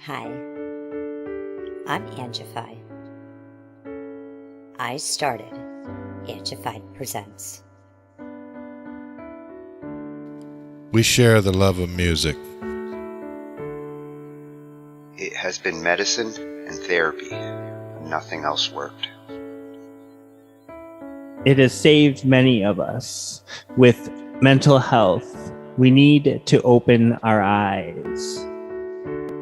Hi, I'm Angified. I started Angified Presents. We share the love of music. It has been medicine and therapy. Nothing else worked. It has saved many of us. With mental health, we need to open our eyes.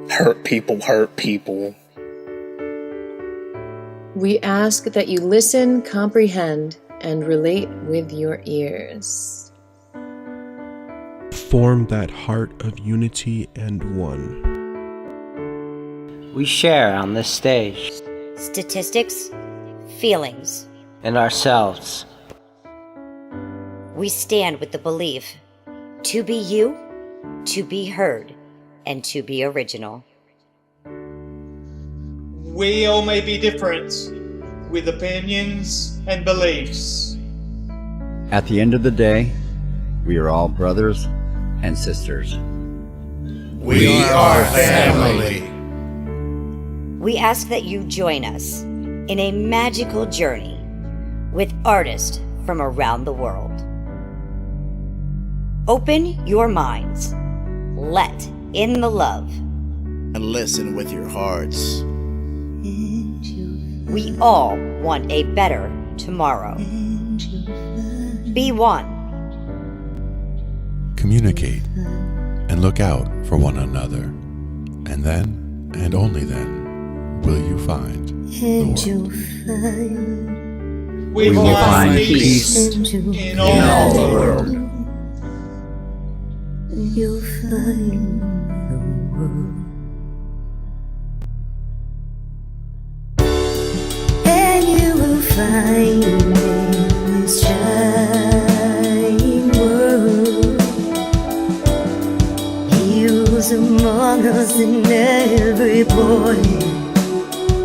Hurt people hurt people. We ask that you listen, comprehend, and relate with your ears. Form that heart of unity and one. We share on this stage. Statistics, feelings, And ourselves. we stand with the belief to be you, to be heard, and to be original. We all may be different, with opinions and beliefs. At the end of the day, we are all brothers and sisters. We are family. We ask that you join us in a magical journey with artists from around the world. Open your minds, let in the love, and listen with your hearts. We all want a better tomorrow. Be one. Communicate and look out for one another. And then, and only then, will you find the world. We will find peace in all the world. You'll find the world. And you will find in this shining world. He was among us in every boy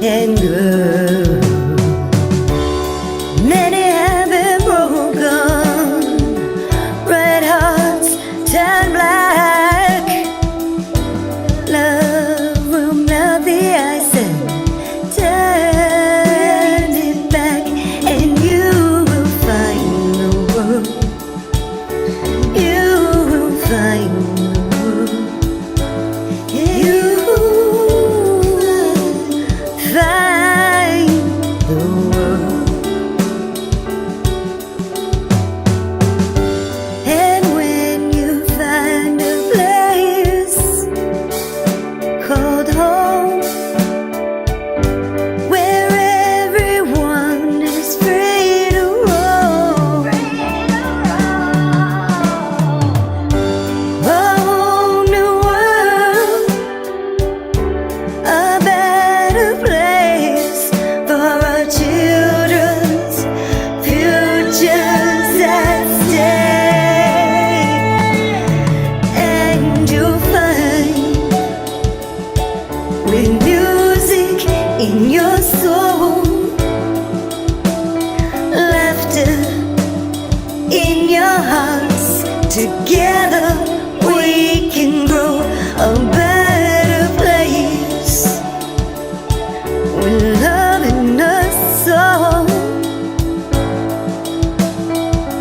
and girl. Many have been broken, red hearts turn black. Love will melt the ice and turn it back, and you will find the world. You will find the world. You will find the world. And when you find a place called home, where everyone is free to roam, a whole new world, a better place for our children's futures at stake. And you'll find, with music in your soul, laughter in your hearts, together we can grow a better place, with love in us all.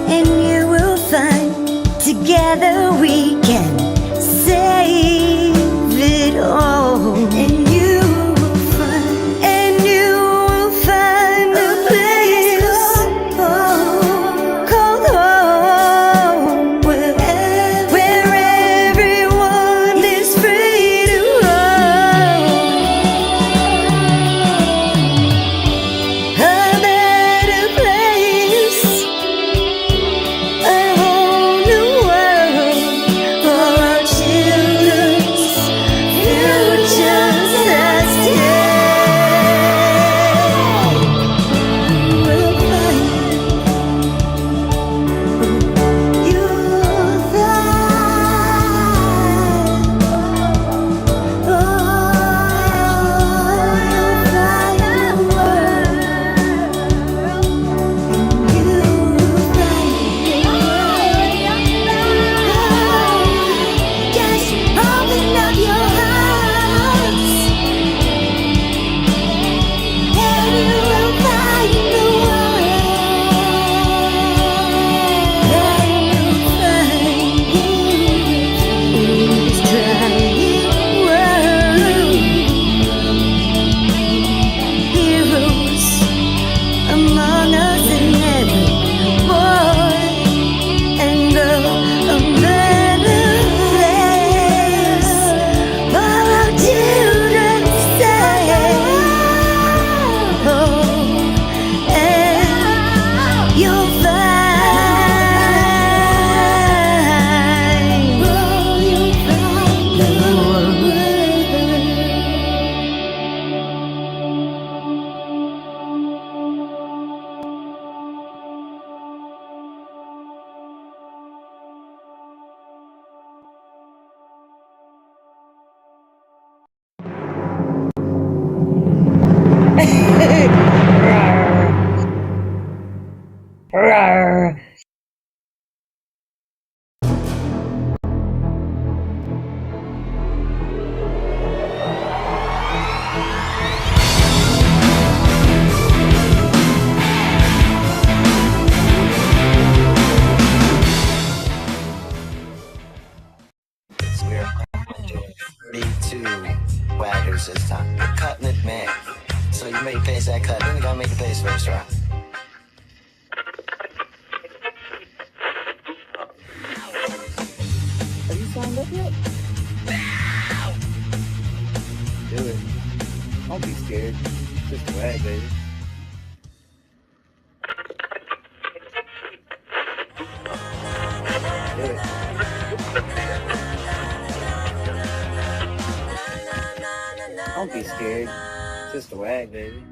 And you will find, together we can save it all. And you will find a place called home, where everyone is free two waggers this time. You're cutting it, man. So you make pace that cut, then you gotta make the pace first, right? Have you signed up yet? Do it. Don't be scared. Just wag, baby. Do it. Don't be scared. Just a wag, baby.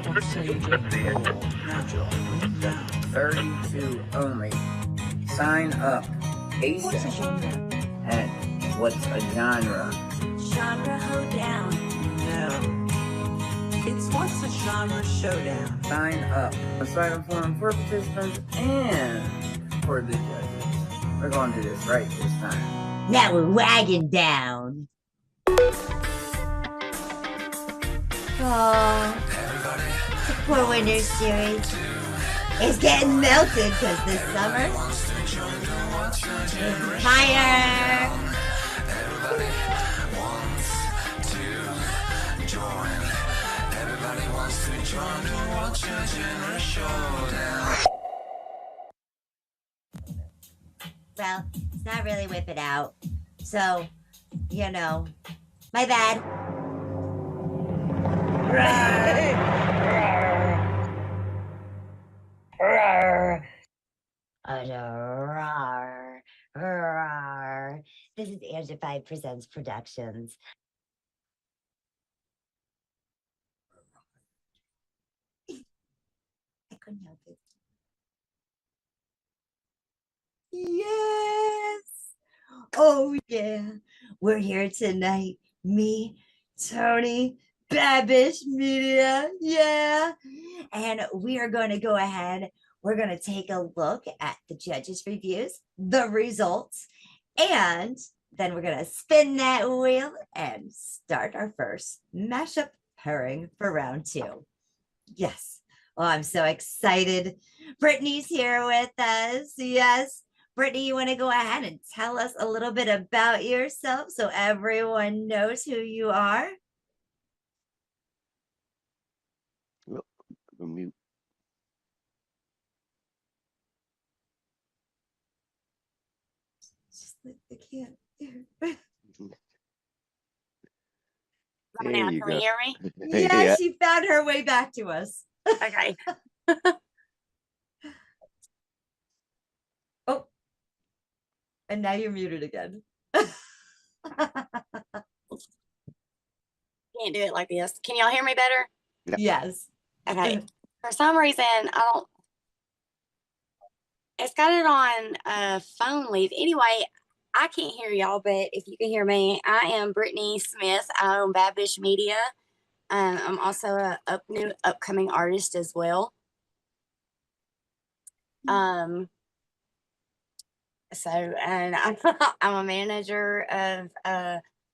Don't say you just do it. 32 only. Sign up. ASAP. And what's a genre? Genre hoedown. No. It's what's a genre showdown. Sign up. Sign up form for participants and for the judges. We're going to do this right this time. Now we're wagging down. Oh, the poor winter series is getting melted because this summer is fire. Well, it's not really whip it out. So, you know, my bad. This is Angified Presents Productions. I couldn't help it. Yes. Oh, yeah. We're here tonight. Me, Tony, Babish Media. Yeah. And we are going to go ahead. We're going to take a look at the judges' reviews, the results, and then we're going to spin that wheel and start our first mashup pairing for round 2. Yes. Oh, I'm so excited. Brittany's here with us. Yes. Brittany, you want to go ahead and tell us a little bit about yourself so everyone knows who you are? Oh, mute. Just like I can't. There Now, you can go. you hear me? Yeah, she found her way back to us. Okay. Oh, and now you're muted again. Can't do it like this. Can y'all hear me better? Yes. Okay. For some reason, I don't. It's got it on phone leave. Anyway, I can't hear y'all, but if you can hear me, I am Brittany Smith. I own Babish Media. I'm also a new upcoming artist as well. So, and I'm a manager of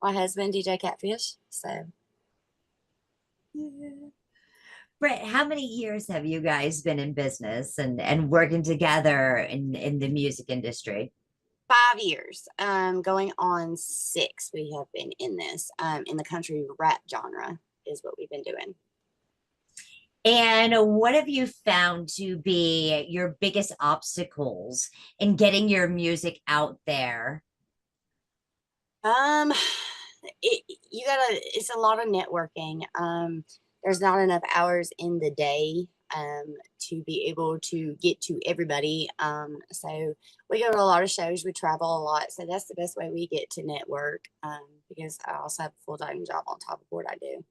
my husband, DJ Catfish. So, Yeah. Britt, how many years have you guys been in business and working together in the music industry? 5 years, going on 6. We have been in this, in the country rap genre is what we've been doing. And what have you found to be your biggest obstacles in getting your music out there? It's a lot of networking. There's not enough hours in the day to be able to get to everybody. So we go to a lot of shows, we travel a lot. So that's the best way we get to network, because I also have a full-time job on top of what I do.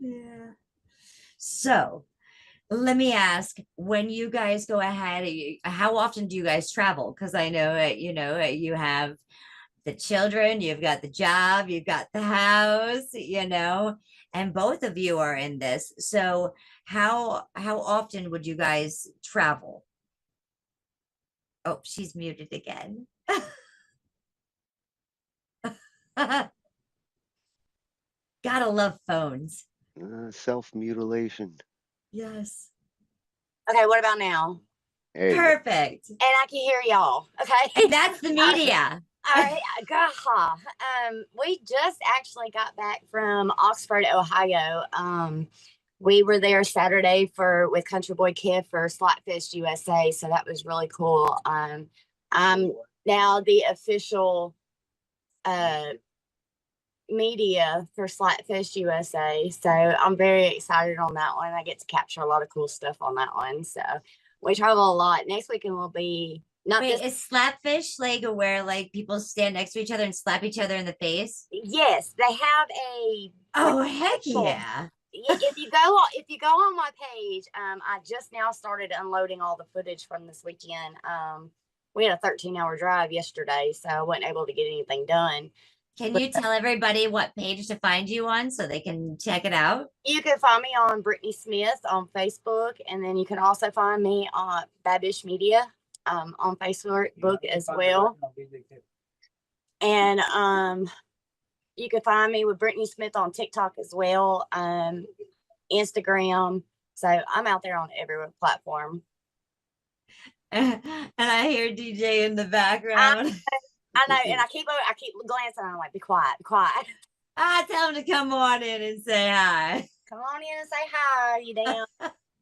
Yeah. So let me ask, when you guys go ahead, how often do you guys travel? Because I know, you have the children, you've got the job, you've got the house, and both of you are in this. So how often would you guys travel? Oh, she's muted again. Gotta love phones. Self-mutilation. Yes. Okay, what about now? There you go. Perfect. And I can hear y'all. Okay. And that's the media. All right. We just actually got back from Oxford, Ohio. We were there Saturday with Country Boy Kid for Slapfest USA, so that was really cool. I'm now the official media for Slapfest USA, so I'm very excited on that one. I get to capture a lot of cool stuff on that one. So we travel a lot. Next weekend will be is Slapfish like where like people stand next to each other and slap each other in the face? Yes, they have heck yeah. If you go on my page, I just now started unloading all the footage from this weekend. We had a 13-hour drive yesterday, so I wasn't able to get anything done. Can you tell everybody what page to find you on so they can check it out? You can find me on Brittany Smith on Facebook, and then you can also find me on Babish Media on Facebook as well. And you can find me with Brittany Smith on TikTok as well, Instagram. So I'm out there on every platform. And I hear DJ in the background. I know, and I keep glancing. I'm like, be quiet, be quiet. I tell him to come on in and say hi. Come on in and say hi, you damn.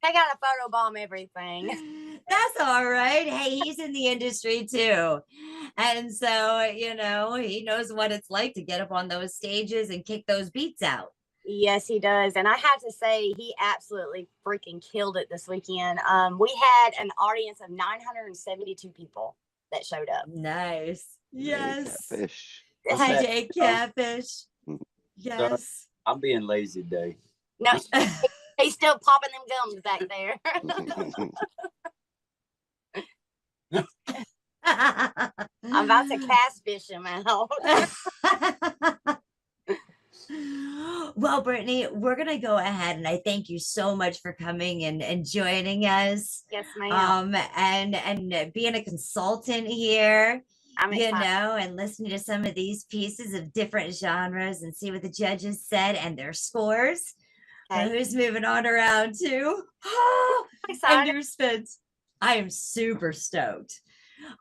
I got a photo bomb everything. That's all right. Hey, he's in the industry too. And so, you know, he knows what it's like to get up on those stages and kick those beats out. Yes, he does. And I have to say, he absolutely freaking killed it this weekend. We had an audience of 972 people that showed up. Nice. Yes. Catfish. DJ Catfish. Yes. I'm being lazy today. No, he's still popping them gums back there. I'm about to cast fish him out. Well, Brittany, we're going to go ahead, and I thank you so much for coming and joining us. Yes, ma'am. And being a consultant here, I'm excited. and listening to some of these pieces of different genres and see what the judges said and their scores. Okay. Who's moving on around too? And you're spent. I am super stoked.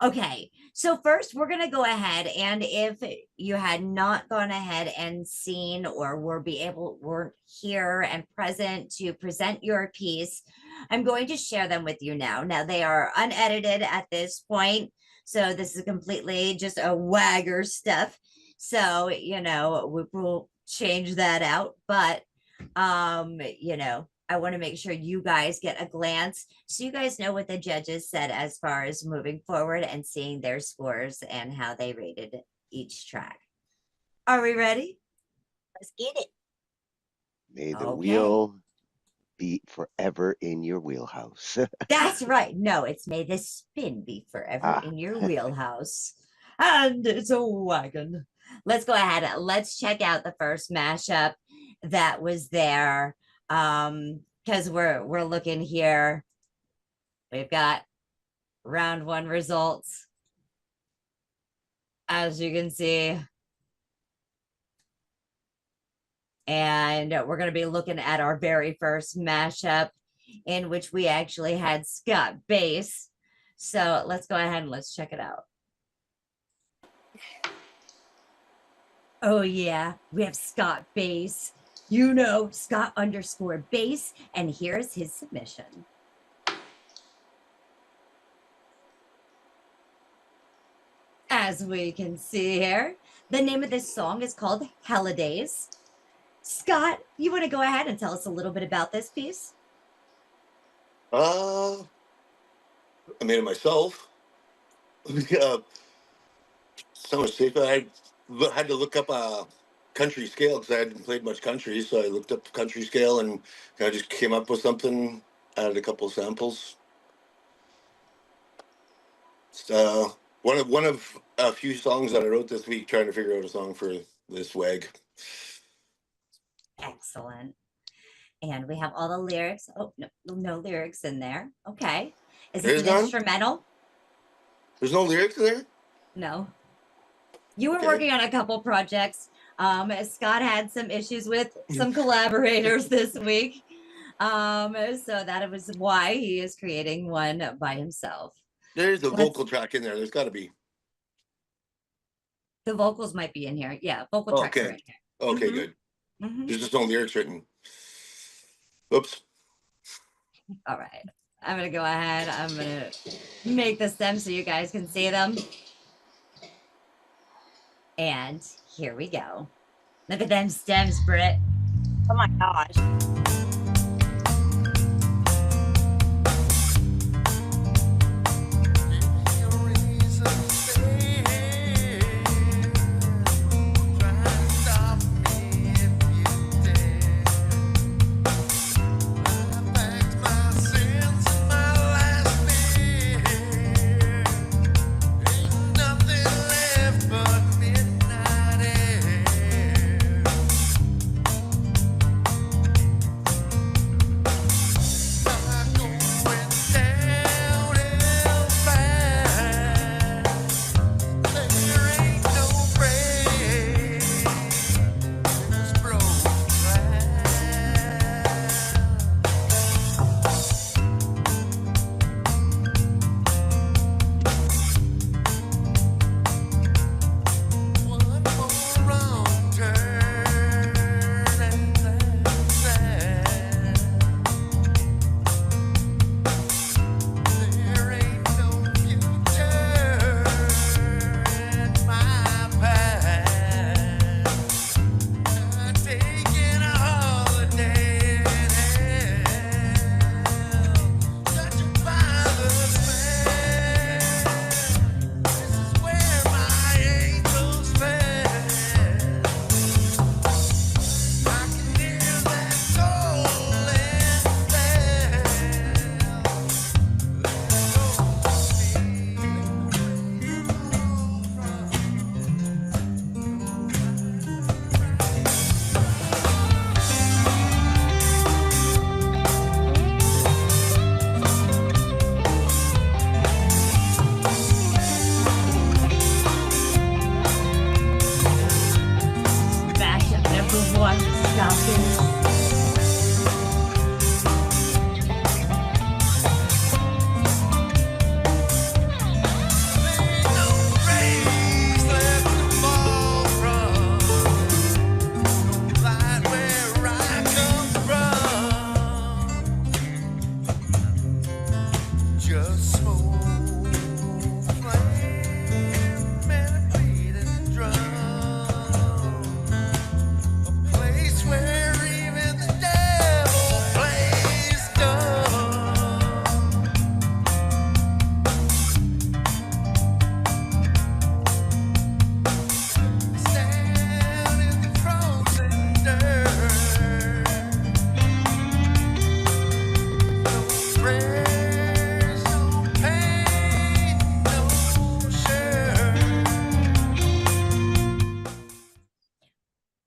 Okay, so first we're going to go ahead, and if you had not gone ahead and seen or weren't here and present to present your piece, I'm going to share them with you now. Now they are unedited at this point, so this is completely just a wagger stuff. So, you know, we will change that out, but you know, I want to make sure you guys get a glance so you guys know what the judges said as far as moving forward and seeing their scores and how they rated each track. Are we ready? Let's get it. May the wheel be forever in your wheelhouse. That's right. No, it's may the spin be forever in your wheelhouse. And it's a wagon. Let's go ahead. Let's check out the first mashup that was there. Because we're looking here. We've got round one results. As you can see. And we're going to be looking at our very first mashup, in which we actually had Scott bass. So let's go ahead and let's check it out. Oh yeah, we have Scott bass. You know, Scott_bass, and here's his submission. As we can see here, the name of this song is called HELLIDAZE. Scott, you want to go ahead and tell us a little bit about this piece? I made it myself. So much safer. I had to look up a country scale because I hadn't played much country, so I looked up the country scale and I just came up with something. Added a couple of samples. It's, one of a few songs that I wrote this week, trying to figure out a song for this WAG. Excellent. And we have all the lyrics. Oh, no lyrics in there. Okay. Is this an instrumental? There's no lyrics in there? No. You were working on a couple projects. Scott had some issues with some collaborators this week. So that was why he is creating one by himself. There's a vocal track in there. There's got to be. The vocals might be in here. Yeah, vocal tracks are in here. Okay, good. There's just no lyrics written. Oops. All right. I'm going to go ahead. I'm going to make the stems so you guys can see them. And here we go. Look at them stems, Britt. Oh my gosh.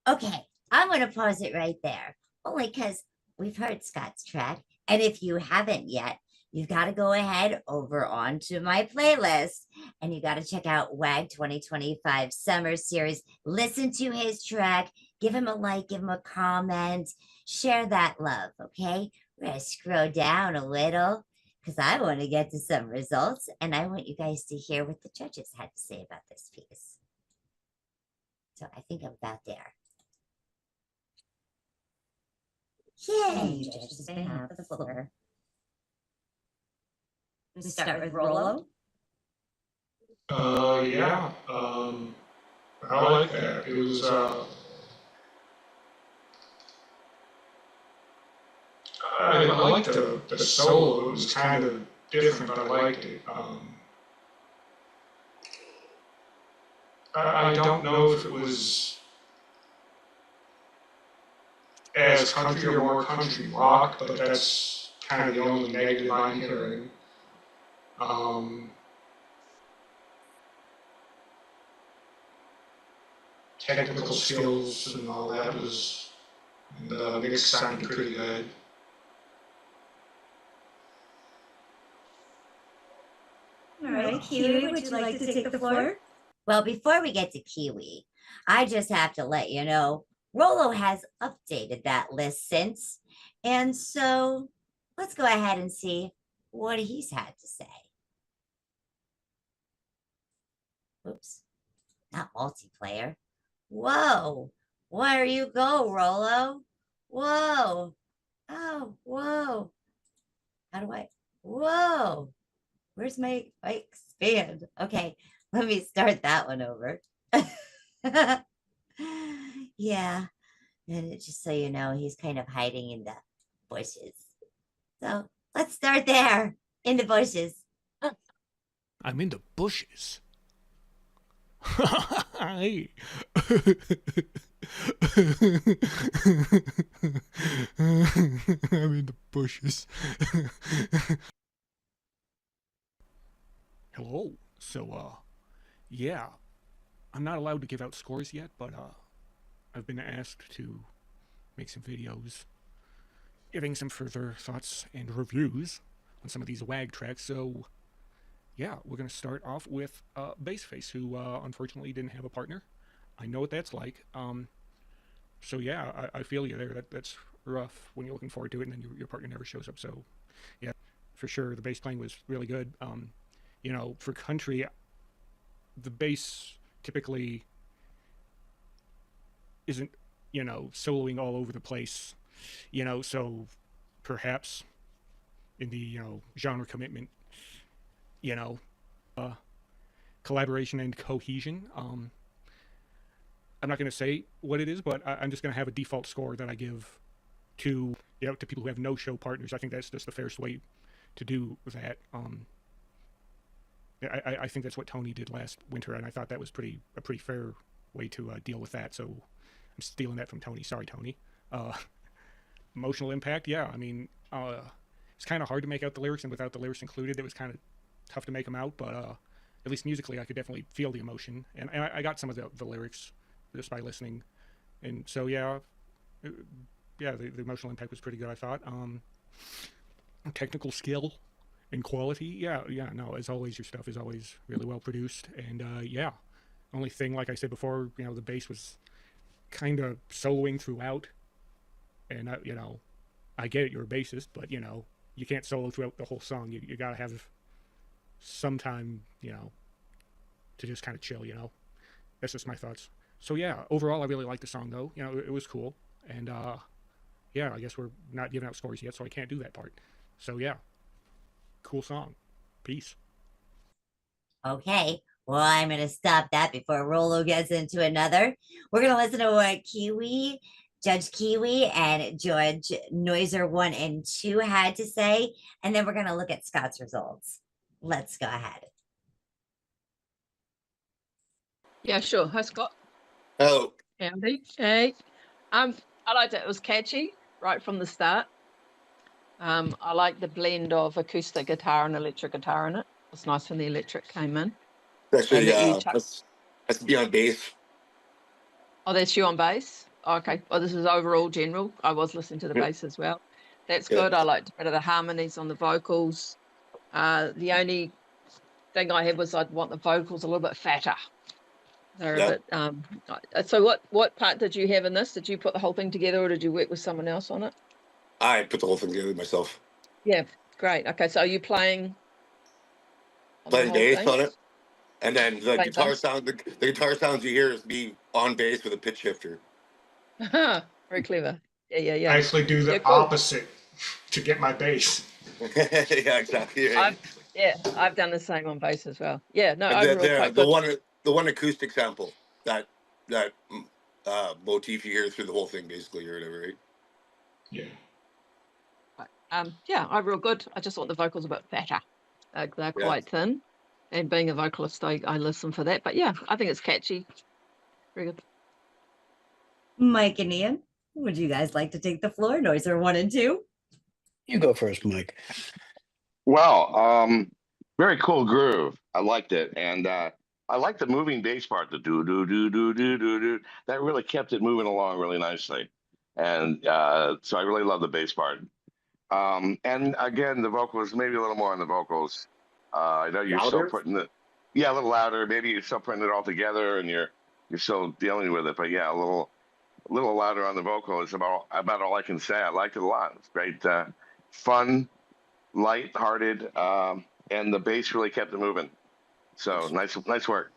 Okay, I'm going to pause it right there, only because we've heard Scott's track. And if you haven't yet, you've got to go ahead over onto my playlist and you got to check out WAG 2025 Summer Series. Listen to his track, give him a like, give him a comment, share that love, okay? We're going to scroll down a little because I want to get to some results and I want you guys to hear what the judges had to say about this piece. So I think I'm about there. Yay, judges may have the floor. Let's start with Rollo. Yeah. I like that. It was, I liked the solo. It was kind of different, but I liked it. I don't know if it was as country or more country rock, but that's kind of the only negative I'm hearing. Technical skills and all that was, the mix sounded pretty good. All right, Kiwi, would you like to take the floor? Well, before we get to Kiwi, I just have to let you know Rollo has updated that list since. And so let's go ahead and see what he's had to say. Oops, not multiplayer. Whoa, where you go, Rollo? Whoa, oh, whoa. How do I, whoa, where's my expand? Okay, let me start that one over. Yeah, and just so you know, he's kind of hiding in the bushes. So let's start there, in the bushes. I'm in the bushes. Hey. I'm in the bushes. Hello. So, yeah. I'm not allowed to give out scores yet, but, I've been asked to make some videos giving some further thoughts and reviews on some of these WAG tracks. So, yeah, we're going to start off with Bassface, who unfortunately didn't have a partner. I know what that's like. So yeah, I feel you there. That's rough when you're looking forward to it and then your partner never shows up. So yeah, for sure, the bass playing was really good. You know, for country, the bass typically isn't, you know, soloing all over the place. You know, so perhaps in the, you know, genre commitment, you know, collaboration and cohesion. I'm not going to say what it is, but I'm just going to have a default score that I give to, you know, to people who have no show partners. I think that's just the fairest way to do that. I think that's what Tony did last winter, and I thought that was a pretty fair way to deal with that. So I'm stealing that from Tony. Sorry, Tony. Emotional impact, yeah. I mean, it's kind of hard to make out the lyrics, and without the lyrics included, it was kind of tough to make them out. But at least musically, I could definitely feel the emotion, and I got some of the lyrics just by listening. And so yeah, the emotional impact was pretty good, I thought. Technical skill and quality, yeah, no, as always, your stuff is always really well produced. And yeah, only thing, like I said before, you know, the bass was kind of soloing throughout. And you know, I get it, you're a bassist, but you know, you can't solo throughout the whole song. You gotta have some time, you know, to just kind of chill, you know. That's just my thoughts. So yeah, overall, I really liked the song, though. You know, it was cool. And yeah, I guess we're not giving out scores yet, so I can't do that part. So yeah, cool song. Peace. Okay, well, I'm going to stop that before Rolo gets into another. We're going to listen to what Judge Kiwi and Judge Noiser 1 and 2 had to say, and then we're going to look at Scott's results. Let's go ahead. Yeah, sure. Hi, Scott. Oh. Andy. Hey. I liked it. It was catchy right from the start. I like the blend of acoustic guitar and electric guitar in it. It was nice when the electric came in. Actually, that's me on bass. Oh, that's you on bass? Oh, okay. Well, this is overall general. I was listening to the bass as well. That's good. I liked a bit of the harmonies on the vocals. The only thing I had was I'd want the vocals a little bit fatter. They're a bit. So what part did you have in this? Did you put the whole thing together, or did you work with someone else on it? I put the whole thing together myself. Yeah, great. Okay, so are you playing bass on it, and then the guitar sound. The guitar sounds you hear is me on bass with a pitch shifter. Very clever. Yeah. I actually do the opposite to get my bass. Yeah, exactly. Right. I've done the same on bass as well. Yeah, no, the one acoustic sample that motif you hear through the whole thing, basically, or whatever, right? Yeah. Yeah, overall good. I just want the vocals a bit fatter. They're quite thin, and being a vocalist, I listen for that. But yeah, I think it's catchy. Very good. Mike and Ian, would you guys like to take the floor? Noiser 1 and 2. You go first, Mike. Well, very cool groove. I liked it, and I like the moving bass part. The do do do do do do do. That really kept it moving along really nicely, and so I really love the bass part. And again, the vocals, maybe a little more on the vocals. I know you're still putting it, a little louder. Maybe you're still putting it all together, and you're still dealing with it. But yeah, a little a little louder on the vocal is about all I can say. I liked it a lot. It's great, fun, light-hearted, and the bass really kept it moving. So nice work.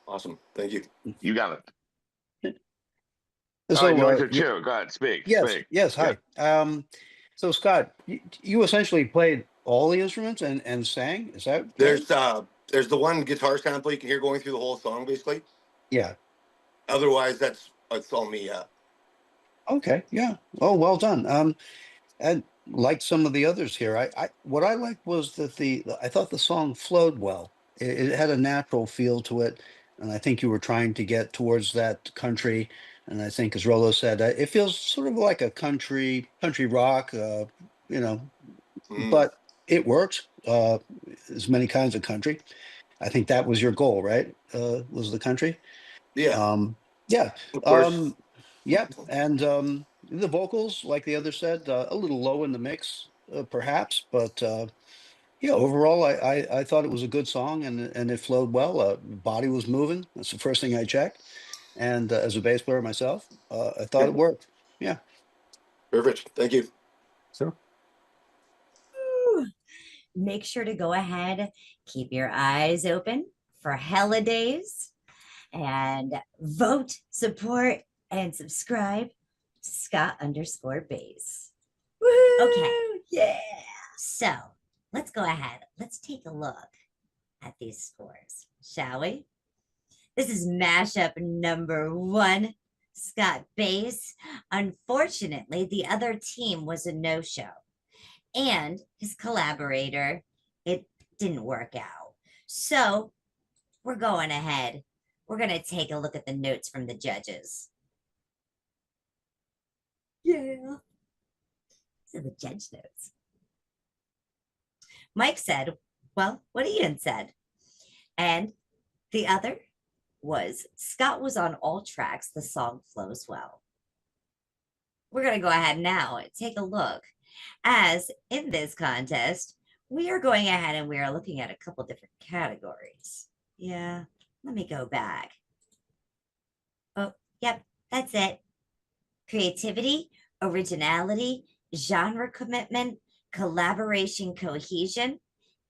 Awesome. Thank you. You got it. So, You liked it too. Go ahead, speak. Yes, Speak. yes. Hi. So Scott, you essentially played all the instruments and sang. Is that right? There's the one guitar sample you can hear going through the whole song, basically. Yeah. Otherwise, that's all me. Yeah. Okay. Yeah. Oh, well done. And like some of the others here, I what I liked was that I thought the song flowed well. It had a natural feel to it, and I think you were trying to get towards that country. And I think, as Rolo said, it feels sort of like a country rock, you know, but it works. There's many kinds of country. I think that was your goal, right? Was the country? Yeah. Yeah. Of course. Yep. And the vocals, like the other said, a little low in the mix, perhaps, but yeah, overall, I thought it was a good song and it flowed well. Body was moving. That's the first thing I checked. And as a bass player myself, I thought it worked. Yeah. Perfect. Thank you. Sure. Make sure to go ahead, keep your eyes open for HELLIDAZE, and vote, support, and subscribe to Scott_Bass. Okay. Yeah. So let's go ahead. Let's take a look at these scores, shall we? This is mashup number 1, Scott Bass. Unfortunately, the other team was a no-show. And his collaborator, it didn't work out. So we're going ahead. We're going to take a look at the notes from the judges. Yeah. These are the judge notes. Mike said, well, what Ian said. And the other was Scott was on all tracks. The song flows well. We're going to go ahead now and take a look. As in this contest, we are going ahead and we are looking at a couple different categories. Yeah, let me go back. Oh, yep, that's it. Creativity, originality, genre commitment, collaboration cohesion,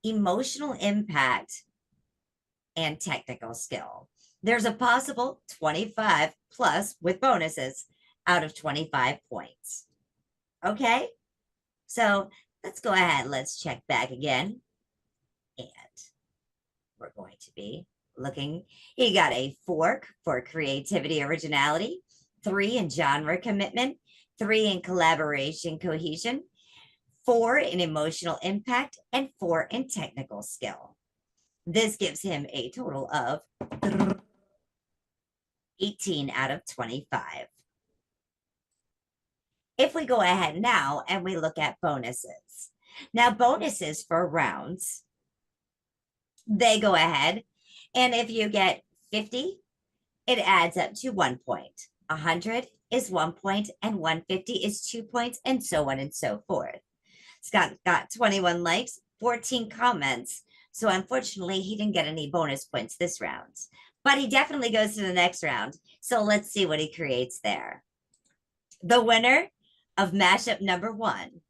emotional impact, and technical skill. There's a possible 25 plus with bonuses out of 25 points. Okay? So let's go ahead. Let's check back again. And we're going to be looking. He got a 4 for creativity, originality, 3 in genre commitment, 3 in collaboration cohesion, 4 in emotional impact, and 4 in technical skill. This gives him a total of 18 out of 25. If we go ahead now and we look at bonuses. Now, bonuses for rounds, they go ahead. And if you get 50, it adds up to 1 point. 100 is 1 point, and 150 is 2 points, and so on and so forth. Scott got 21 likes, 14 comments. So unfortunately, he didn't get any bonus points this round. But he definitely goes to the next round. So let's see what he creates there. The winner of mashup number 1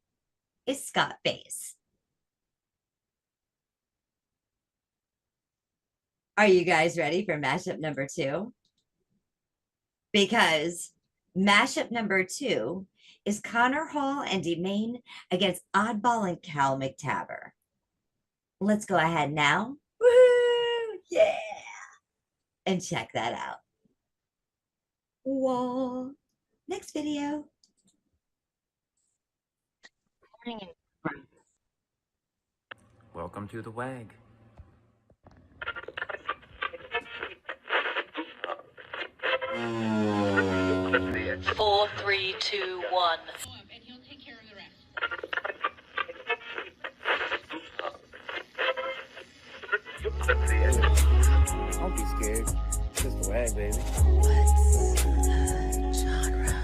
is Scott Bass. Are you guys ready for mashup number 2? Because mashup number 2 is Connor Hall and Demain against Oddball and Cal McTaber. Let's go ahead now. Woohoo! Yeah! And check that out. Whoa. Next video. Welcome to the WAG. Four, three, two, one. And he'll take care of the rest. Don't be scared. It's just the WAG, baby. Genre.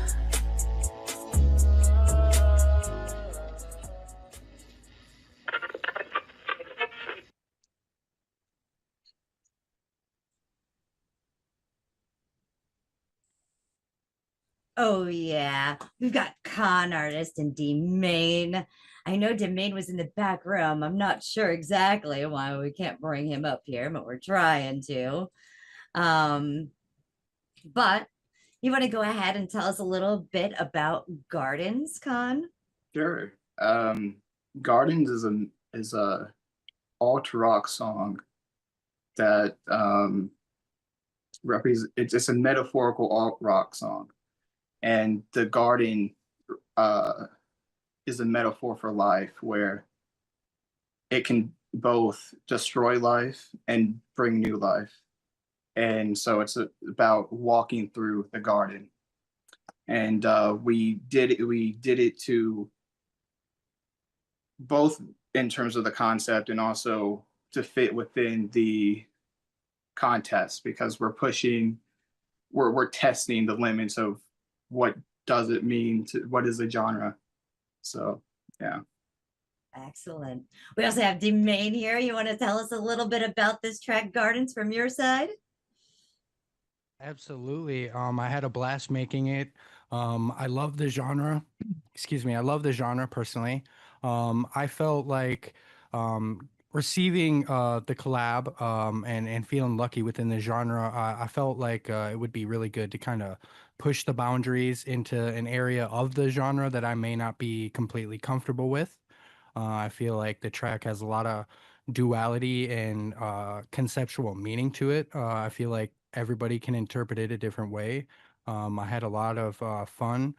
Oh yeah, we've got con artist and D-Main. I know D-Main was in the back room. I'm not sure exactly why we can't bring him up here, but we're trying to. Um, but you want to go ahead and tell us a little bit about Gardens, Con? Sure. Gardens is a alt rock song that it's a metaphorical alt rock song, and the garden uh, is a metaphor for life, where it can both destroy life and bring new life. And so it's about walking through the garden. And we did it to both in terms of the concept and also to fit within the contest, because we're testing the limits of what does it mean to what is a genre. So yeah. Excellent. We also have D-Main here. You want to tell us a little bit about this track Gardens from your side? Absolutely. I had a blast making it. I love the genre. Excuse me. I love the genre personally. I felt like receiving the collab and feeling lucky within the genre. I felt like it would be really good to kind of push the boundaries into an area of the genre that I may not be completely comfortable with. I feel like the track has a lot of duality and conceptual meaning to it. I feel like everybody can interpret it a different way. I had a lot of fun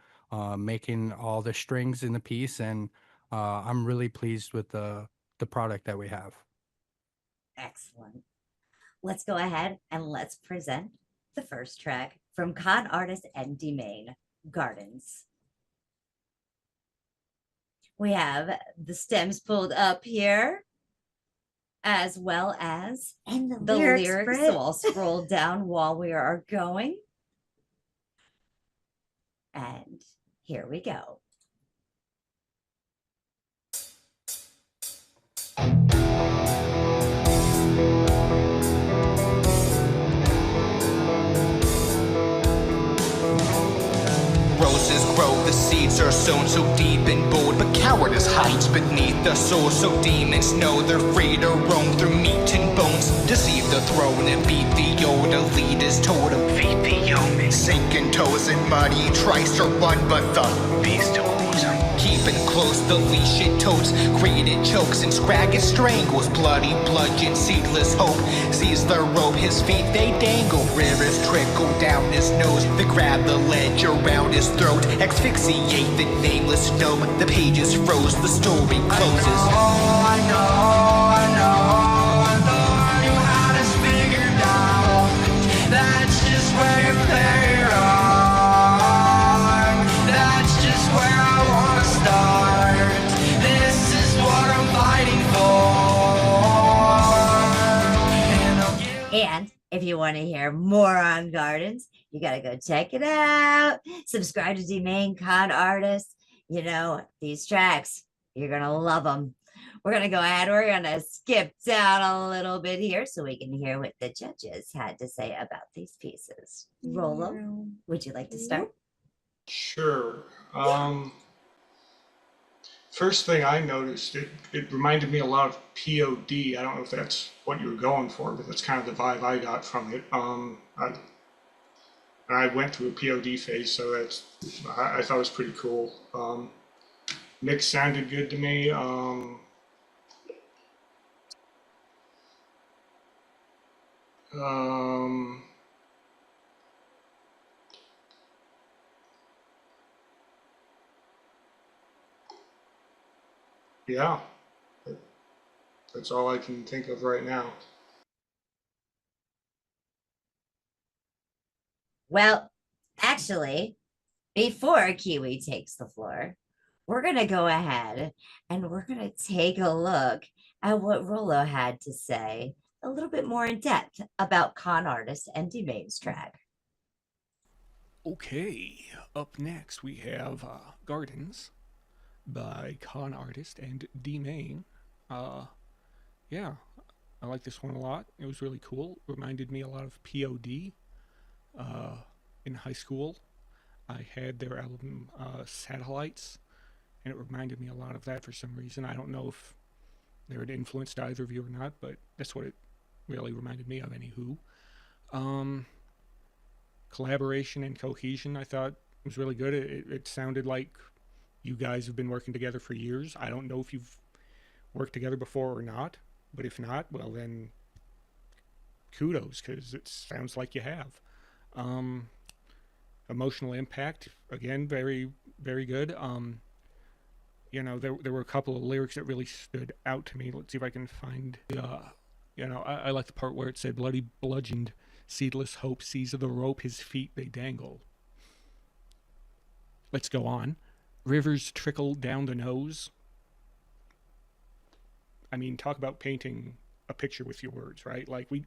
making all the strings in the piece, and I'm really pleased with the product that we have. Excellent. Let's go ahead and let's present the first track from Con Artist and D-Main, Gardens. We have the stems pulled up here, as well as and the lyrics. So I'll scroll down while we are going. And here we go. Roses grow, the seeds are sown so deep and bold, but cowardice hides beneath the soul. So demons know they're free to roam through meat and bones, deceive the throne and beat the old elitist totem. Feed the omen, sinking toes in muddy trice, or run but the beast holds. Keeping close the leash it totes, created chokes and scragged strangles. Bloody bludgeon, seedless hope sees the rope, his feet they dangle. Rivers trickle down his nose, they grab the ledge around his throat, asphyxiate the nameless gnome. The pages froze, the story closes. I thought you had us figured out. That's just where you're very wrong. That's just where I wanna start. This is what I'm fighting for. And if you want to hear more on Gardens, you got to go check it out. Subscribe to D-Main, Con Artist. You know, these tracks, you're going to love them. We're going to go ahead. We're going to skip down a little bit here so we can hear what the judges had to say about these pieces. Rolo, would you like to start? Sure. First thing I noticed, it reminded me a lot of POD. I don't know if that's what you were going for, but that's kind of the vibe I got from it. I went through a POD phase, so I thought it was pretty cool. Mix sounded good to me. Yeah, that's all I can think of right now. Well, actually, before Kiwi takes the floor, we're going to go ahead and we're going to take a look at what Rolo had to say a little bit more in depth about Con Artist and D-Main's track. Okay, up next we have Gardens by Con Artist and D-Main. Yeah, I like this one a lot. It was really cool. Reminded me a lot of POD in high school. I had their album Satellites, and it reminded me a lot of that for some reason. I don't know if they had influenced either of you or not, but that's what it really reminded me of. Anywho, collaboration and cohesion, I thought was really good. It sounded like you guys have been working together for years. I don't know if you've worked together before or not, but if not, well then, kudos, because it sounds like you have. Emotional impact, again, very, very good. You know, there were a couple of lyrics that really stood out to me. Let's see if I can find, you know, I like the part where it said, bloody bludgeoned, seedless hope sees the rope, his feet they dangle. Let's go on. Rivers trickle down the nose. I mean, talk about painting a picture with your words, right? Like, we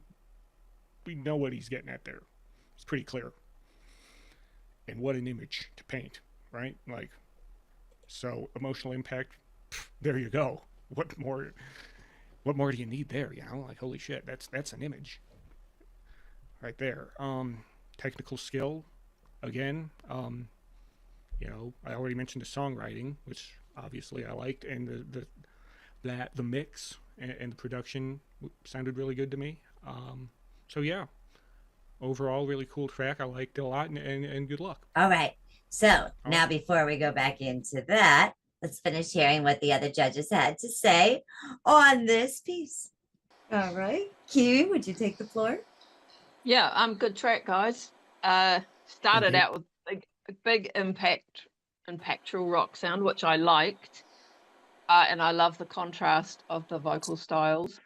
know what he's getting at there. It's pretty clear. And what an image to paint, right? Like, so emotional impact, there you go. What more do you need there, you know? Like, holy shit, that's an image right there. Technical skill, again, you know, I already mentioned the songwriting, which obviously I liked, and the mix and the production sounded really good to me. So yeah, overall, really cool track. I liked it a lot, and good luck. All right. So now, before we go back into that, let's finish hearing what the other judges had to say on this piece. All right. Kiwi, would you take the floor? Yeah, good track, guys. Started out with a big impactful rock sound, which I liked. And I love the contrast of the vocal styles.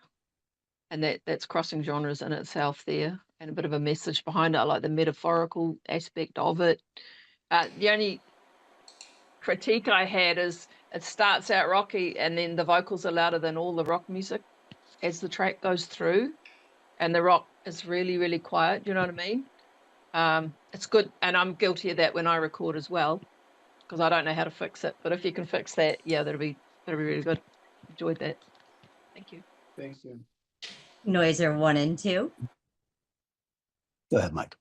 And that's crossing genres in itself there. And a bit of a message behind it. I like the metaphorical aspect of it. The only critique I had is it starts out rocky and then the vocals are louder than all the rock music as the track goes through. And the rock is really, really quiet. Do you know what I mean? It's good. And I'm guilty of that when I record as well, because I don't know how to fix it. But if you can fix that, yeah, that'll be really good. Enjoyed that. Thank you. Thank you. Noiser 1 and 2. Go ahead, Mike.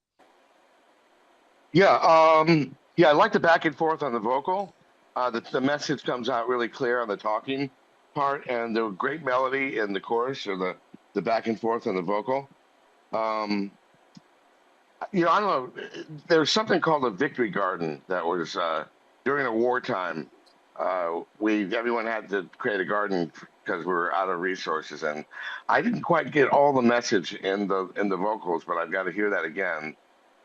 Yeah, I like the back and forth on the vocal. The message comes out really clear on the talking part, and the great melody in the chorus, or the back and forth on the vocal. You know, I don't know. There's something called a victory garden that was during a wartime. Everyone had to create a garden because we were out of resources, and I didn't quite get all the message in the vocals, but I've got to hear that again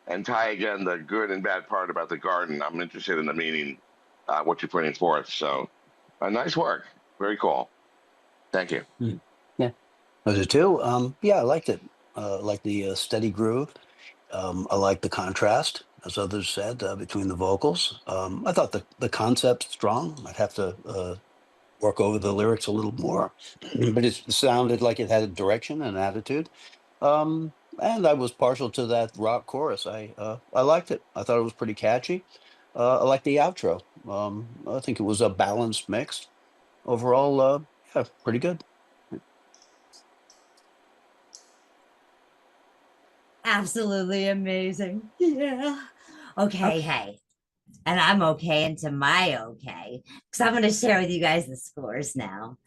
and tie again the good and bad part about the garden. I'm interested in the meaning, what you're putting forth. So, nice work. Very cool. Thank you. Yeah. Those are two. Yeah, I liked it. Like the steady groove. I like the contrast, as others said, between the vocals. I thought the concept's strong. I'd have to work over the lyrics a little more, but it sounded like it had a direction and attitude. And I was partial to that rock chorus. I liked it. I thought it was pretty catchy. I like the outro. I think it was a balanced mix. Overall, yeah, pretty good. Absolutely amazing. Yeah. Okay, hey. And I'm okay into my okay, because I'm going to share with you guys the scores now.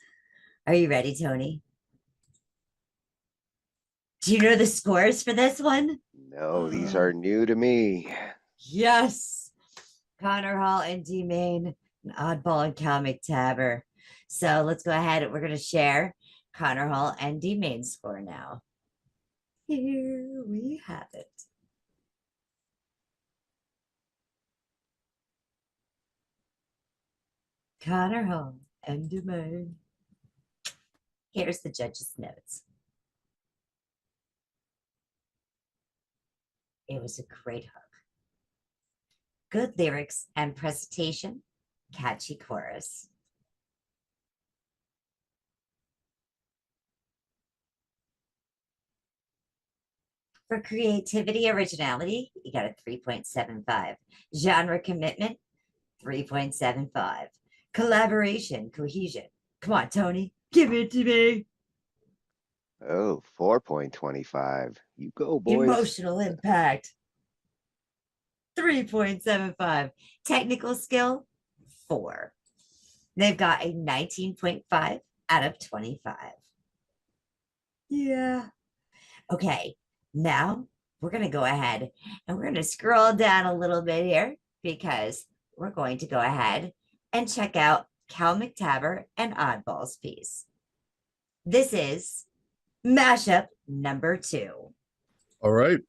Are you ready, Tony? Do you know the scores for this one? No, these are new to me. Yes. Connor Hall and D Main, and Oddball and Comic Tabber. So let's go ahead and we're going to share Connor Hall and D Main score now. Here we have it. Connor Hall and D Main. Here's the judge's notes. It was a great hook. Good lyrics and presentation, catchy chorus. For creativity, originality, you got a 3.75. Genre commitment, 3.75. Collaboration, cohesion. Come on, Tony, give it to me. Oh, 4.25. You go, boys. Emotional impact. 3.75. Technical skill, 4. They've got a 19.5 out of 25. Yeah. Okay, now we're going to go ahead and we're going to scroll down a little bit here because we're going to go ahead and check out Cal McTaber and Oddball's piece. This is mashup number 2. All right.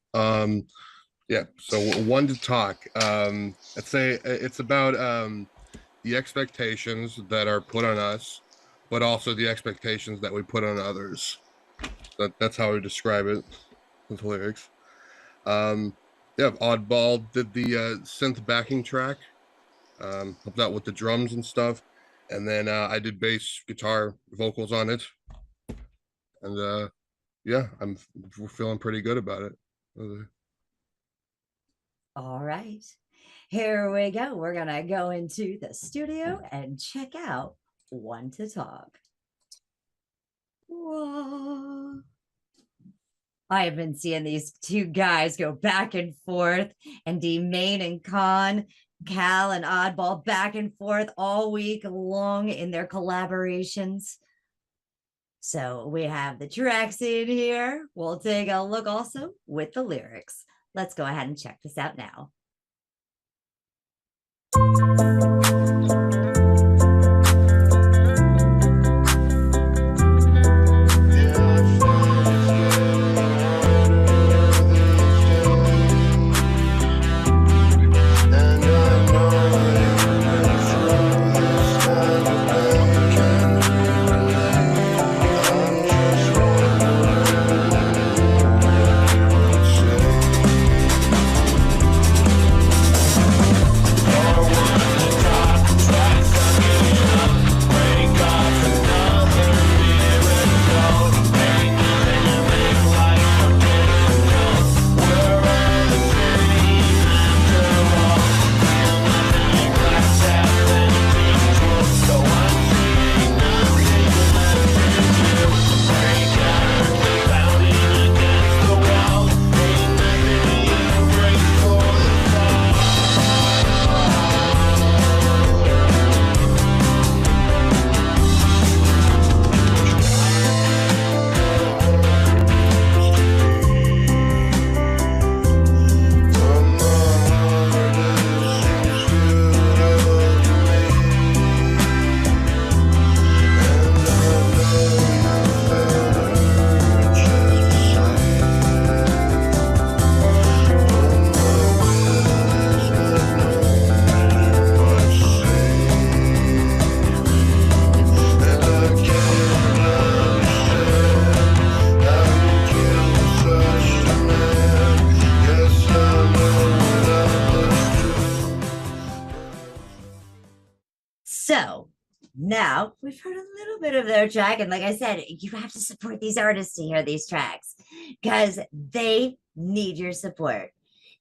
Yeah, so one to talk. I'd say it's about the expectations that are put on us, but also the expectations that we put on others. That's how I would describe it with lyrics. Yeah, Oddball did the synth backing track, helped out with the drums and stuff, and then I did bass, guitar, vocals on it, and yeah, we're feeling pretty good about it. All right, here we go. We're going to go into the studio and check out One to Talk. Whoa. I have been seeing these two guys go back and forth, and D-Main and Con, Cal and Oddball back and forth all week long in their collaborations. So we have the tracks in here. We'll take a look also with the lyrics. Let's go ahead and check this out now. So now we've heard a little bit of their track. And like I said, you have to support these artists to hear these tracks because they need your support.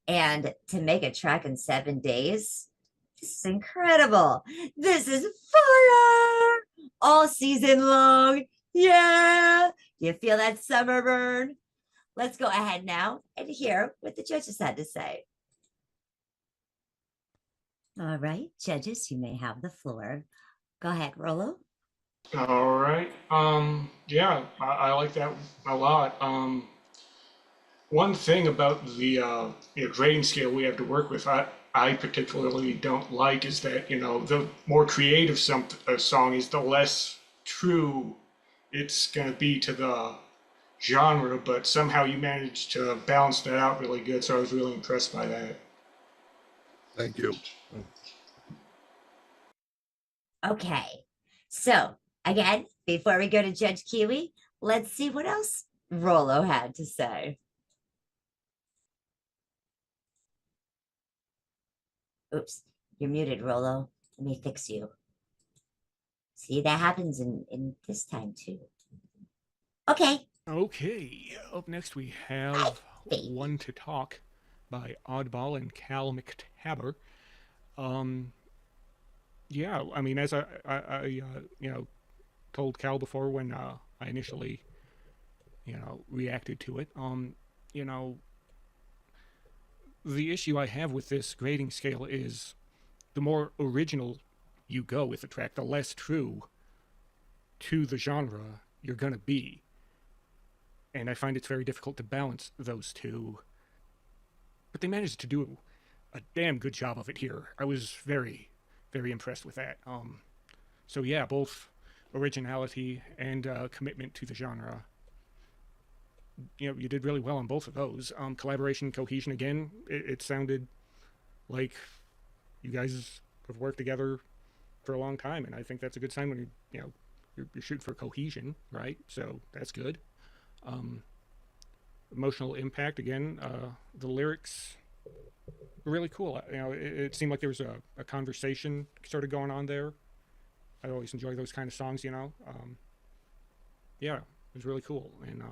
And to make a track in 7 days, this is incredible. This is fire all season long. Yeah. Do you feel that summer burn? Let's go ahead now and hear what the judges had to say. All right, judges, you may have the floor. Go ahead, Rollo. All right. Yeah, I like that a lot. One thing about the grading scale we have to work with, I particularly don't like is that, the more creative a song is, the less true it's going to be to the genre, but somehow you managed to balance that out really good, so I was really impressed by that. Thank you. Okay, so again, before we go to Judge Kiwi, let's see what else Rollo had to say. Oops, you're muted, Rollo. Let me fix you. See, that happens in this time too. Okay. Okay, up next we have One to Talk by Oddball and Cal McTaber. Yeah, I mean, as I told Cal before when I initially, reacted to it, the issue I have with this grading scale is the more original you go with the track, the less true to the genre you're going to be. And I find it's very difficult to balance those two. But they managed to do a damn good job of it here. I was very, very impressed with that. So yeah, both originality and commitment to the genre. You know, you did really well on both of those. Collaboration, cohesion, again, it sounded like you guys have worked together for a long time, and I think that's a good sign when you're shooting for cohesion, right? So that's good. Emotional impact, again, the lyrics were really cool. You know, it seemed like there was a conversation sort of going on there. I always enjoy those kind of songs, you know. Yeah, it was really cool. And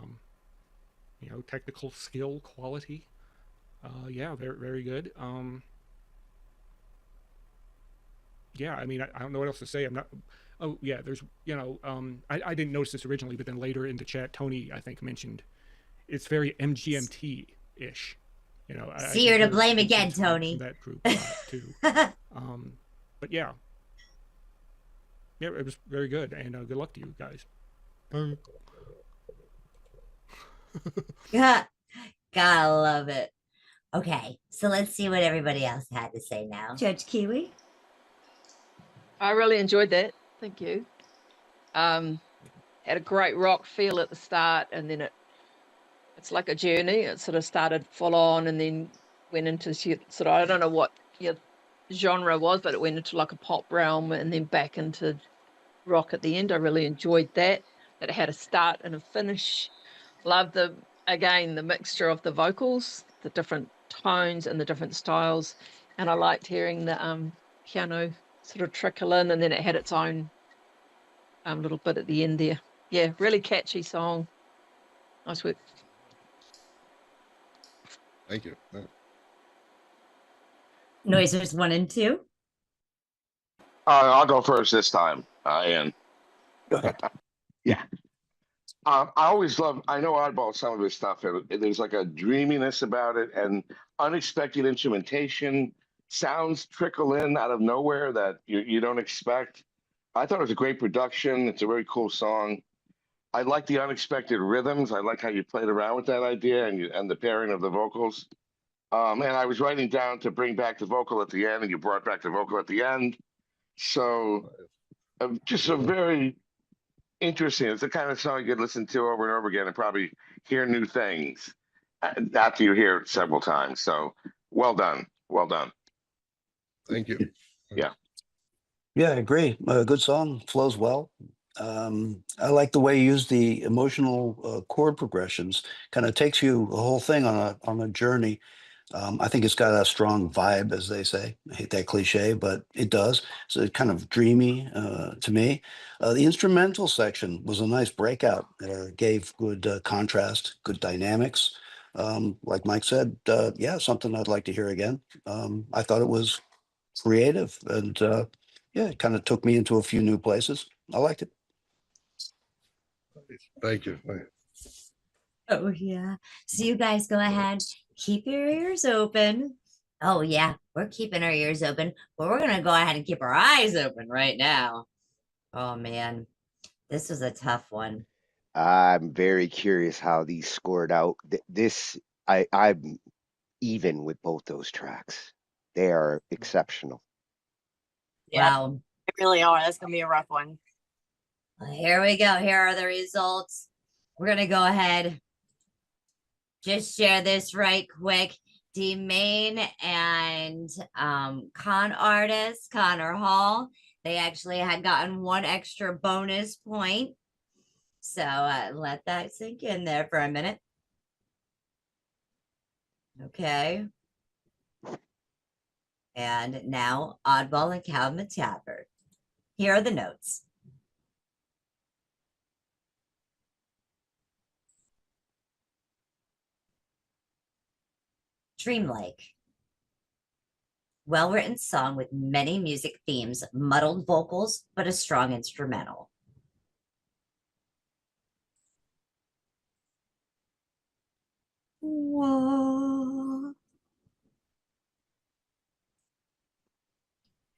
you know, technical skill, quality, yeah, very, very good. Yeah, I mean, I don't know what else to say. I'm not. Oh yeah, there's, you know, I didn't notice this originally, but then later in the chat, Tony, I think, mentioned it's very MGMT-ish. You know, See, you're to blame again, from Tony. that group a lot too. But yeah, it was very good, and good luck to you guys. Yeah, gotta love it. Okay, so let's see what everybody else had to say now. Judge Kiwi. I really enjoyed that. Thank you. Had a great rock feel at the start, and then it's like a journey. It sort of started full on, and then went into sort of, I don't know what your genre was, but it went into like a pop realm, and then back into rock at the end. I really enjoyed that. That it had a start and a finish. Love the mixture of the vocals, the different tones and the different styles, and I liked hearing the piano sort of trickle in, and then it had its own little bit at the end there. Yeah, really catchy song. Nice work. Thank you. Noisers 1 and 2. I'll go first this time, Ian. Go ahead. Yeah. I always love, I know Oddball, some of his stuff, there's like a dreaminess about it and unexpected instrumentation, sounds trickle in out of nowhere that you don't expect. I thought it was a great production. It's a very cool song. I like the unexpected rhythms. I like how you played around with that idea and the pairing of the vocals. And I was writing down to bring back the vocal at the end, and you brought back the vocal at the end. So just a very interesting. It's the kind of song you could listen to over and over again and probably hear new things after you hear it several times. So well done. Well done. Thank you. Yeah. Yeah, I agree. Good song, flows well. I like the way you use the emotional chord progressions. Kind of takes you the whole thing on a journey. I think it's got a strong vibe, as they say. I hate that cliche, but it does. So it's kind of dreamy to me. The instrumental section was a nice breakout. Gave good contrast, good dynamics. Like Mike said, yeah, something I'd like to hear again. I thought it was creative and yeah, it kind of took me into a few new places. I liked it. Thank you. Oh, yeah. So you guys go ahead, keep your ears open. Oh, yeah, we're keeping our ears open, but we're going to go ahead and keep our eyes open right now. Oh, man, this was a tough one. I'm very curious how these scored out. I'm even with both those tracks. They are exceptional. Yeah, Wow. they really are. That's gonna be a rough one. Well, here we go. Here are the results. We're going to go ahead. Just share this right quick. D Main and con artist Connor Hall, they actually had gotten one extra bonus point. So let that sink in there for a minute. Okay. And now Oddball and Calvin Tapper. Here are the notes. Dreamlike. Well-written song with many music themes, muddled vocals, but a strong instrumental. Whoa.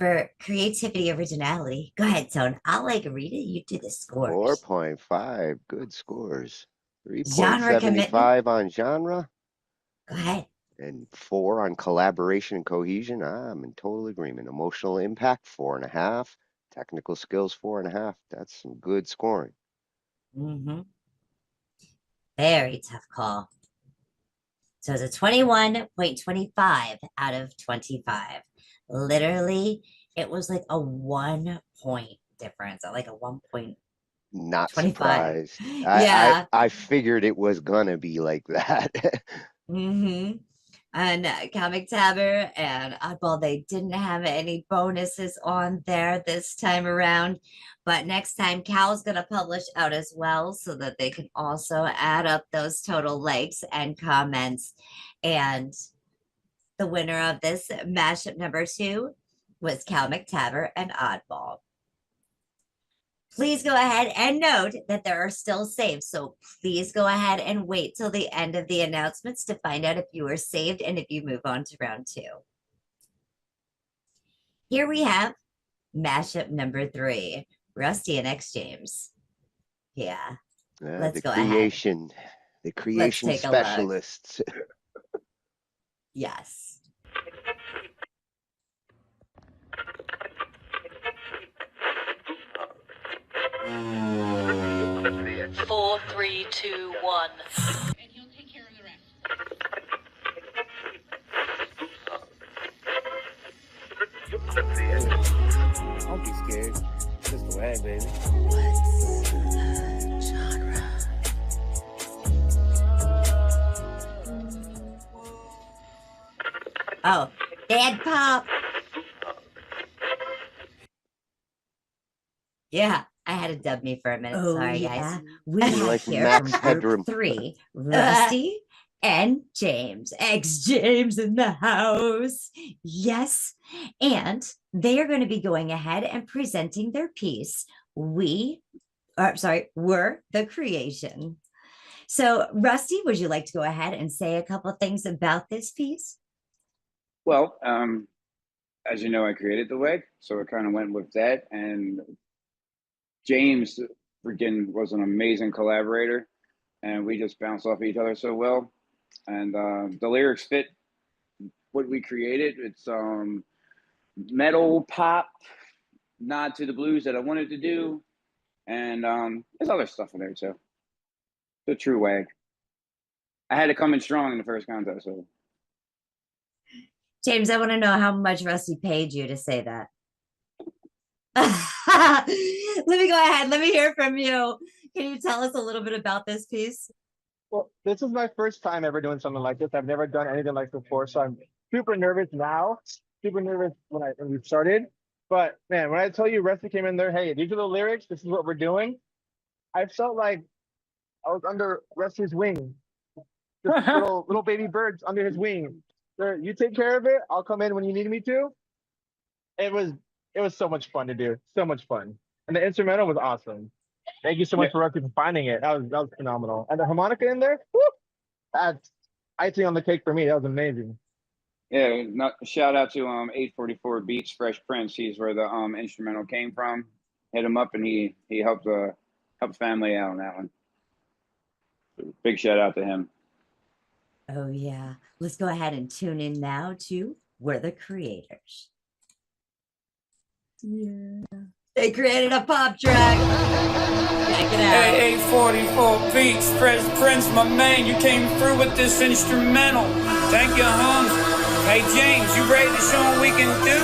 for creativity, originality. Go ahead, Tone. I'll read it. You do the scores. 4.5. Good scores. Genre commitment. 3.75 on genre. Go ahead. And 4 on collaboration and cohesion. I'm in total agreement. Emotional impact, 4.5. Technical skills, 4.5. That's some good scoring. Mm-hmm. Very tough call. So it's a 21.25 out of 25. Literally, it was like a 1 point difference, like a 1.25. Not surprised. Yeah. I figured it was gonna be like that. Mm-hmm. And Comic Tabber and Oddball, they didn't have any bonuses on there this time around. But next time, Cal's going to publish out as well so that they can also add up those total likes and comments. And the winner of this mashup number 2 was Cal McTaver and Oddball. Please go ahead and note that there are still saves. So please go ahead and wait till the end of the announcements to find out if you are saved and if you move on to round 2. Here we have mashup number 3, Rusty and X James. Yeah. Let's go ahead. The creation specialists. Yes. Four, three, two, one. And he'll take care of the rest. Don't be scared. It's just the WAG, baby. Oh, Dad Pop. Yeah, I had to dub me for a minute. Sorry, guys. We have here from group 3, Rusty and James. X James in the house. Yes. And they are going to be going ahead and presenting their piece. We're the creation. So, Rusty, would you like to go ahead and say a couple of things about this piece? Well, as you know, I created the WAG, so I kind of went with that. And James freaking was an amazing collaborator, and we just bounced off each other so well. And the lyrics fit what we created. It's metal pop, nod to the blues that I wanted to do, and there's other stuff in there too. The true WAG. I had to come in strong in the first contest. So, James, I want to know how much Rusty paid you to say that. Let me go ahead. Let me hear from you. Can you tell us a little bit about this piece? Well, this is my first time ever doing something like this. I've never done anything like this before, so I'm super nervous now. Super nervous when we started. But man, when I tell you Rusty came in there, hey, these are the lyrics. This is what we're doing. I felt like I was under Rusty's wing. Just little baby birds under his wing. Sir, you take care of it. I'll come in when you need me to. It was so much fun to do. So much fun. And the instrumental was awesome. Thank you so much for Rusty for finding it. That was phenomenal. And the harmonica in there, whoop, that's icing on the cake for me. That was amazing. yeah, shout out to 844 Beats, Fresh Prince. He's where the instrumental came from. Hit him up, and he helped family out on that one. Big shout out to him. Oh yeah. Let's go ahead and tune in now to We're the Creators. Yeah. They created a pop track. Check it out. Hey, 844 Beats, Fresh Prince, my man, you came through with this instrumental. Thank you, Holmes. Hey, James, you ready to show them we can do?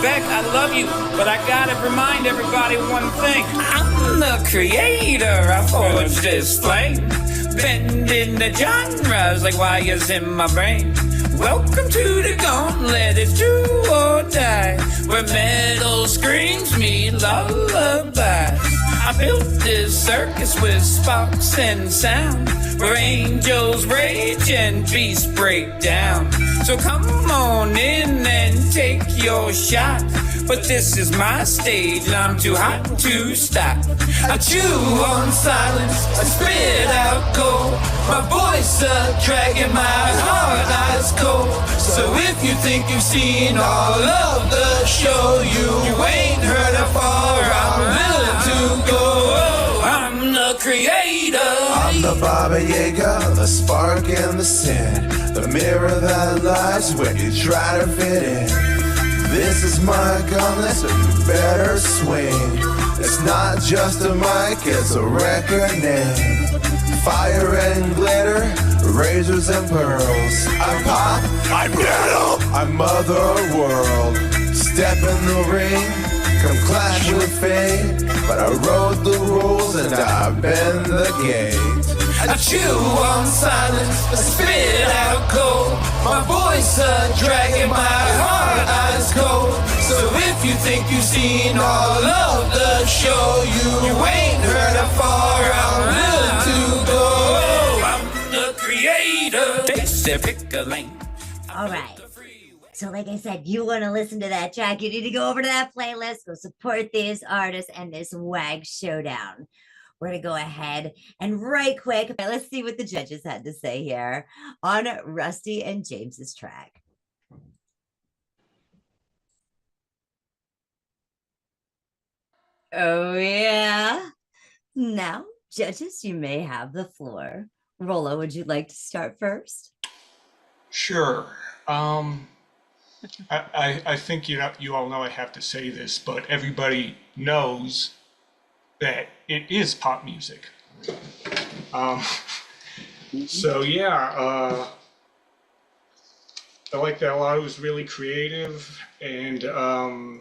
Beck, I love you, but I gotta remind everybody one thing. I'm the creator, I forged this flame. Bending the genres like wires in my brain. Welcome to the gauntlet, it's do or die, where metal screams meet lullabies. I built this circus with sparks and sound, where angels rage and beasts break down. So come on in and take your shot, but this is my stage and I'm too hot to stop. I chew on silence, I spit out gold. My voice a dragon, my heart ice cold. So if you think you've seen all of the show, you ain't heard it far. I'm willing to go. I'm the creator. I'm the Baba Yaga, the spark and the sin, the mirror that lies when you try to fit in. This is my gauntlet, so you better swing. It's not just a mic, it's a reckoning. Fire and glitter, razors and pearls. I pop, I metal, I mother world. Step in the ring, come clash with fate. But I wrote the rules and I bend the gate. I chew on silence, I spit out cold. My voice a dragon, my heart ice cold. So if you think you've seen all of the show, you ain't heard it far. I'm willing to go. I'm the creator. They pick a lane. All right. So like I said, you want to listen to that track, you need to go over to that playlist, go support these artists and this WAG showdown. We're going to go ahead and right quick, let's see what the judges had to say here on Rusty and James's track. Oh, yeah. Now, judges, you may have the floor. Rolo, would you like to start first? Sure. I think you all know I have to say this, but everybody knows that it is pop music. So yeah, I like that a lot. It was really creative, and I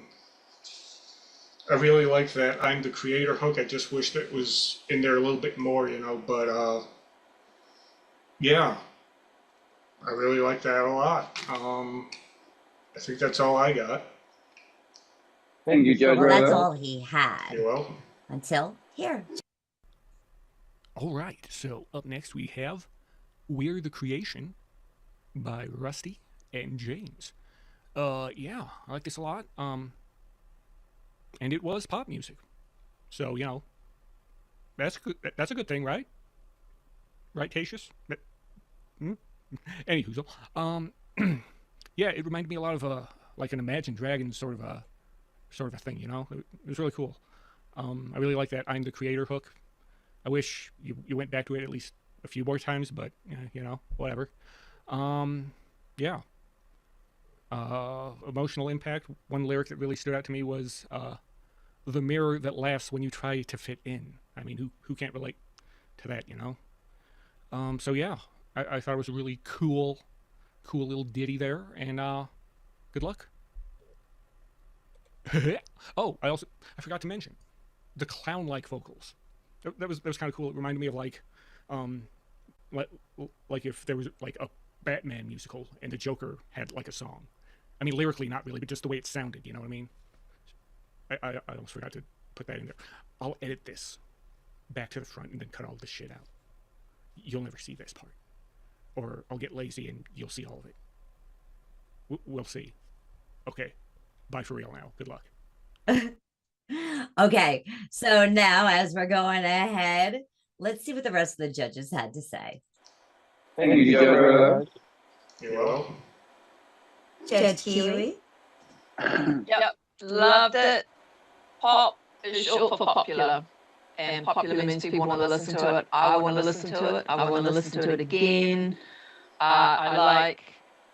really like that I'm the creator hook. I just wish that was in there a little bit more, but yeah, I really like that a lot. I think that's all I got. Thank you, Judge. Well, that's all he had. You're welcome. Until here. All right, so up next we have We're the Creation by Rusty and James. Yeah, I like this a lot. And it was pop music. So, that's good. That's a good thing, right? Right, Cassius? Anywho, yeah, it reminded me a lot of like an Imagine Dragons sort of a thing, It was really cool. I really like that I'm the creator hook. I wish you went back to it at least a few more times, but whatever. Yeah. Emotional impact. One lyric that really stood out to me was the mirror that laughs when you try to fit in. I mean, who can't relate to that, So yeah, I thought it was a really cool little ditty there, and good luck. Oh, I forgot to mention the clown-like vocals. That was kind of cool. It reminded me of like if there was like a Batman musical and the Joker had like a song. I mean, lyrically, not really, but just the way it sounded. You know what I mean? I almost forgot to put that in there. I'll edit this back to the front and then cut all this shit out. You'll never see this part, or I'll get lazy and you'll see all of it. We'll see. Okay, bye for real now. Good luck. Okay, so now as we're going ahead, let's see what the rest of the judges had to say. Thank you, Judge. You're welcome. Judge Kiwi? Yep, loved it. Pop is short for popular. And popular means people want to listen to it. I want to listen to it. I want to listen to it again. I like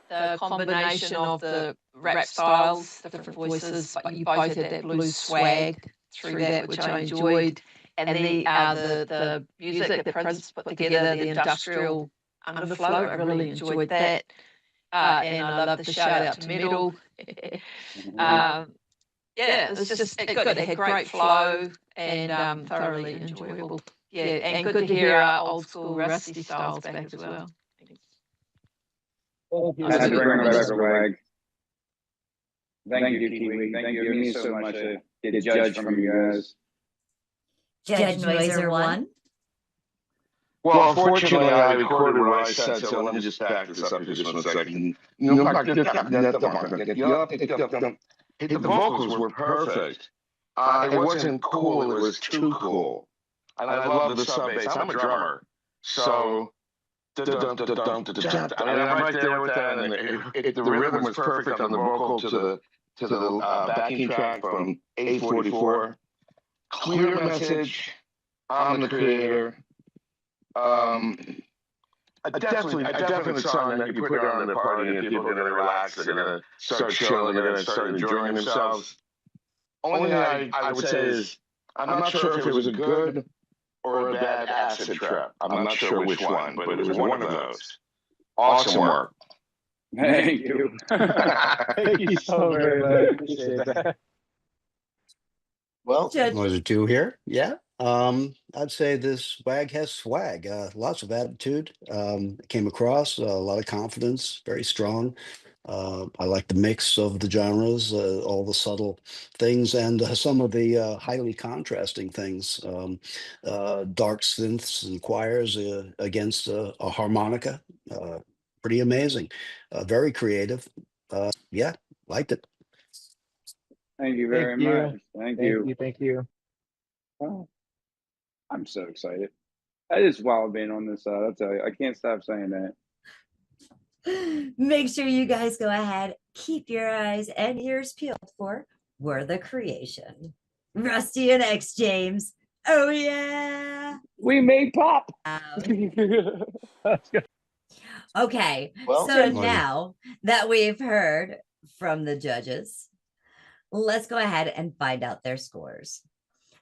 the combination of the rap styles, different voices, but you both had that blues swag through that, which I enjoyed. And the music that Prince put together, the industrial underflow, I really enjoyed that. And I love the shout out to Metal. Yeah, it was just good. It had great flow and thoroughly enjoyable. Yeah, and good to hear old school Rusty styles back as well. That's a great WAG. Thank you, Kiwi. Thank you. It means so much to get a judge from you guys. Judge Noiser won. Well, unfortunately, I recorded what I said, so let me just back this up just 1 second. The vocals were perfect. It wasn't cool, it was too cool. And I love the sub bass. I'm a drummer, so I mean, I'm right there with that, and the rhythm was perfect on the vocal to the backing track from 844. Clear message. I'm the creator. I definitely song that you put it on the party and people are gonna relax. They're gonna start chilling. They're gonna start enjoying themselves. Only thing I would say is I'm not sure if it was a good or a bad acid trip. I'm not sure which one, but it was one of those. Awesome work. Thank you. Thank you so very much. Appreciate that. Well, Judge. was it two here? Yeah. I'd say this WAG has swag, lots of attitude. Came across a lot of confidence, very strong. I like the mix of the genres, all the subtle things, and some of the highly contrasting things. Dark synths and choirs against a harmonica. Pretty amazing. Very creative. Yeah, liked it. Thank you very Thank you. much. Thank you. Thank you. Oh, I'm so excited. I just love being on this side. I'll tell you, I can't stop saying that. Make sure you guys go ahead, keep your eyes and ears peeled for We're the Creation. Rusty and X James. Oh yeah. We made pop. Okay, Well, so Judge. now that we've heard from the judges, let's go ahead and find out their scores.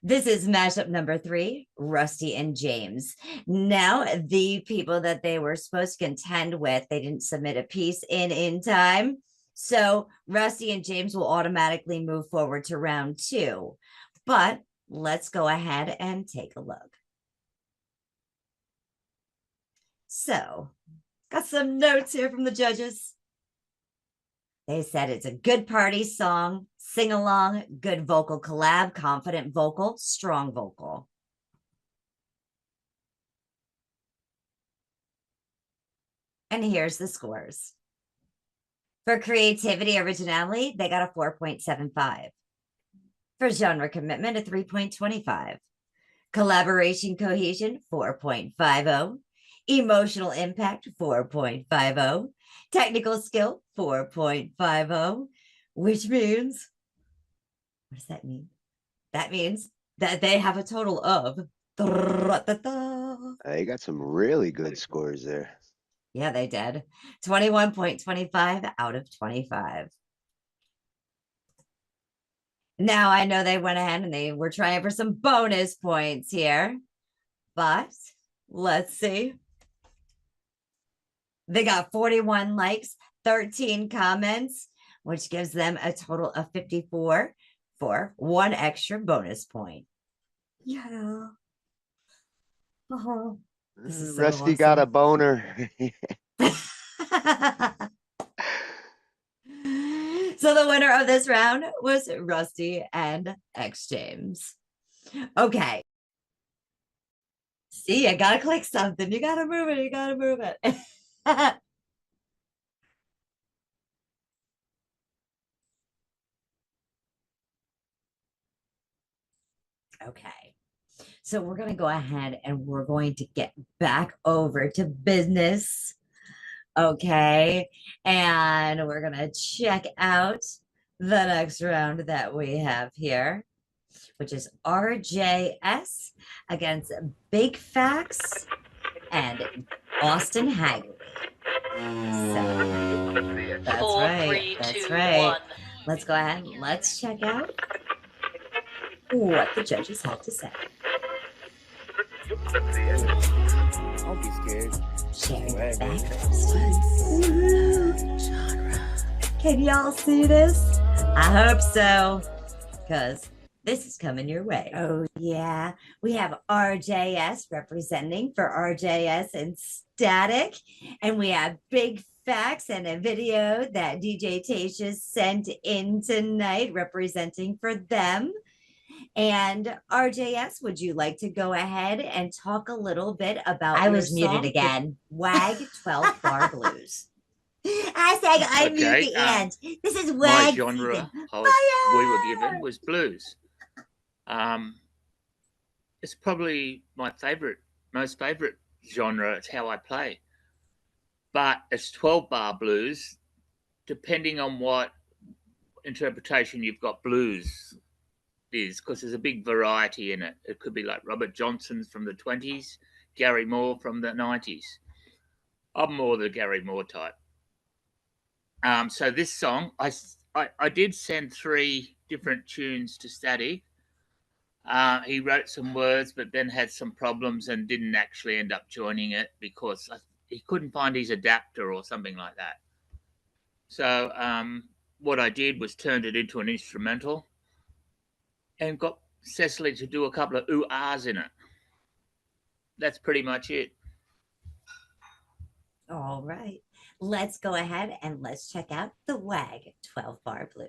This is mashup number 3, Rusty and James. Now, the people that they were supposed to contend with, they didn't submit a piece in time. So Rusty and James will automatically move forward to round 2. But let's go ahead and take a look. So, got some notes here from the judges. They said it's a good party song, sing along, good vocal collab, confident vocal, strong vocal. And here's the scores. For creativity, originality, they got a 4.75. For genre commitment, a 3.25. Collaboration cohesion, 4.50. Emotional impact, 4.50. Technical skill, 4.50, which means, what does that mean? That means that they have a total of, They got some really good scores there. yeah, they did, 21.25 out of 25. Now, I know they went ahead and they were trying for some bonus points here, but let's see. They got 41 likes, 13 comments, which gives them a total of 54 for 1 extra bonus point. Yeah. Oh, this is so Rusty awesome. got a boner. So the winner of this round was Rusty and X James. Okay. See, you gotta click something. You gotta move it. You gotta move it. Okay. So we're going to go ahead and we're going to get back over to business. Okay. And we're going to check out the next round that we have here, which is RJS against Big Facts and Austin Hagley. So that's 4, right. 3, That's 2, right. 1. Let's go ahead and let's check out what the judges had to say. Don't be scared. Sharing WAG, baby. Can y'all see this? I hope so, because this is coming your way. Oh, yeah. We have RJS representing for RJS and Static, and we have Big Facts and a video that DJ Tasha sent in tonight representing for them. And RJS, would you like to go ahead and talk a little bit about I your was muted song, again. WAG 12 Bar Blues? I said I mute Okay, the end. This is my WAG genre season. we were given was blues. It's probably my most favorite genre. It's how I play. but it's 12-bar blues, depending on what interpretation you've got blues is, because there's a big variety in it. It could be like Robert Johnson's from the 20s, Gary Moore from the 90s. I'm more the Gary Moore type. So this song, I did send 3 different tunes to Static. He wrote some words, but then had some problems and didn't actually end up joining it because he couldn't find his adapter or something like that. So what I did was turned it into an instrumental and got Cecily to do a couple of ooh-ahs in it. That's pretty much it. All right. Let's go ahead and let's check out the WAG 12-bar blues.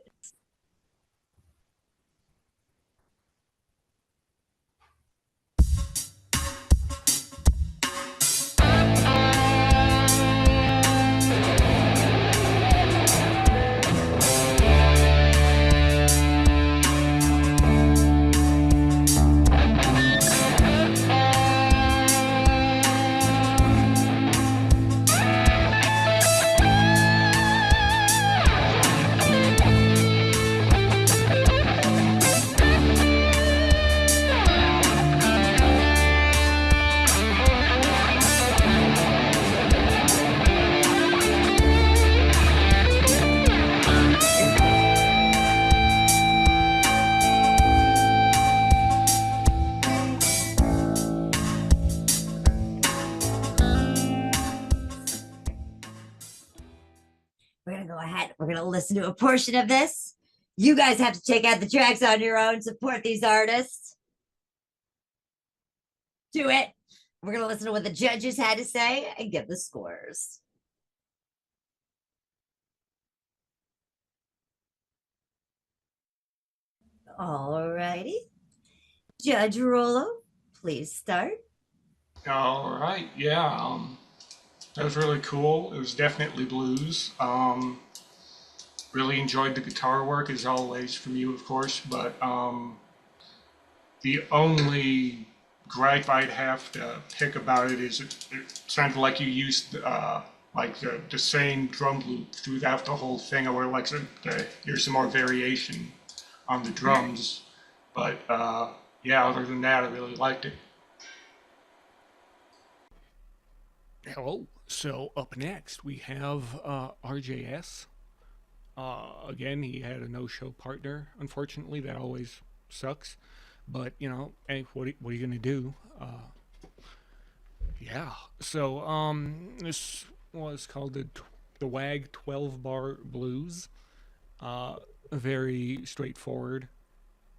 We're going to go ahead. We're going to listen to a portion of this. You guys have to check out the tracks on your own, support these artists. Do it. We're going to listen to what the judges had to say and give the scores. All righty. Judge Rollo, please start. All right, yeah, that was really cool. It was definitely blues. Really enjoyed the guitar work as always from you, of course, but the only gripe I'd have to pick about it is it sounded like you used like the same drum loop throughout the whole thing. I would like to hear some more variation on the drums, but yeah, other than that, I really liked it. Hello. So up next we have RJS. Again, he had a no-show partner. Unfortunately, that always sucks. But you know, hey, what are you gonna do? Yeah. So this was called the WAG 12-bar blues. Very straightforward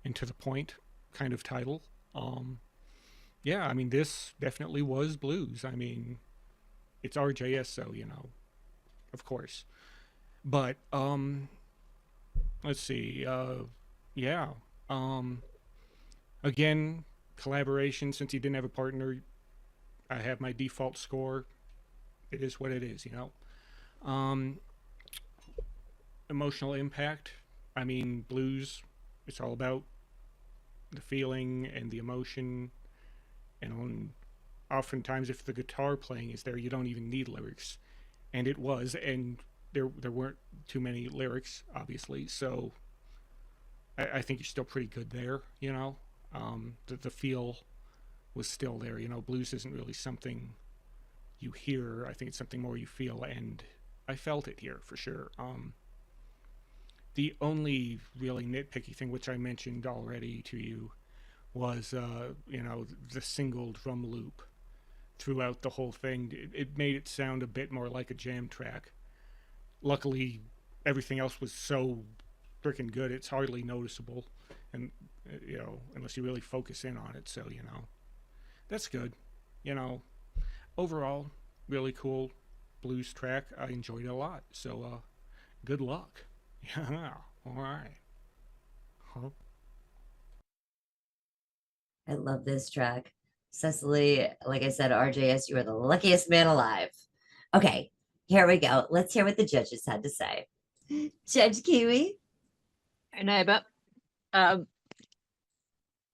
and to the point kind of title. Yeah, I mean, this definitely was blues. I mean, it's RJS, so you know, of course. But let's see. Yeah. Again, collaboration. Since he didn't have a partner, I have my default score. It is what it is, you know. Emotional impact. I mean, blues. It's all about the feeling and the emotion, and oftentimes, if the guitar playing is there, you don't even need lyrics, and it was, and there weren't too many lyrics, obviously. So I think you're still pretty good there, you know. The feel was still there, you know. Blues isn't really something you hear. I think it's something more you feel, and I felt it here for sure. The only really nitpicky thing, which I mentioned already to you, was you know, the single drum loop throughout the whole thing. It made it sound a bit more like a jam track. Luckily, everything else was so freaking good, it's hardly noticeable, and you know, unless you really focus in on it. So you know, that's good. You know, overall, really cool blues track. I enjoyed it a lot. So good luck. Yeah. All right. Huh? I love this track. Cecily, like I said, RJS, you are the luckiest man alive. Okay, here we go. Let's hear what the judges had to say. Judge Kiwi. Hey, neighbour. I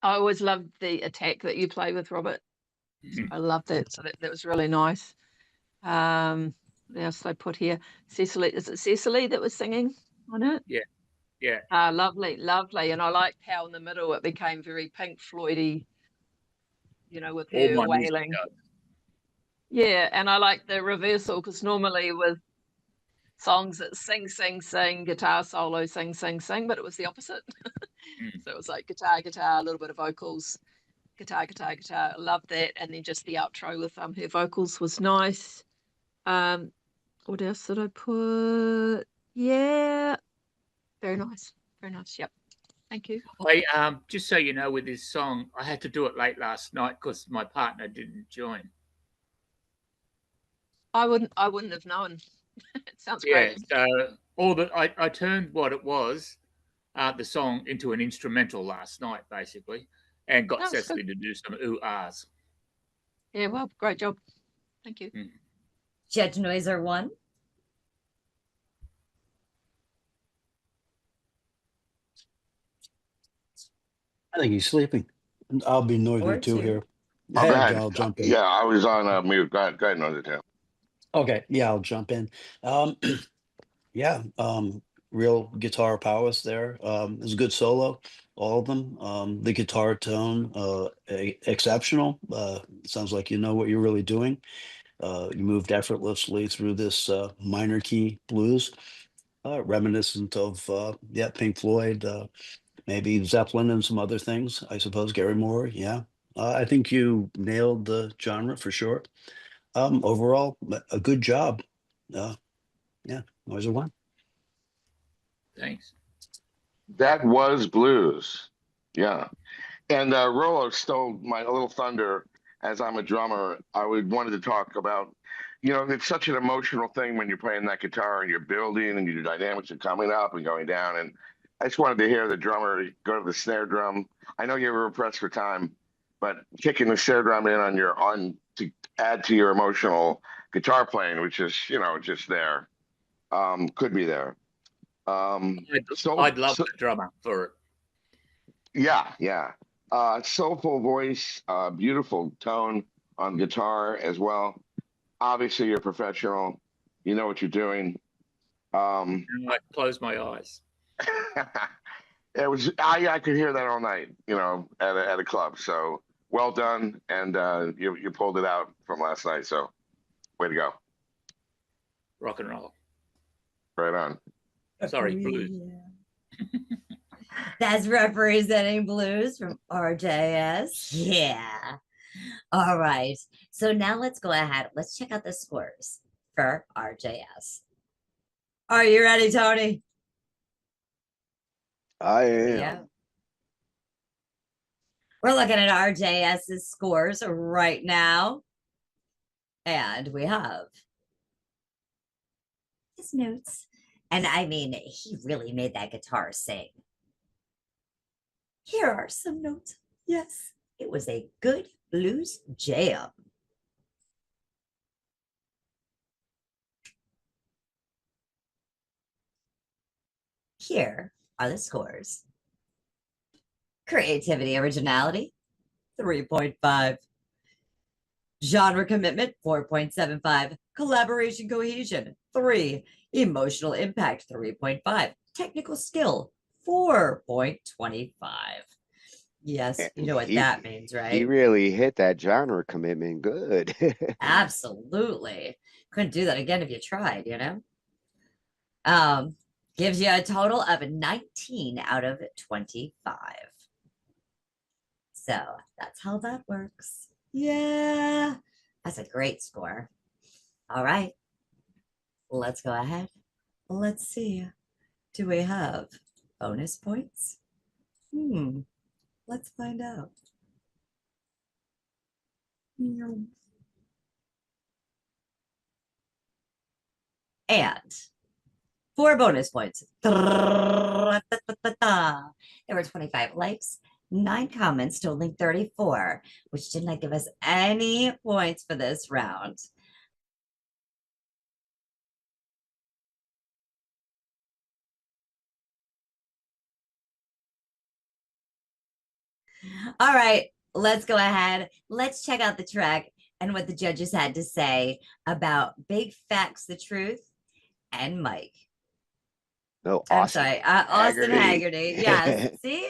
always loved the attack that you play with, Robert. I loved that. So that was really nice. What else they put here? Cecily, is it Cecily that was singing on it? Yeah, yeah. Lovely, lovely. And I liked how in the middle it became very Pink Floydy, you know, with All her my music wailing. does. Yeah, and I like the reversal because normally with songs that sing, sing, sing, guitar solo, sing, sing, sing, but it was the opposite. So it was like guitar, guitar, a little bit of vocals, guitar, guitar, guitar. I loved that. And then just the outro with her vocals was nice. What else did I put? Yeah, very nice. Very nice. Yep. Thank you. I just so you know, with this song, I had to do it late last night because my partner didn't join. I wouldn't have known. It sounds Yeah, great. so I turned what it was, the song, into an instrumental last night, basically, and got That was Cecily good. to do some ooh-ahs. Yeah, well, great job. Thank you. Judge Noiser 1. I think he's sleeping. I'll be noisy Or too 2. here. Oh, go ahead. I'll jump in. Yeah, I was on mute. Go ahead, Noisy Tim. Okay, yeah, I'll jump in. Yeah, real guitar prowess there. It was a good solo, all of them. The guitar tone, exceptional. Sounds like you know what you're really doing. You moved effortlessly through this minor key blues, reminiscent of yeah, Pink Floyd, maybe Zeppelin and some other things, I suppose. Gary Moore, yeah. I think you nailed the genre for sure. Overall, a good job. Yeah, Noiser 1. Thanks. That was blues. Yeah. And Rolo stole my little thunder. As I'm a drummer, I would wanted to talk about, it's such an emotional thing when you're playing that guitar and you're building and your dynamics are coming up and going down. And I just wanted to hear the drummer go to the snare drum. I know you were pressed for time, but kicking the snare drum in on to add to your emotional guitar playing, which is, just there, could be there. I'd love the drummer for it. Yeah. Soulful voice, beautiful tone on guitar as well. Obviously, you're a professional. You know what you're doing. I close my eyes. I could hear that all night, at a club. So well done, and you pulled it out from last night. So way to go. Rock and roll. Right on. Sorry, blues. That's representing blues from RJS. Yeah. All right. So now let's go ahead. Let's check out the scores for RJS. Are you ready, Tony? I Here we am. go. We're looking at RJS's scores right now. And we have his notes. And I mean, he really made that guitar sing. Here are some notes. Yes, it was a good blues jam. Here are the scores. Creativity, originality, 3.5. Genre commitment, 4.75. Collaboration, cohesion, 3. Emotional impact, 3.5. Technical skill, 4.25. Yes, you know what that means, He right? really hit that genre commitment good. Absolutely. Couldn't do that again if you tried, Gives you a total of 19 out of 25. So that's how that works. Yeah, that's a great score. All right, let's go ahead. Let's see. Do we have bonus points? Let's find out. And 4 bonus points. There were 25 likes, 9 comments, totaling 34, which did not give us any points for this round. All right, let's go ahead. Let's check out the track and what the judges had to say about Big Facts, the Truth, and Mike. No, I'm sorry, Austin Haggerty. Yes. Haggerty. See?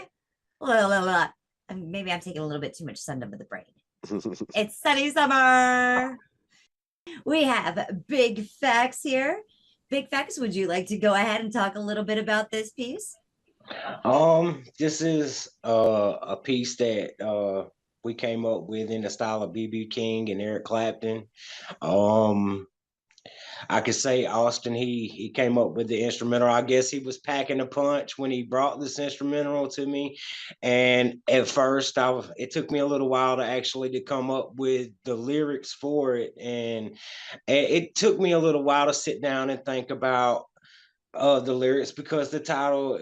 Maybe I'm taking a little bit too much sun under the brain. It's sunny summer. We have Big Facts here. Big Facts, would you like to go ahead and talk a little bit about this piece? This is a piece that we came up with in the style of BB King and Eric Clapton. I could say Austin, he came up with the instrumental. I guess he was packing a punch when he brought this instrumental to me. And at first it took me a little while to actually come up with the lyrics for it. And it took me a little while to sit down and think about the lyrics, because the title,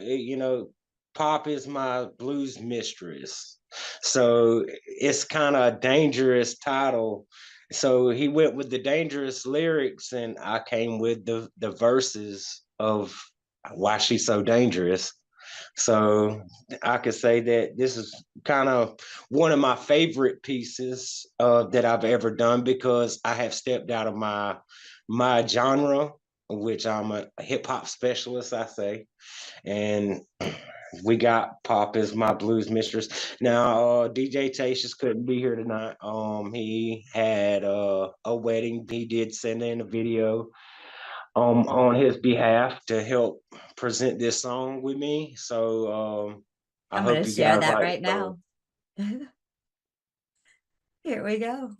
Pop Is My Blues Mistress. So it's kind of a dangerous title. So he went with the dangerous lyrics, and I came with the verses of why she's so dangerous. So I could say that this is kind of one of my favorite pieces that I've ever done, because I have stepped out of my genre, which I'm a hip hop specialist, I say. And we got Pop Is My Blues Mistress. Now, DJ Tatius couldn't be here tonight. He had a wedding. He did send in a video on his behalf to help present this song with me. So I I'm hope going to you share guys that like right now. Here we go.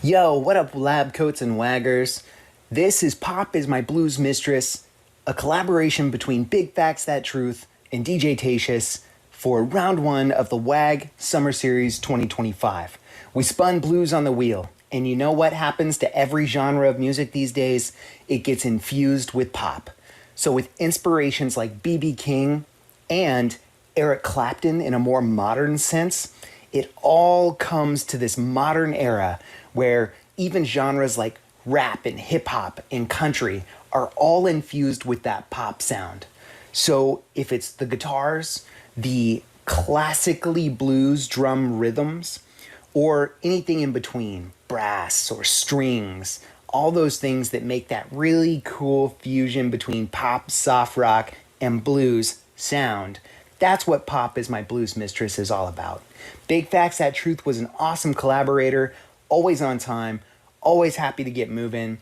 Yo, what up, lab coats and waggers? This is Pop Is My Blues Mistress, a collaboration between Big Facts That Truth and DJ Tatius for round 1 of the WAG Summer Series 2025. We spun blues on the wheel, and you know what happens to every genre of music these days? It gets infused with pop. So with inspirations like B.B. King and Eric Clapton in a more modern sense, it all comes to this modern era where even genres like rap and hip hop and country are all infused with that pop sound. So if it's the guitars, the classically blues drum rhythms, or anything in between, brass or strings, all those things that make that really cool fusion between pop, soft rock, and blues sound, that's what Pop Is My Blues Mistress is all about. Big Facts That Truth was an awesome collaborator, always on time, always happy to get moving.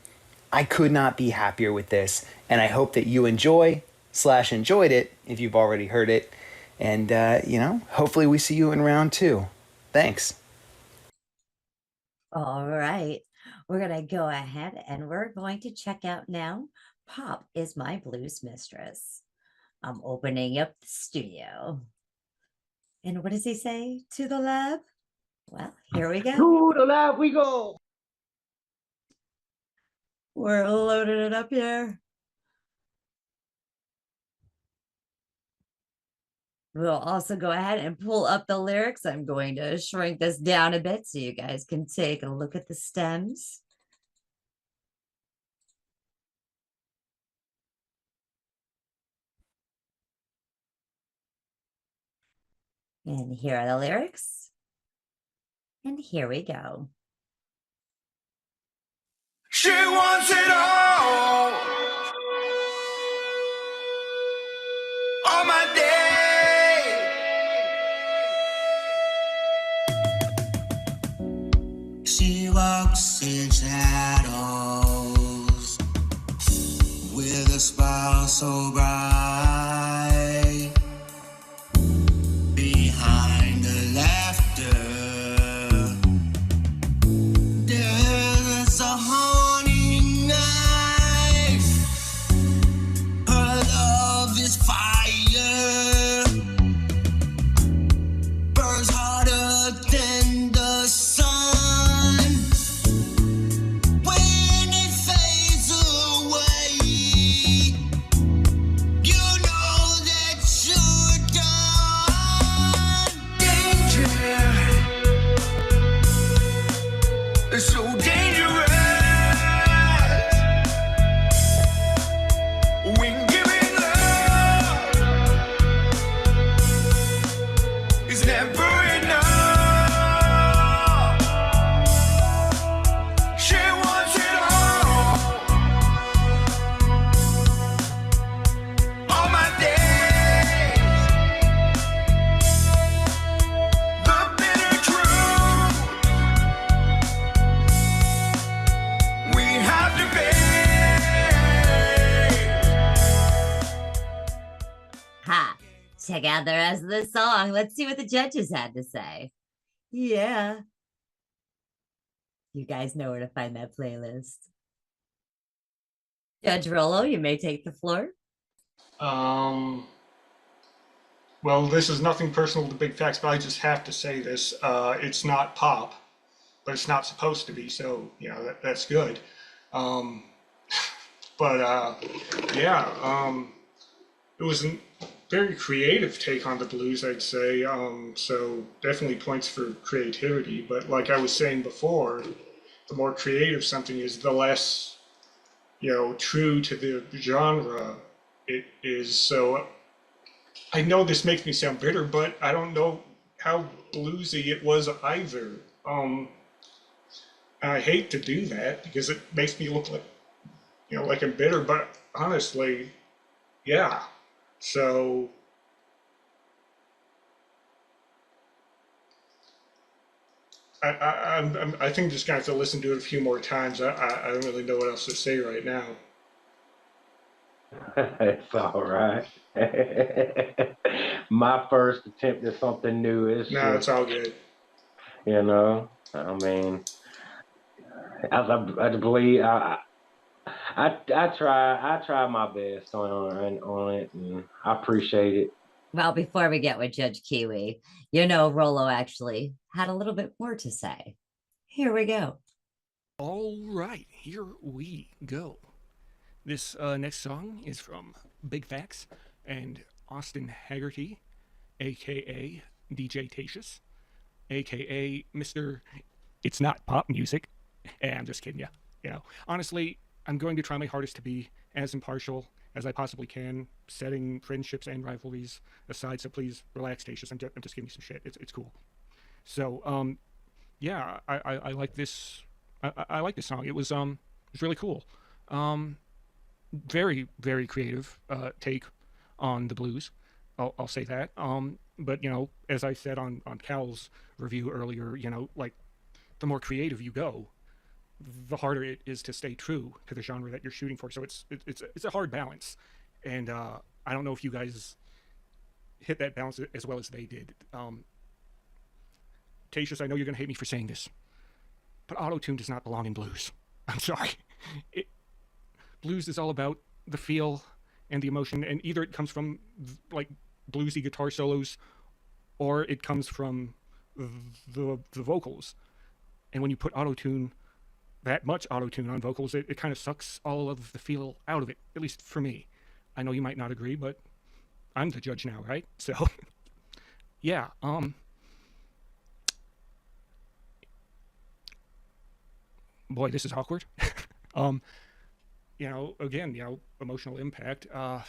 I could not be happier with this, and I hope that you enjoyed it if you've already heard it. And, hopefully we see you in round 2. Thanks. All right. We're going to go ahead and we're going to check out now. Pop Is My Blues Mistress. I'm opening up the studio. And what does he say? To the lab? Well, here we go. To the lab we go. We're loading it up here. We'll also go ahead and pull up the lyrics. I'm going to shrink this down a bit so you guys can take a look at the stems. And here are the lyrics. And here we go. She wants it all. On my day. She walks in shadows with a smile so bright. Behind the laughter, there's a haunting knife. Her love is fire, burns harder than the sun. When it fades away, you know that you're done. Danger, it's so dangerous. When giving love is never enough. Together as the song. Let's see what the judges had to say. Yeah. You guys know where to find that playlist. Judge Rollo, you may take the floor. Well, this is nothing personal to Big Facts, but I just have to say this. It's not pop, but it's not supposed to be, so, you know, that's good. It was a very creative take on the blues, I'd say. So definitely points for creativity. But like I was saying before, the more creative something is, the less, you know, true to the genre it is. So I know this makes me sound bitter, but I don't know how bluesy it was either. I hate to do that because it makes me look like, you know, like I'm bitter, but honestly, yeah. So I think I'm just gonna have to listen to it a few more times. I don't really know what else to say right now. It's all right. My first attempt at something new is No, just, it's all good. you know, I mean, I believe I try my best on it, and I appreciate it. Well, before we get with Judge Kiwi, you know, Rollo actually had a little bit more to say. Here we go. All right, here we go. This next song is from Big Facts and Austin Haggerty, aka DJ Tatius, aka Mr. It's Not Pop Music. I'm just kidding you. You know, honestly, I'm going to try my hardest to be as impartial as I possibly can, setting friendships and rivalries aside. So please relax, Tatius. I'm just giving you some shit. It's cool. So yeah, I like this. I like this song. It was really cool. Very very creative take on the blues. I'll say that. But you know, as I said on Cal's review earlier, you know, like the more creative you go, the harder it is to stay true to the genre that you're shooting for. So it's a hard balance, and I don't know if you guys hit that balance as well as they did. Tatius, I know you're gonna hate me for saying this, but auto-tune does not belong in blues. I'm sorry. Blues is all about the feel and the emotion, and either it comes from like bluesy guitar solos, or it comes from the vocals. And when you put auto-tune, that much auto-tune on vocals, it kind of sucks all of the feel out of it, at least for me. I know you might not agree, but I'm the judge now, right? So, yeah, boy, this is awkward. You know, again, you know, emotional impact. How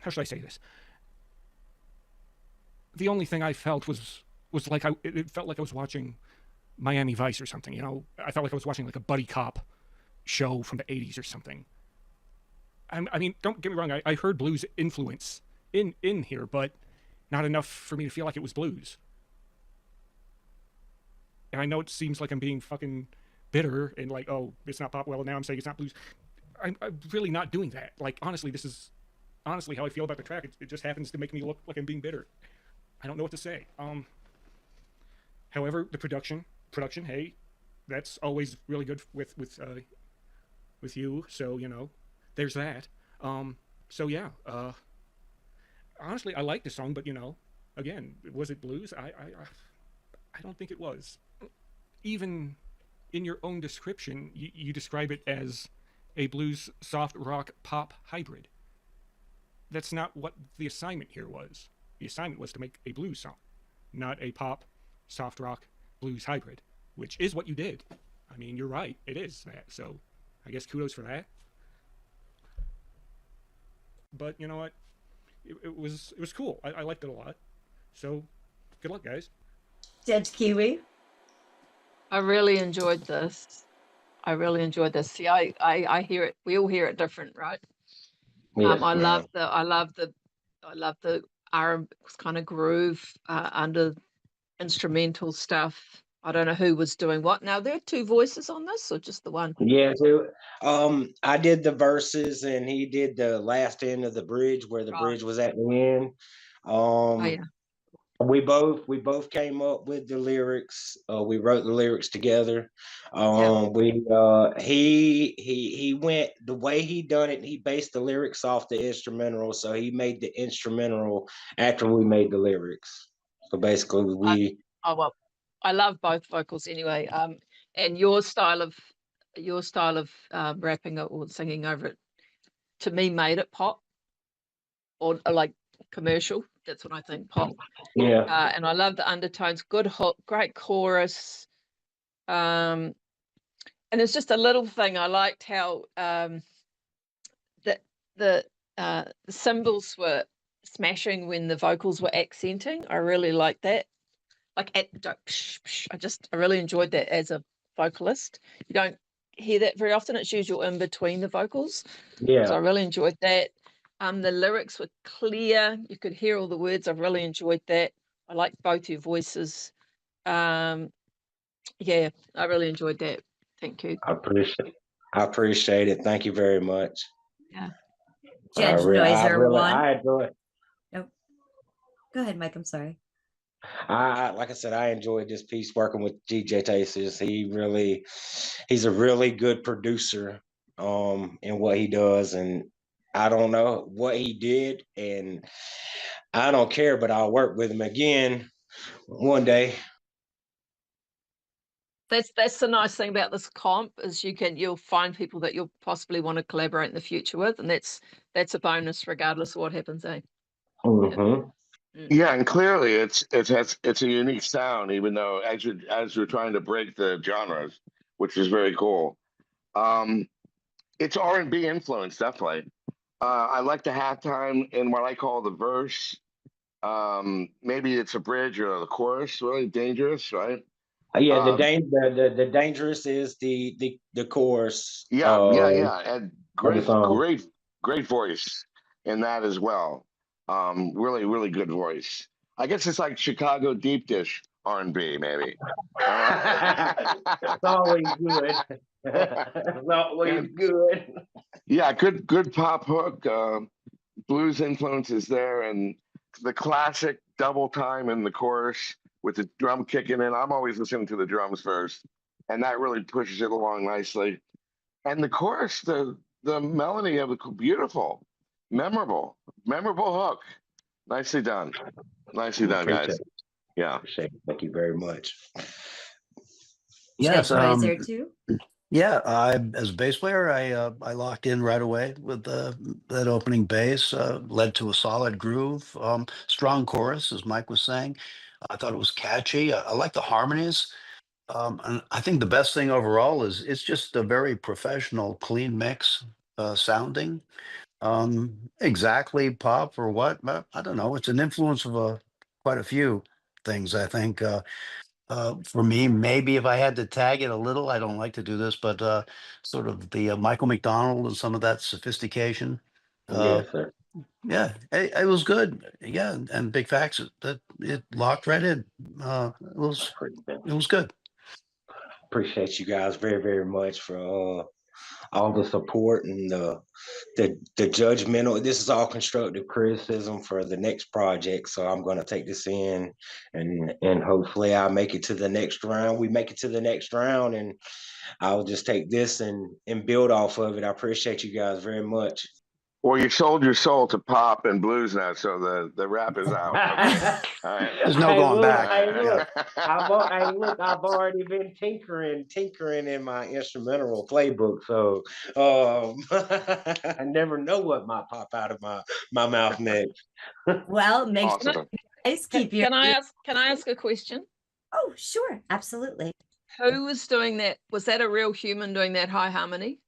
should I say this? The only thing I felt was like it felt like I was watching Miami Vice or something. You know, I felt like I was watching like a buddy cop show from the '80s or something. I mean, don't get me wrong. I heard blues influence in here, but not enough for me to feel like it was blues. And I know it seems like I'm being fucking bitter and like, oh, it's not pop. Well, now I'm saying it's not blues. I'm really not doing that. Like, honestly, this is honestly how I feel about the track. It just happens to make me look like I'm being bitter. I don't know what to say. However, the production, hey, that's always really good with you. So, you know, there's that. So yeah, honestly, I like the song, but you know, again, was it blues? I don't think it was. Even in your own description, you describe it as a blues soft rock pop hybrid. That's not what the assignment here was. The assignment was to make a blues song, not a pop soft rock blues hybrid, which is what you did. I mean, you're right, it is that. So I guess kudos for that. But you know what? It was cool. I liked it a lot. So good luck, guys. Judge Kiwi. I really enjoyed this. See, I hear it. We all hear it different, right? Yes, I ma'am. love the R kind of groove under instrumental stuff. I don't know who was doing what. Now, there are two voices on this or just the one? Yeah, so, I did the verses and he did the last end of the bridge where the bridge was at the end. Oh, yeah. We both came up with the lyrics. We wrote the lyrics together. He went the way he done it. He based the lyrics off the instrumental, so he made the instrumental after we made the lyrics. So basically, well, I love both vocals anyway. And your style of rapping it or singing over it, to me, made it pop or like commercial. That's what I think, pop. Yeah. And I love the undertones, good hook, great chorus. And it's just a little thing. I liked how the cymbals were smashing when the vocals were accenting. I really liked that. Like I really enjoyed that as a vocalist. You don't hear that very often. It's usually in between the vocals. Yeah. So I really enjoyed that. The lyrics were clear. You could hear all the words. I really enjoyed that. I liked both your voices. Yeah, I really enjoyed that. Thank you. I appreciate it. Thank you very much. Yeah. Judge Noiser won. I enjoy it. Nope. Go ahead, Mike. I'm sorry. Like I said, I enjoyed this piece working with DJ Tases. He's a really good producer in what he does, and I don't know what he did, and I don't care, but I'll work with him again one day. That's the nice thing about this comp is you'll find people that you'll possibly want to collaborate in the future with, and that's a bonus regardless of what happens, eh? Mm-hmm. Yeah, and clearly it's a unique sound, even though as you're trying to break the genres, which is very cool. It's R&B influence, definitely. I like the halftime in what I call the verse. Maybe it's a bridge or the chorus, really dangerous, right? Yeah, the dangerous is the chorus. Yeah, and song. great voice in that as well. Really good voice. I guess it's like Chicago deep dish R&B, maybe. It's always good. It's always good. Yeah, good pop hook. Blues influences there, and the classic double time in the chorus with the drum kicking in. I'm always listening to the drums first, and that really pushes it along nicely. And the chorus, the melody of the beautiful, memorable hook. Nicely done. Nicely done, guys. Yeah. Appreciate it. Thank you very much. Yes. There too. Yeah, as a bass player, I locked in right away with that opening bass. Led to a solid groove, strong chorus, as Mike was saying. I thought it was catchy. I like the harmonies. And I think the best thing overall is it's just a very professional, clean mix sounding. Exactly pop or what? I don't know. It's an influence of quite a few things, I think. For me, maybe if I had to tag it a little, I don't like to do this, but sort of the Michael McDonald and some of that sophistication. Yes, sir. Yeah, it was good. Yeah, and big facts that it locked right in. It was good. Appreciate you guys very, very much for all the support and the judgmental. This is all constructive criticism for the next project. So I'm going to take this in and hopefully I'll make it to the next round. We make it to the next round and I'll just take this and build off of it. I appreciate you guys very much. Well, you sold your soul to pop and blues now, so the rap is out. Okay. All right. There's no going back. I've already been tinkering in my instrumental playbook, so I never know what might pop out of my mouth next. Well, make awesome. sure you guys keep your. Can I ask a question? Oh, sure, absolutely. Who was doing that? Was that a real human doing that high harmony?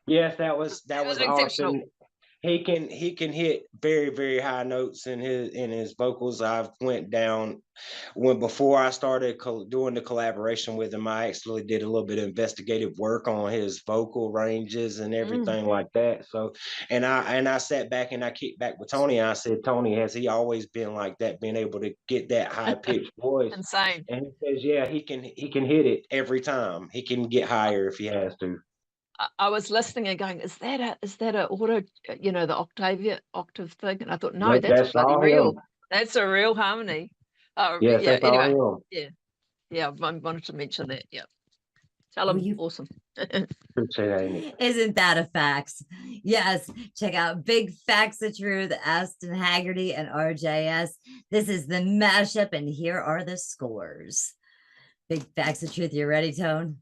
Yes, that was exceptional. Austin. he can hit very, very high notes in his vocals. I've went down when before I started doing the collaboration with him, I actually did a little bit of investigative work on his vocal ranges and everything like that. So, and I sat back and I kicked back with Tony. And I said, Tony, has he always been like that, being able to get that high pitched voice? Insane. And he says, yeah, he can hit it every time. He can get higher if he has to. I was listening and going, is that a auto, the octave thing? And I thought, no, Nope, that's that's bloody all real. him. That's a real harmony. Yes, Yeah. that's all Anyway, him. yeah. I wanted to mention that. Yeah. Tell Well, him. Awesome. Appreciate it. Isn't that a fact? Yes. Check out Big Facts of Truth, Aston Haggerty and RJS. This is the mashup, and here are the scores. Big Facts of Truth. You ready, Tone?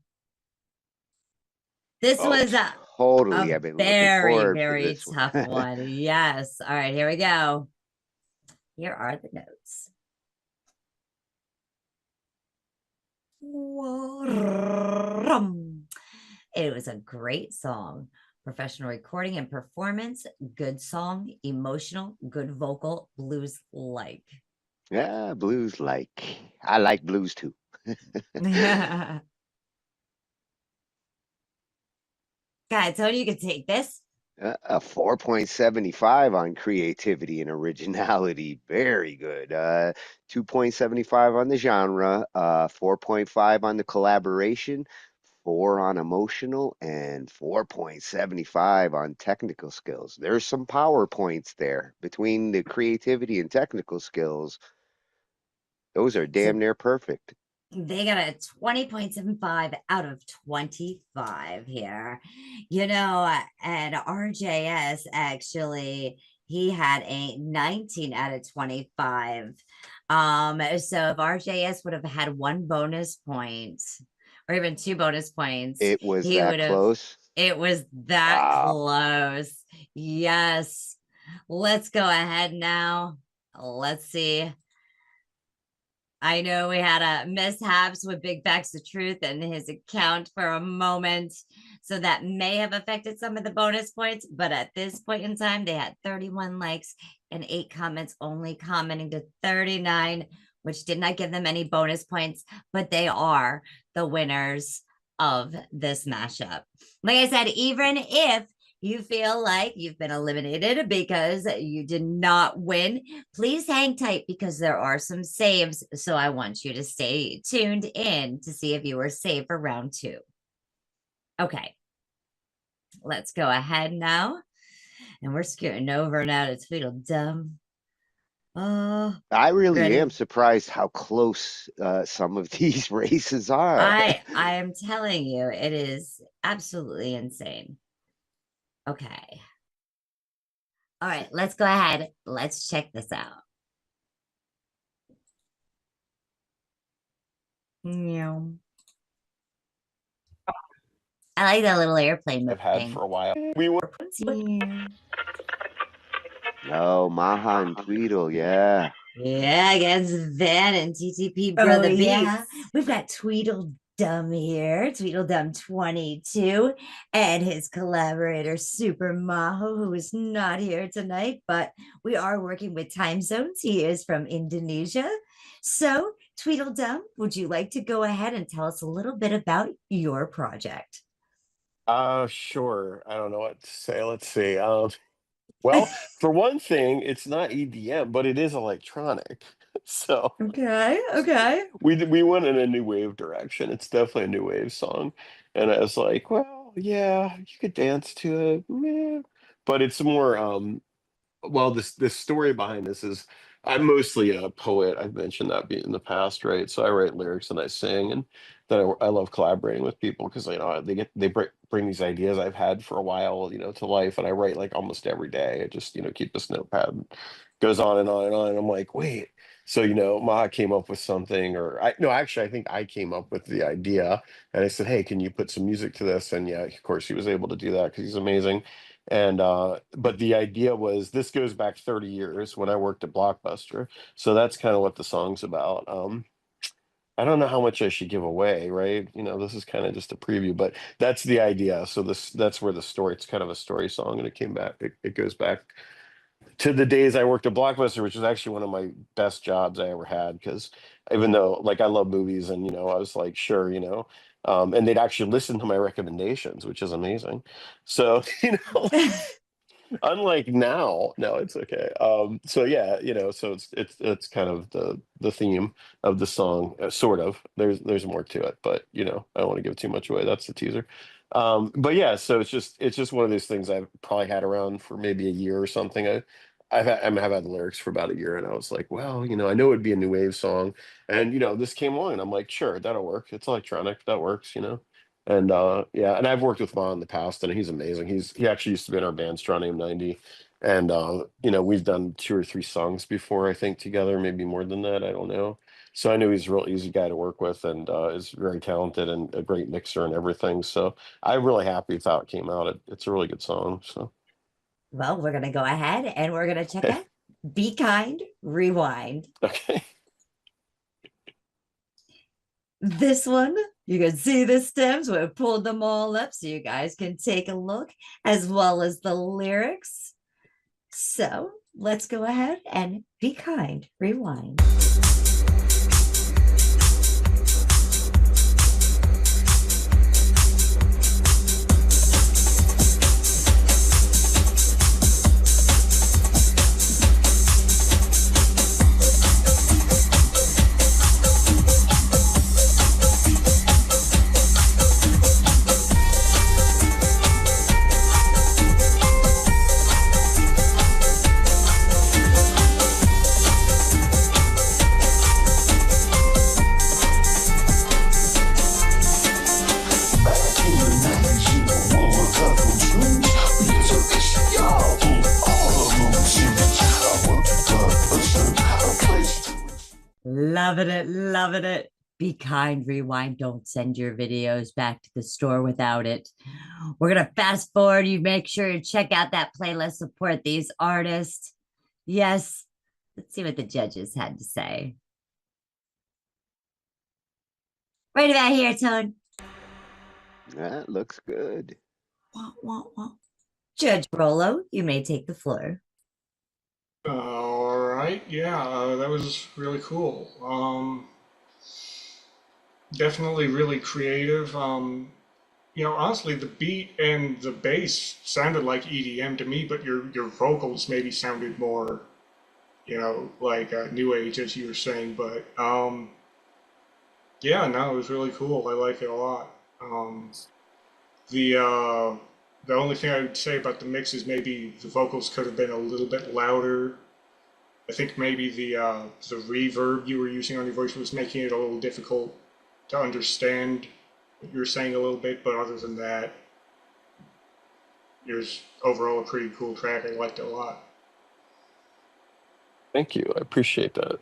This was Totally. a I've been looking very, forward to very this tough one. Yes. All right, here we go. Here are the notes. It was a great song. Professional recording and performance, good song, emotional, good vocal, blues like. Yeah, blues like. I like blues too. God, Tony, you can take this. A 4.75 on creativity and originality. Very good. 2.75 on the genre, 4.5 on the collaboration, 4 on emotional, and 4.75 on technical skills. There's some power points there between the creativity and technical skills. Those are damn near perfect. They got a 20.75 out of 25 here. And RJS actually, he had a 19 out of 25. So if RJS would have had 1 bonus point or even 2 bonus points, It was he that would have. close. It was that Wow. close. Yes. Let's go ahead now. Let's see. I know we had a mishaps with Big Facts of Truth and his account for a moment. So that may have affected some of the bonus points. But at this point in time, they had 31 likes and 8 comments, only commenting to 39, which did not give them any bonus points. But they are the winners of this mashup. Like I said, even if you feel like you've been eliminated because you did not win, please hang tight because there are some saves. So I want you to stay tuned in to see if you were saved for round 2. Okay. Let's go ahead now. And we're scooting over now to Tweedledum. Oh, I really ready? am surprised how close some of these races are. I am telling you, it is absolutely insane. Okay. All right, let's go ahead. Let's check this out. Yeah. I like that little airplane I've had thing. for a while. We were Oh, Maha and Tweedle, yeah. Yeah, against Van and TTP Oh, Brother yeah. Beats. We've got Tweedledum here, Tweedledum 22, and his collaborator Super Maho, who is not here tonight, but we are working with time zones. He is from Indonesia. So, Tweedledum, would you like to go ahead and tell us a little bit about your project? Sure. I don't know what to say. Let's see. Well, for one thing, it's not EDM, but it is electronic. So Okay. we went in a new wave direction. It's definitely a new wave song. And I was like, well, yeah, you could dance to it. Meh. But it's more well, this story behind this is I'm mostly a poet. I've mentioned that in the past, right? So I write lyrics and I sing, and then I love collaborating with people because they bring these ideas I've had for a while, to life, and I write like almost every day. I just keep this notepad, and goes on and on and on. And I'm like, wait. So Ma came up with something, or I no, actually, I think I came up with the idea, and I said, hey, can you put some music to this? And yeah, of course, he was able to do that because he's amazing. And but the idea was this goes back 30 years when I worked at Blockbuster. So that's kind of what the song's about. I don't know how much I should give away, right? You know, this is kind of just a preview, but that's the idea. So that's where the story, it's kind of a story song, and it came back. It goes back to the days I worked at Blockbuster, which was actually one of my best jobs I ever had. Because even though, like, I love movies, and I was like, sure, and they'd actually listen to my recommendations, which is amazing. So unlike now, no, it's okay. So yeah, so it's kind of the theme of the song, sort of. There's more to it, but I don't want to give too much away. That's the teaser. But yeah, so it's just one of those things I've probably had around for maybe a year or something. I've had the lyrics for about a year, and I was like, well, I know it'd be a new wave song, and this came along, and I'm like, sure, that'll work. It's electronic, that works. And yeah, and I've worked with Mon in the past, and he's amazing. He actually used to be in our band Strontium 90. And we've done 2 or 3 songs before, I think, together, maybe more than that, I don't know. So I knew he's a real easy guy to work with, and is very talented and a great mixer and everything. So I'm really happy with how it came out. It's a really good song. So Well, we're gonna go ahead and we're gonna check out Be Kind, Rewind. okay. This one, you can see the stems. We pulled them all up so you guys can take a look, as well as the lyrics. So let's go ahead and Be Kind, Rewind. Loving it. Be kind, rewind. Don't send your videos back to the store without it. We're going to fast forward. You make sure to check out that playlist, support these artists. Yes. Let's see what the judges had to say. Right about here, Tone. That looks good. Wah, wah, wah. Judge Rollo, you may take the floor. All right, yeah, that was really cool. Definitely really creative. Honestly, the beat and the bass sounded like EDM to me, but your vocals maybe sounded more, like new age, as you were saying. But yeah, no, it was really cool. I like it a lot. The uh, the only thing I would say about the mix is maybe the vocals could have been a little bit louder. I think maybe the reverb you were using on your voice was making it a little difficult to understand what you're saying a little bit, but other than that, it was overall a pretty cool track. I liked it a lot. Thank you. I appreciate that.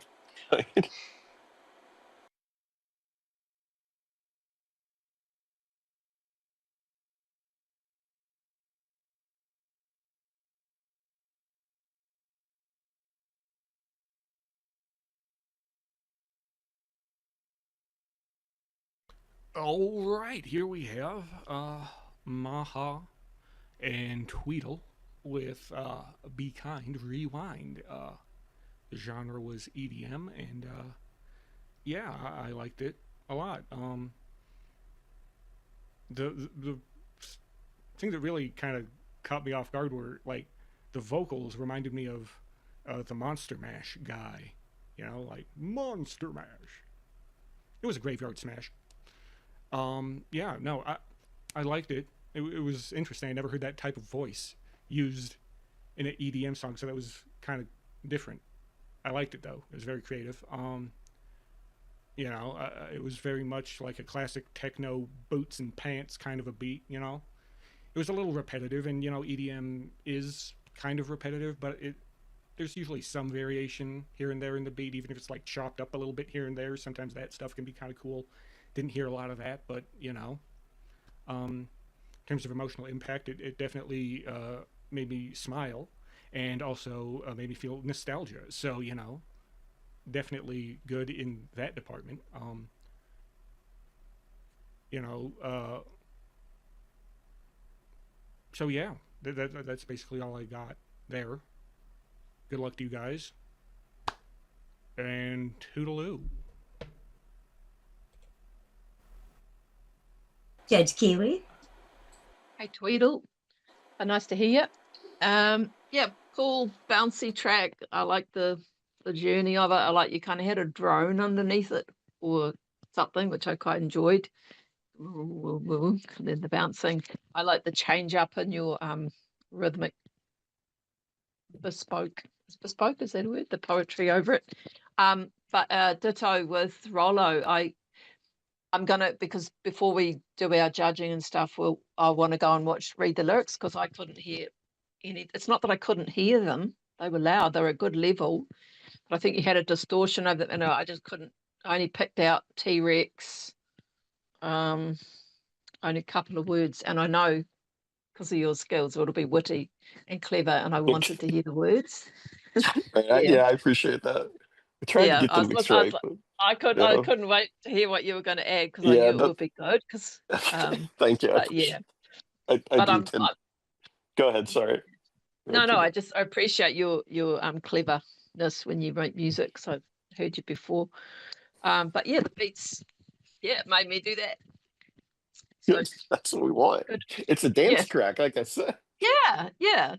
All right, here we have Maha and Tweedle with Be Kind, Rewind. The genre was EDM, and yeah, I liked it a lot. The thing that really kind of caught me off guard were like the vocals reminded me of the Monster Mash guy, like Monster Mash. It was a graveyard smash. Yeah, no, I liked it. It was interesting. I never heard that type of voice used in an EDM song, so that was kind of different. I liked it though. It was very creative. It was very much like a classic techno boots and pants kind of a beat. It was a little repetitive, and EDM is kind of repetitive, but there's usually some variation here and there in the beat, even if it's like chopped up a little bit here and there. Sometimes that stuff can be kind of cool. Didn't hear a lot of that, but in terms of emotional impact, it definitely made me smile, and also made me feel nostalgia. So definitely good in that department. you know. So yeah, that's basically all I got there. Good luck to you guys, and toodaloo. Judge Kiwi. Hey, Tweedle. Nice to hear you. Yeah, cool, bouncy track. I like the journey of it. I like you kind of had a drone underneath it or something, which I quite enjoyed. And then the bouncing. I like the change up in your rhythmic bespoke. Is bespoke, is that a word? The poetry over it. But ditto with Rollo. I'm gonna, because before we do our judging and stuff, I want to go and read the lyrics because I couldn't hear any. It's not that I couldn't hear them; they were loud. They were a good level, but I think you had a distortion of them, and I just couldn't. I only picked out T-Rex, only a couple of words, and I know because of your skills, it'll be witty and clever, and I wanted to hear the words. Yeah, I appreciate that. I tried to Yeah, get the mix right, but I yeah, couldn't wait to hear what you were going to add because I yeah. knew it would be good. Because, Thank you. but yeah, I but do tend. Go ahead. Sorry. no, I appreciate your cleverness when you write music. So I've heard you before. But yeah, the beats, yeah, it made me do that. So Good. That's what we want. good. It's a Yeah, dance track, like I said. yeah.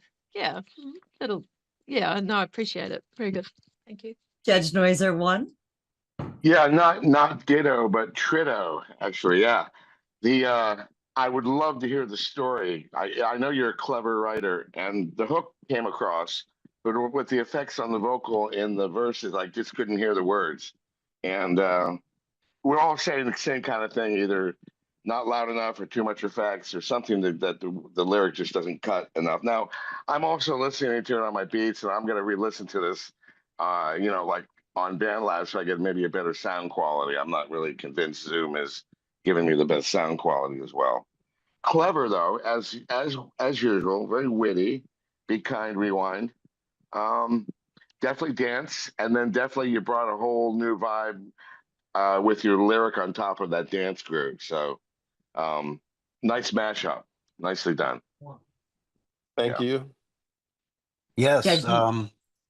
It'll, yeah. No, I appreciate it. Very good. Thank you. Judge Noiser 1. Yeah, not Ditto, but Trito, actually. Yeah. I would love to hear the story. I know you're a clever writer, and the hook came across, but with the effects on the vocal in the verses, I just couldn't hear the words. And we're all saying the same kind of thing, either not loud enough or too much effects or something that the lyric just doesn't cut enough. Now, I'm also listening to it on my beats, and I'm going to re-listen to this, like on BandLab, so I get maybe a better sound quality. I'm not really convinced Zoom is giving me the best sound quality as well. Clever though, as usual, very witty. Be kind, rewind. Definitely dance, and then definitely you brought a whole new vibe with your lyric on top of that dance groove. So nice mashup. Nicely done. Thank you. Yes,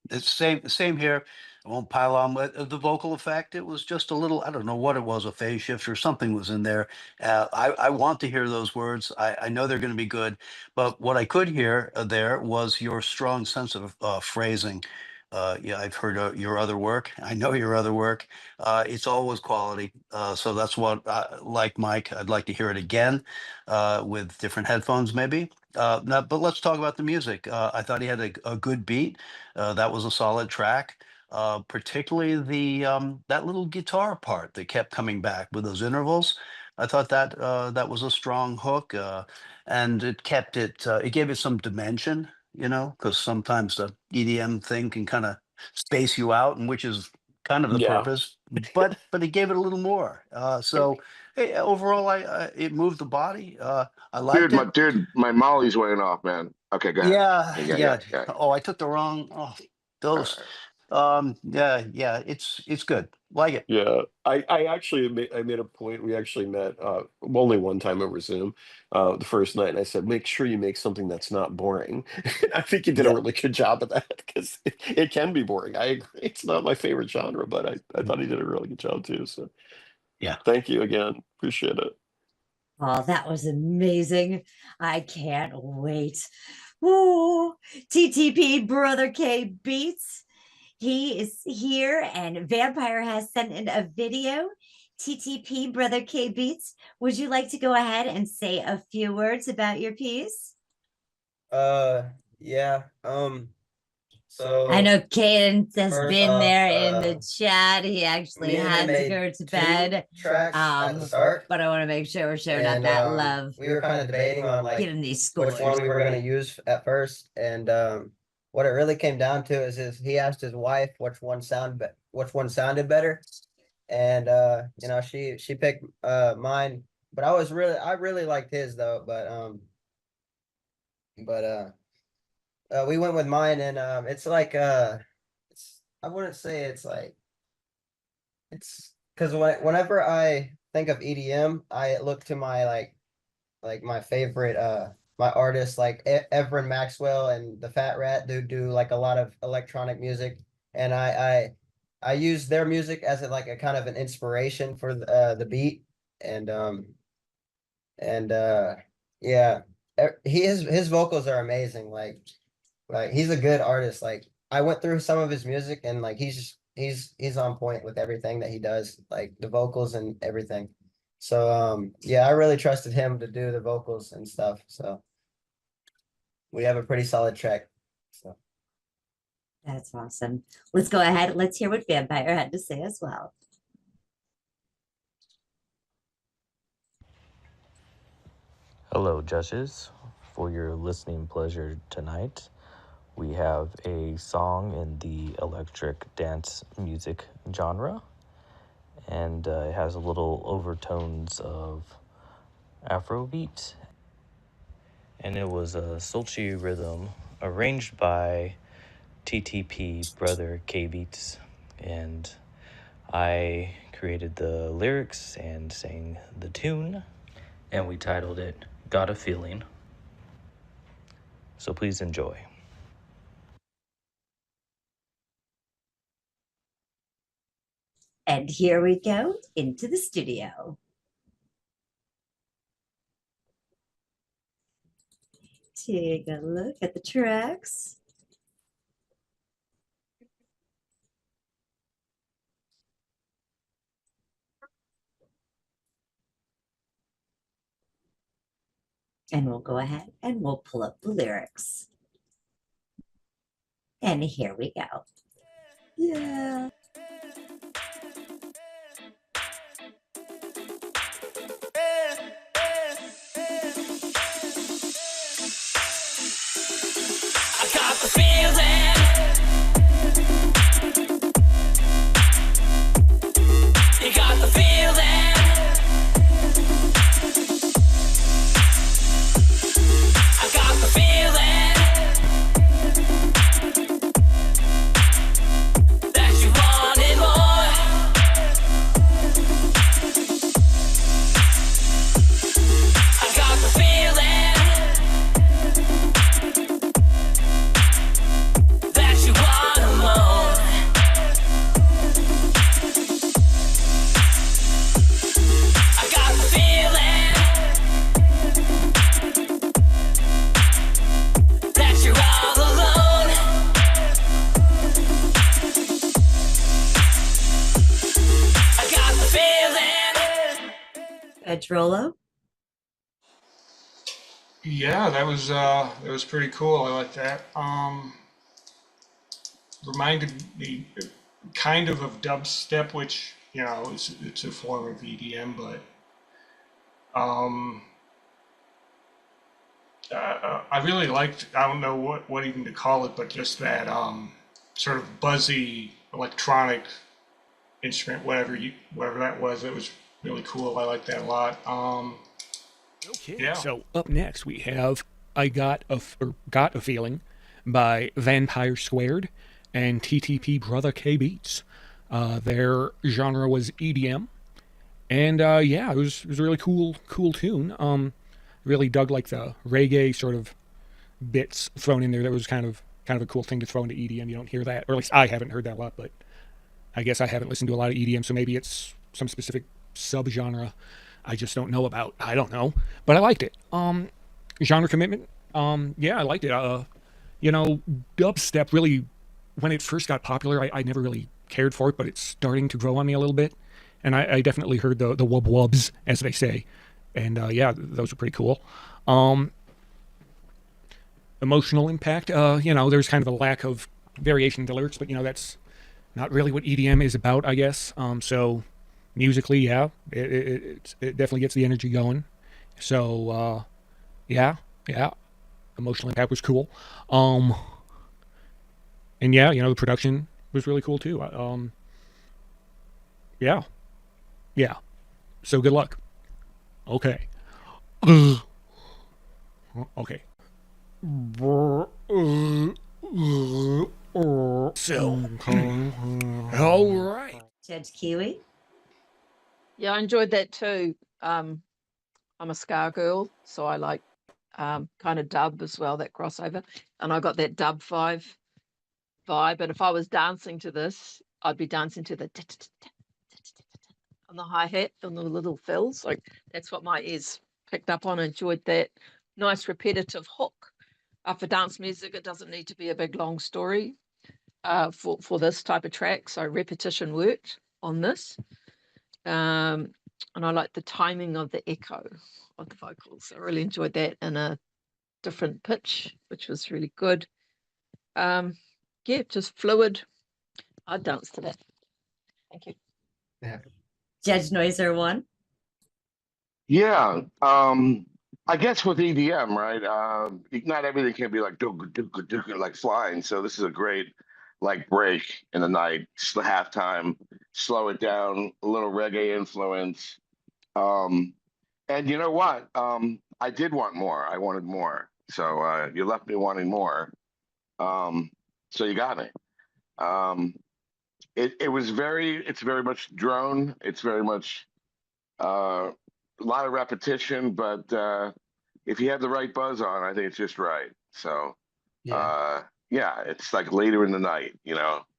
it's same here. I won't pile on with the vocal effect. It was just a little, I don't know what it was, a phase shift or something was in there. I want to hear those words. I know they're going to be good, but what I could hear there was your strong sense of phrasing. Yeah, I've heard your other work. I know your other work. It's always quality. So that's what, like Mike, I'd like to hear it again with different headphones, maybe. Now, but let's talk about the music. I thought he had a good beat. That was a solid track. Particularly that little guitar part that kept coming back with those intervals. I thought that was a strong hook, and it kept it. It gave it some dimension, because sometimes the EDM thing can kind of space you out, and which is kind of the Yeah. purpose. But it gave it a little more. So hey, overall, it moved the body. I liked it. My Molly's wearing off, man. Okay, go ahead. Yeah. Oh, I took the wrong. Oh, those. Yeah. It's good. Like it. Yeah, I actually I made a point. We actually met only one time over Zoom the first night, and I said, make sure you make something that's not boring. I think you did a Yeah. really good job of that because it can be boring. I agree. It's not my favorite genre, but I thought he did a really good job too. So yeah, thank you again. Appreciate it. Oh, that was amazing. I can't wait. Woo! TTP Brother K Beats. He is here, and Vampire has sent in a video. TTP Brother K Beats, would you like to go ahead and say a few words about your piece? Yeah. So I know Cadence has first been off, there in the chat. He actually me and him had to made go to 2 bed. tracks at the start. But I want to make sure we're showing out And that love. we were kind of debating on like Getting these which scores. one we were going to use at first. And what it really came down to is he asked his wife which one sounded better. And she picked mine. But I really liked his though. But we went with mine, and it's like I wouldn't say it's like it's because whenever I think of EDM, I look to my like my favorite my artists like Everin Maxwell and the Fat Rat do like a lot of electronic music, and I use their music as like a kind of an inspiration for the beat, and and yeah, his vocals are amazing. Like he's a good artist. Like I went through some of his music, and like he's on point with everything that he does, like the vocals and everything. So yeah, I really trusted him to do the vocals and stuff. So we have a pretty solid track. So That's awesome. Let's go ahead. Let's hear what Vampire had to say as well. Hello, judges. For your listening pleasure tonight, we have a song in the electric dance music genre, and it has a little overtones of Afrobeat, and it was a sultry rhythm arranged by TTP brother K Beats, and I created the lyrics and sang the tune, and we titled it Got a Feeling. So please enjoy. And here we go into the studio. Take a look at the tracks. And we'll go ahead and we'll pull up the lyrics. And here we go. Yeah. I got the feeling. You got the feeling. I got the feeling that you wanted more. I got the feeling that you want more. I got the feeling that you're all alone. I got the feeling. Pedrolo. Yeah, that was pretty cool. I like that. Reminded me kind of dubstep, which it's a form of EDM, but I really liked. I don't know what even to call it, but just that sort of buzzy electronic instrument, whatever that was. It was really cool. I like that a lot. Okay, Yeah. so up next we have I Got a Feeling by Vampire Squared and TTP brother K Beats. Their genre was EDM, and yeah, it was a really cool tune. Really dug like the reggae sort of bits thrown in there. That was kind of a cool thing to throw into EDM. You don't hear that, or at least I haven't heard that a lot. But I guess I haven't listened to a lot of EDM, so maybe it's some specific subgenre I just don't know about. I don't know, but I liked it. Genre commitment. Yeah, I liked it. Dubstep really, when it first got popular, I never really cared for it, but it's starting to grow on me a little bit, and I definitely heard the wub wubs, as they say, and yeah, those are pretty cool. Emotional impact. There's kind of a lack of variation in the lyrics, but that's not really what EDM is about, I guess. So musically, yeah, it definitely gets the energy going. So yeah, emotional impact was cool. And yeah, the production was really cool too. Yeah. So good luck. Okay. Okay. So, all right. Judge Kiwi. Yeah, I enjoyed that too. I'm a ska girl, so I like kind of dub as well, that crossover. And I got that dub vibe. And if I was dancing to this, I'd be dancing to the on the hi-hat on the little fills. Like that's what my ears picked up on. Enjoyed that nice repetitive hook. For dance music, it doesn't need to be a big long story for this type of track. So repetition worked on this. And I like the timing of the echo of the vocals. I really enjoyed that in a different pitch, which was really good. Yeah, just fluid. I'd dance to that. Thank you. Yeah. Judge Noiser one. Yeah. I guess with EDM, right? Not everything can be like like flying. So this is a great like break in the night, halftime, slow it down, a little reggae influence. And you know what? I did want more. I wanted more. So you left me wanting more. So you got me. It's very much drone. It's very much a lot of repetition, but if you have the right buzz on, I think it's just right. So yeah, it's like later in the night,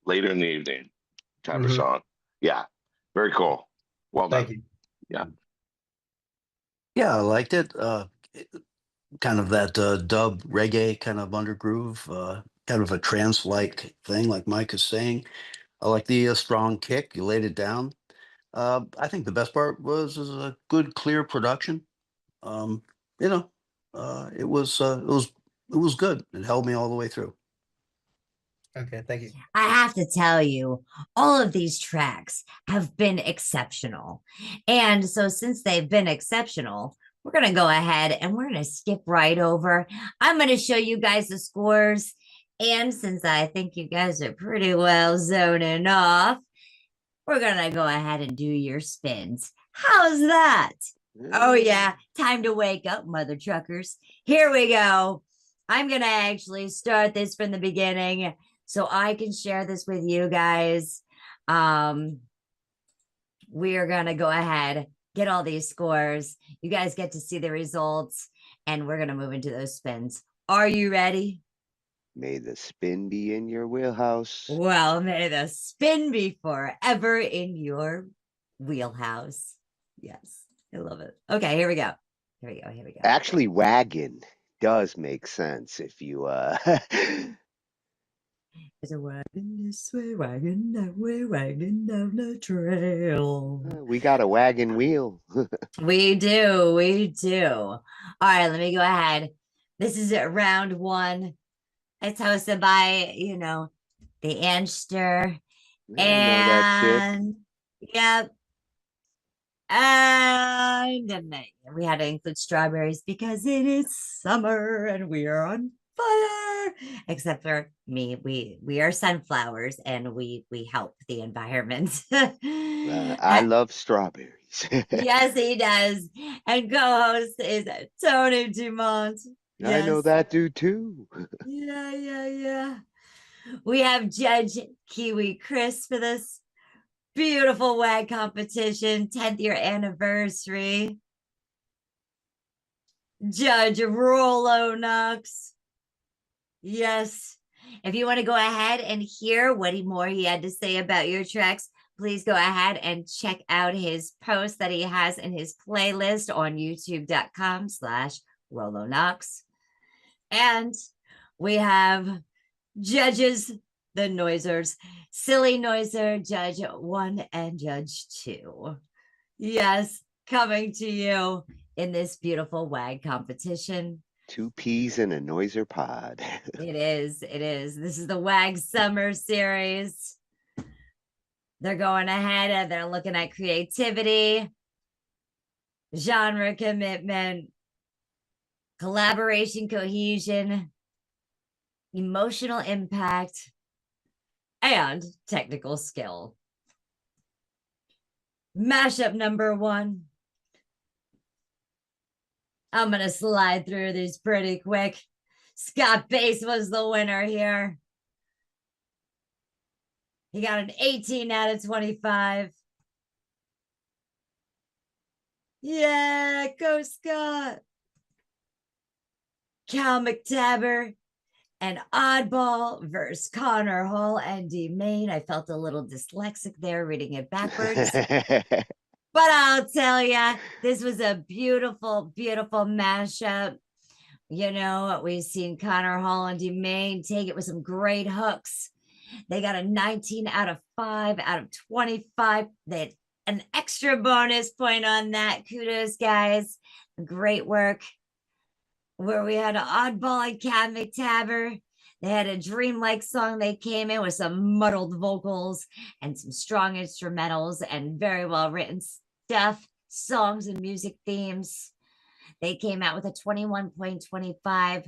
later in the evening type of song. Yeah, very cool. Well done. Thank you. Yeah. Yeah, I liked it. Kind of that dub reggae kind of undergroove, kind of a trance-like thing, like Mike is saying. I like the strong kick. You laid it down. I think the best part was a good, clear production. You know, it was good. It held me all the way through. Okay, thank you. I have to tell you, all of these tracks have been exceptional. And so, since they've been exceptional, we're going to go ahead and we're going to skip right over. I'm going to show you guys the scores. And since I think you guys are pretty well zoning off, we're going to go ahead and do your spins. How's that? Oh, yeah. Time to wake up, mother truckers. Here we go. I'm going to actually start this from the beginning so I can share this with you guys. We are going to go ahead, get all these scores. You guys get to see the results, and we're going to move into those spins. Are you ready? May the spin be in your wheelhouse. Well, may the spin be forever in your wheelhouse. Yes, I love it. Okay, here we go. Here we go. Actually, wagon does make sense if you There's a wagon this way, wagon that way, wagon down the trail. we got a wagon wheel. We do. All right, let me go ahead. This is round one. It's hosted by, the Anster. And yep. And we had to include strawberries because it is summer and we are on fire. Except for me, we are sunflowers and we help the environment. I love strawberries. Yes, he does. And co-host is Tony Dumont. I know that dude too. Yeah. We have Judge Kiwi Chris for this beautiful WAG competition, 10th year anniversary. Judge Rollo Knox. Yes. If you want to go ahead and hear what more he had to say about your tracks, please go ahead and check out his post that he has in his playlist on youtube.com/Rollo Knox. And we have judges, the Noisers, Silly Noiser, Judge 1 and Judge 2. Yes, coming to you in this beautiful WAG competition. 2 peas in a Noiser pod. It is. This is the WAG Summer Series. They're going ahead and they're looking at creativity, genre commitment, collaboration, cohesion, emotional impact, and technical skill. Mashup number 1. I'm going to slide through these pretty quick. Scott Bass was the winner here. He got an 18 out of 25. Yeah, go Scott. Cal McTaber and Oddball versus Connor Hall and D Main. I felt a little dyslexic there reading it backwards. But I'll tell you, this was a beautiful, beautiful mashup. You know, we've seen Connor Hall and D Main take it with some great hooks. They got a 19 out of 5 out of 25. They had an extra bonus point on that. Kudos, guys. Great work. Where we had an Oddball and Cat McTaber. They had a dreamlike song. They came in with some muddled vocals and some strong instrumentals and very well written stuff, songs and music themes. They came out with a 21.25,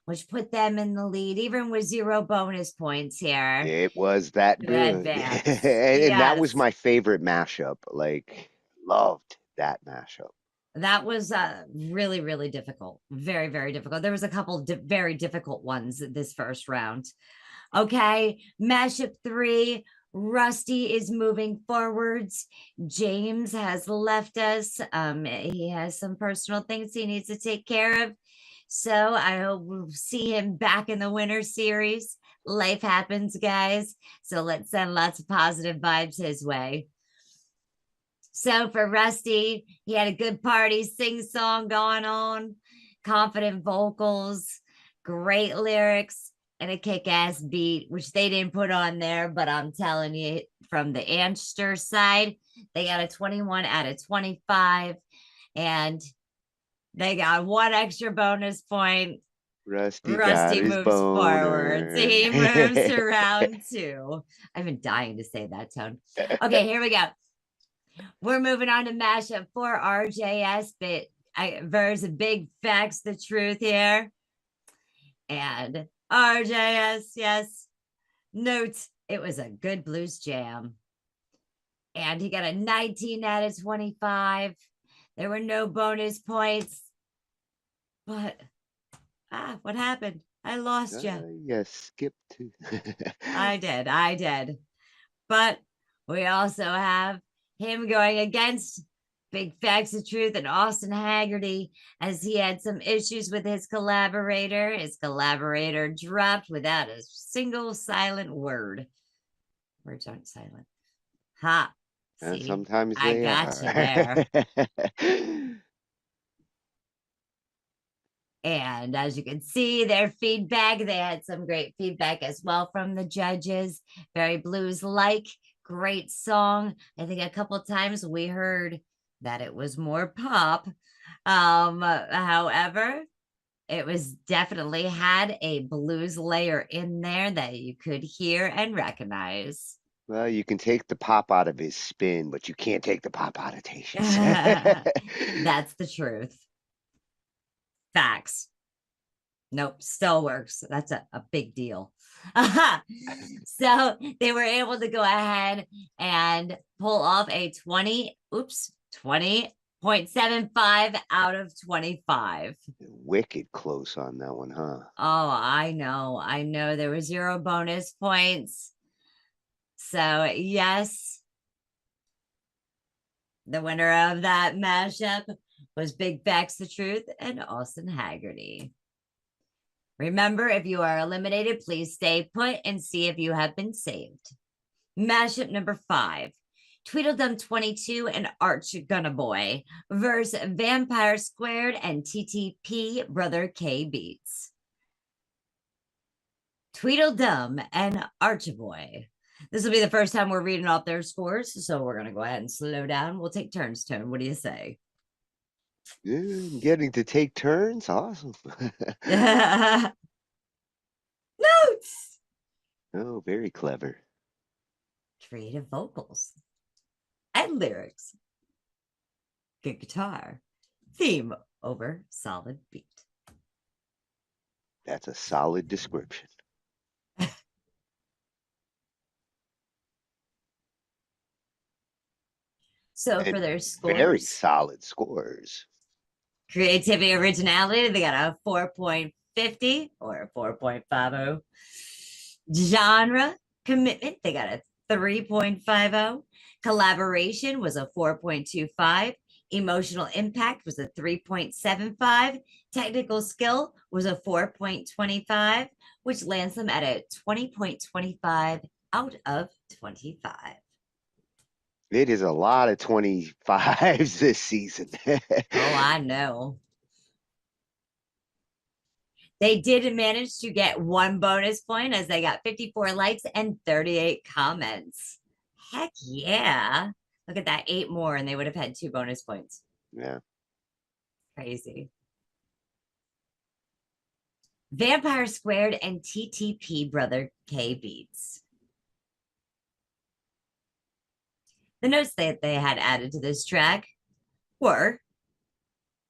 which put them in the lead, even with 0 bonus points here. It was that To good. advance. And that was Yes. my favorite mashup. Like, loved that mashup. That was really, really difficult. Very, very difficult. There was a couple very difficult ones this first round. Okay, mashup 3. Rusty is moving forwards. James has left us. He has some personal things he needs to take care of. So I hope we'll see him back in the winter series. Life happens, guys. So let's send lots of positive vibes his way. So for Rusty, he had a good party, sing-song going on, confident vocals, great lyrics, and a kick-ass beat, which they didn't put on there, but I'm telling you, from the Anster side, they got a 21 out of 25, and they got 1 extra bonus point. Rusty got his moves boner. forward. He moves to round 2. I've been dying to say that, Tone. Okay, here we go. We're moving on to mashup 4 RJS, but versus Big Facts the Truth here. And RJS, yes. Notes, it was a good blues jam. And he got a 19 out of 25. There were no bonus points. But, what happened? I lost you. Yes, skip to. I did. But we also have him going against Big Facts of Truth and Austin Haggerty, as he had some issues with his collaborator. His collaborator dropped without a single silent word. Words aren't silent. Ha. See, sometimes I they got are. you there. And as you can see, their feedback, they had some great feedback as well from the judges. Very blues-like, great song. I think a couple of times we heard that it was more pop. However, it was definitely had a blues layer in there that you could hear and recognize. Well, you can take the pop out of his spin, but you can't take the pop out of Tatius. That's the truth. Facts. Nope, still works. That's a big deal. So they were able to go ahead and pull off a 20.75 out of 25. Wicked close on that one, huh? Oh, I know. There were 0 bonus points. So yes, the winner of that mashup was Big Facts the Truth and Austin Haggerty. Remember, if you are eliminated, please stay put and see if you have been saved. Mashup number 5. Tweedledum 22 and Arch Gunna Boy versus Vampire Squared and TTP Brother K Beats. Tweedledum and Archboy. This will be the first time we're reading off their scores, so we're going to go ahead and slow down. We'll take turns, Tone. What do you say? Yeah, getting to take turns, awesome. Notes. Oh, very clever. Creative vocals and lyrics. Good guitar. Theme over solid beat. That's a solid description. So And for their scores, very solid scores. creativity, originality, they got a 4.50 or a 4.50. Genre, commitment, they got a 3.50. Collaboration was a 4.25. Emotional impact was a 3.75. Technical skill was a 4.25, which lands them at a 20.25 out of 25. It is a lot of 25s this season. Oh, I know. They did manage to get 1 bonus point as they got 54 likes and 38 comments. Heck yeah. Look at that, 8 more and they would have had 2 bonus points. Yeah. Crazy. Vampire Squared and TTP Brother K Beats. The notes that they had added to this track were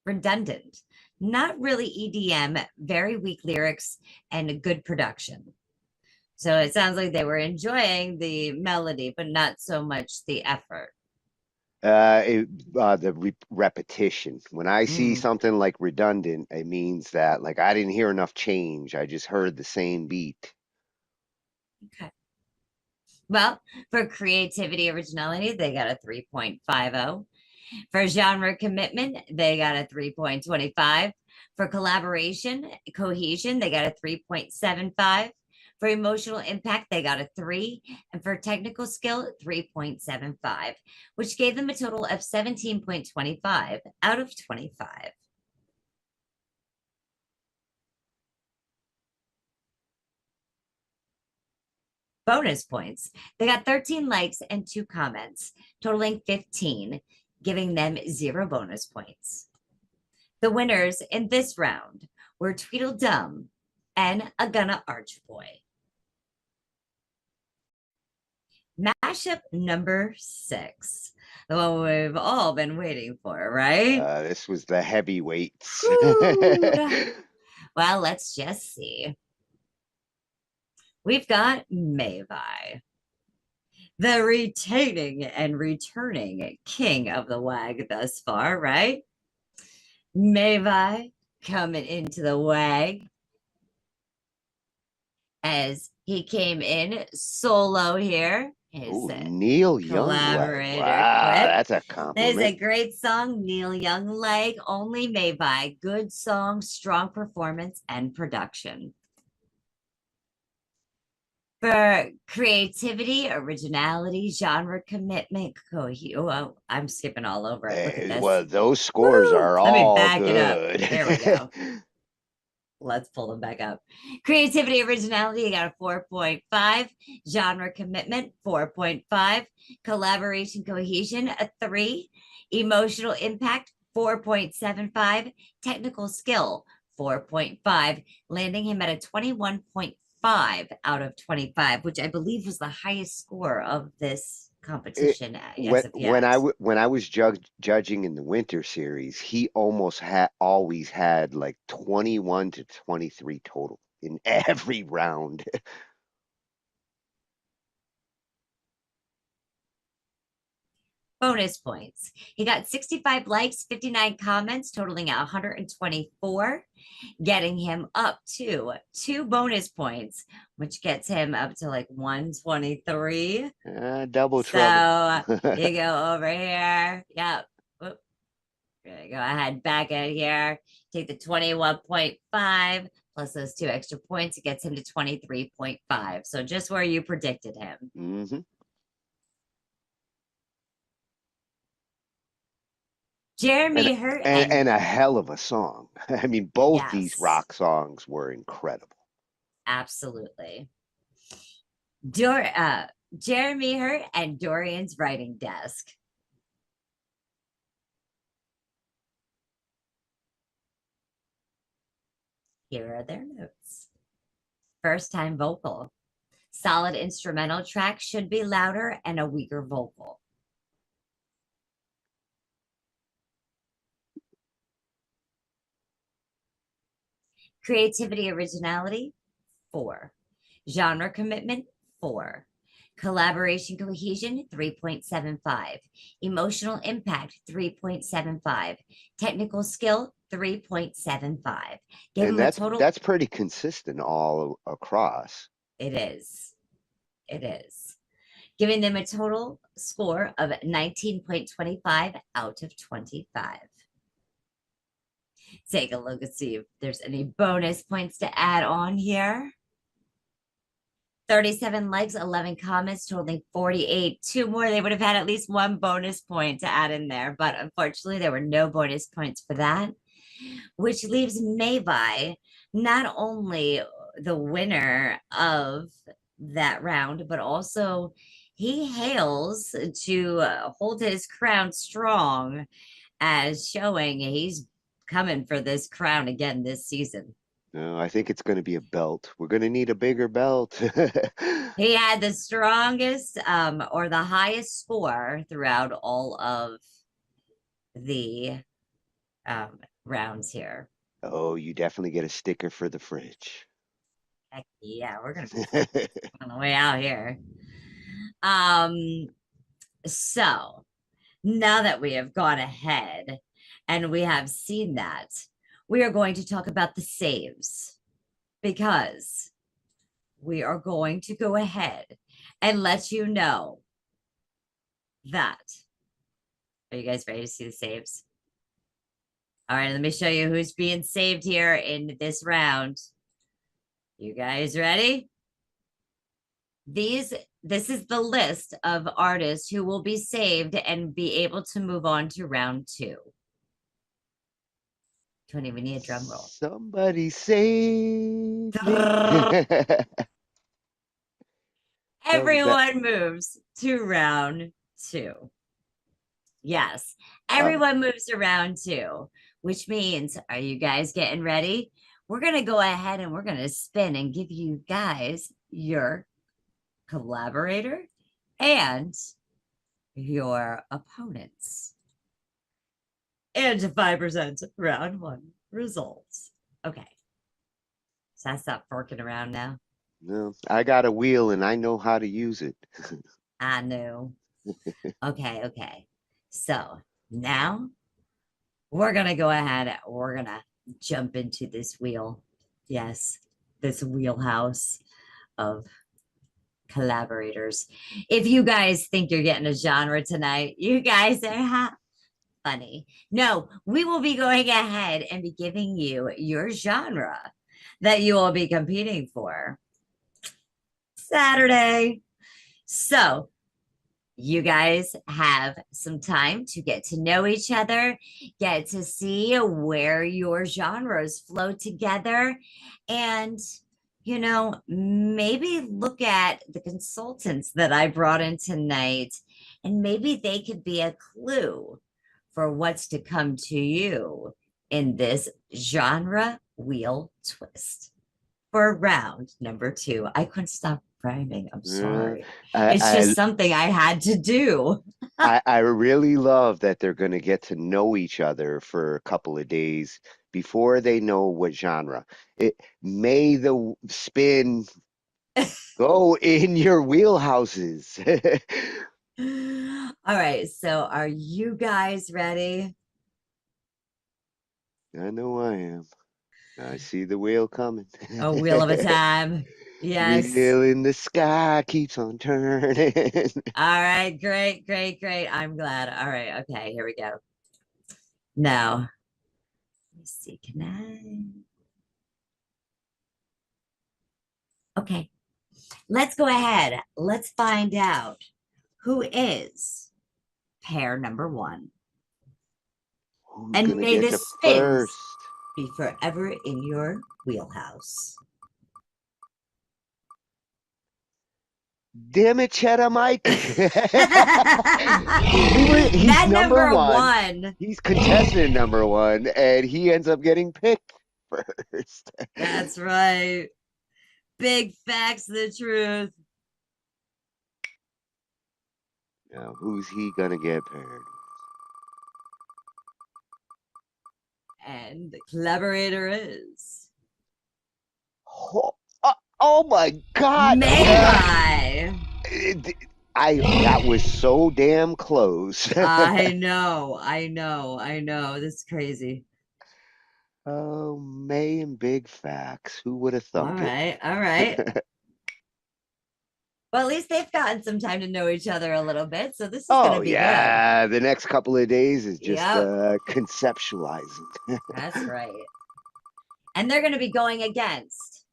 redundant, not really EDM, very weak lyrics, and good production. So it sounds like they were enjoying the melody, but not so much the effort. The repetition. When I see something like redundant, it means that like I didn't hear enough change. I just heard the same beat. Okay. Well, for creativity, originality, they got a 3.50. For genre commitment, they got a 3.25. For collaboration, cohesion, they got a 3.75. For emotional impact, they got a 3. And for technical skill, 3.75, which gave them a total of 17.25 out of 25. Bonus points. They got 13 likes and 2 comments, totaling 15, giving them 0 bonus points. The winners in this round were Tweedledum and A Gunna Archboy. Mashup number 6, the one we've all been waiting for, right? This was the heavyweights. Well, let's just see. We've got Mavi, the retaining and returning king of the WAG thus far, right? Mavi coming into the WAG as he came in solo here. His Neil collaborator Young. Wow, clip. that's a There's compliment. a great song, Neil Young Leg, only Mavi. Good song, strong performance, and production. For creativity, originality, genre commitment, oh, I'm skipping all over it. Look at this. Well, those scores are Let me all back good. it up. There we go. Let's pull them back up. Creativity, originality, you got a 4.5. Genre commitment, 4.5. Collaboration, cohesion, a 3. Emotional impact, 4.75. Technical skill, 4.5, landing him at a 21.5 out of 25, which I believe was the highest score of this competition. When I was judging in the winter series, he almost always had like 21 to 23 total in every round. Bonus points. He got 65 likes, 59 comments, totaling 124, getting him up to 2 bonus points, which gets him up to like 123. Double trouble. So you go over here. Yep. Whoop. There you go. I had back out here. Take the 21.5 plus those 2 extra points. It gets him to 23.5. So just where you predicted him. Mm-hmm. Jeremy Hurt and a hell of a song. I mean, both these rock songs were incredible. Absolutely. Jeremy Hurt and Dorian's Writing Desk. Here are their notes. First time vocal. Solid instrumental track, should be louder and a weaker vocal. Creativity, originality, 4. Genre commitment, 4. Collaboration, cohesion, 3.75. Emotional impact, 3.75. Technical skill, 3.75. Give him a total. That's pretty consistent all across. It is. It is. giving them a total score of 19.25 out of 25. Take a look and see if there's any bonus points to add on here. 37 likes, 11 comments, totaling 48. 2 more, they would have had at least 1 bonus point to add in there, but unfortunately there were no bonus points for that, which leaves Mavi not only the winner of that round, but also he hails to hold his crown strong, as showing he's coming for this crown again this season. No, I think it's going to be a belt. We're going to need a bigger belt. He had the strongest or the highest score throughout all of the rounds here. Oh, you definitely get a sticker for the fridge. Heck yeah, we're gonna be on the way out here. So now that we have gone ahead and we have seen that, we are going to talk about the saves, because we are going to go ahead and let you know that. Are you guys ready to see the saves? All right, let me show you who's being saved here in this round. You guys ready? This is the list of artists who will be saved and be able to move on to round 2. Don't even need a drum roll. Somebody save me. Everyone moves to round 2. Yes, everyone moves to round 2, which means, are you guys getting ready? We're going to go ahead and we're going to spin and give you guys your collaborator and your opponents. And 5% round 1 results. Okay. So I stop forking around now. No, I got a wheel and I know how to use it. I know. Okay. So now we're going to go ahead. We're going to jump into this wheel. Yes, this wheelhouse of collaborators. If you guys think you're getting a genre tonight, you guys are funny. No, we will be going ahead and be giving you your genre that you will be competing for Saturday. So you guys have some time to get to know each other, get to see where your genres flow together, and maybe look at the consultants that I brought in tonight, and maybe they could be a clue for what's to come to you in this genre wheel twist for round number 2. I couldn't stop rhyming. I'm sorry. It's just something I had to do. I really love that they're going to get to know each other for a couple of days before they know what genre. May the spin go in your wheelhouses. All right. So are you guys ready? I know I am. I see the wheel coming. A wheel of a time. Yes. Wheel in the sky keeps on turning. All right. Great. I'm glad. All right. Okay. Here we go. Now, let me see. Can I? Okay. Let's go ahead. Let's find out who is pair number 1. Who's and gonna may get the the spins first? be forever in your wheelhouse. Damn it, Cheddar Mike. He's That number number 1. He's contestant number 1, and he ends up getting picked first. That's right. Big facts, the truth. Now, who's he gonna get paired? And the collaborator is Oh my God! Mavi. That was so damn close. I know. This is crazy. Oh, May and Big Facts. Who would have All thumped right. Well, at least they've gotten some time to know each other a little bit, so this is going to Oh be yeah, the next couple of days is just Yep. conceptualizing. good. That's right. And they're going to be going against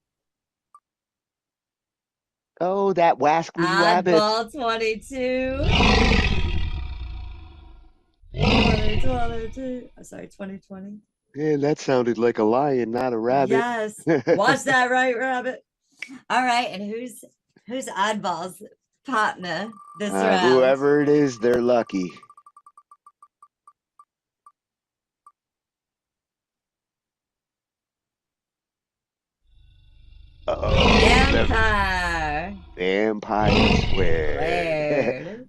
Oh, that wascally wabbit. Oddball 22. 2022. I'm sorry, 2020. Man, that sounded like a lion, not a rabbit. Yes. Watch that right, rabbit. All right, and who's Oddball's partner this round? Whoever it is, they're lucky. Uh-oh. Vampire. Vampire Square. Squared.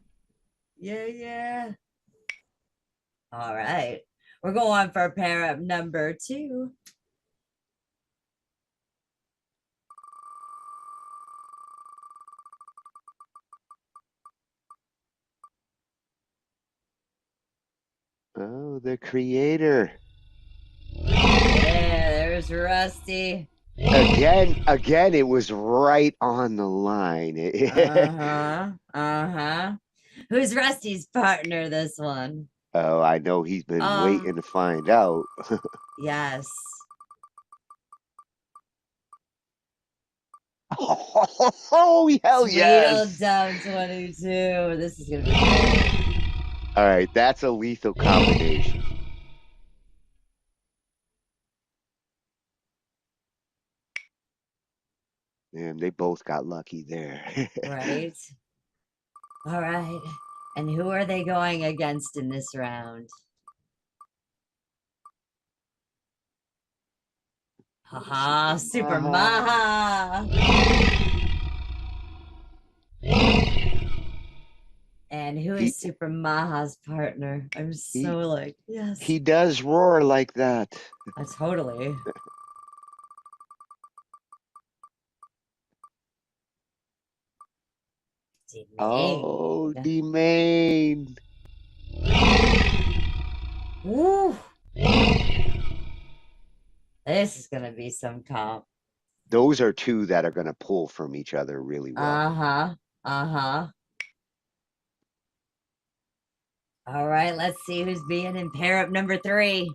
Yeah. All right. We're going for pair up number 2. Oh, the creator. Yeah, there's Rusty. Again, it was right on the line. Who's Rusty's partner this one? Oh, I know he's been waiting to find out. Yes. Oh, hell yes. Tweedledum 22. This is going to be great. All right, that's a lethal combination. Man, they both got lucky there. Right. All right. And who are they going against in this round? Haha, Super Maha. And who is Super Maha's partner? I'm so like, yes. He does roar like that. Totally. Oh, the main. Woo. This is going to be some comp. Those are two that are going to pull from each other really well. All right, let's see who's being in pair up number 3.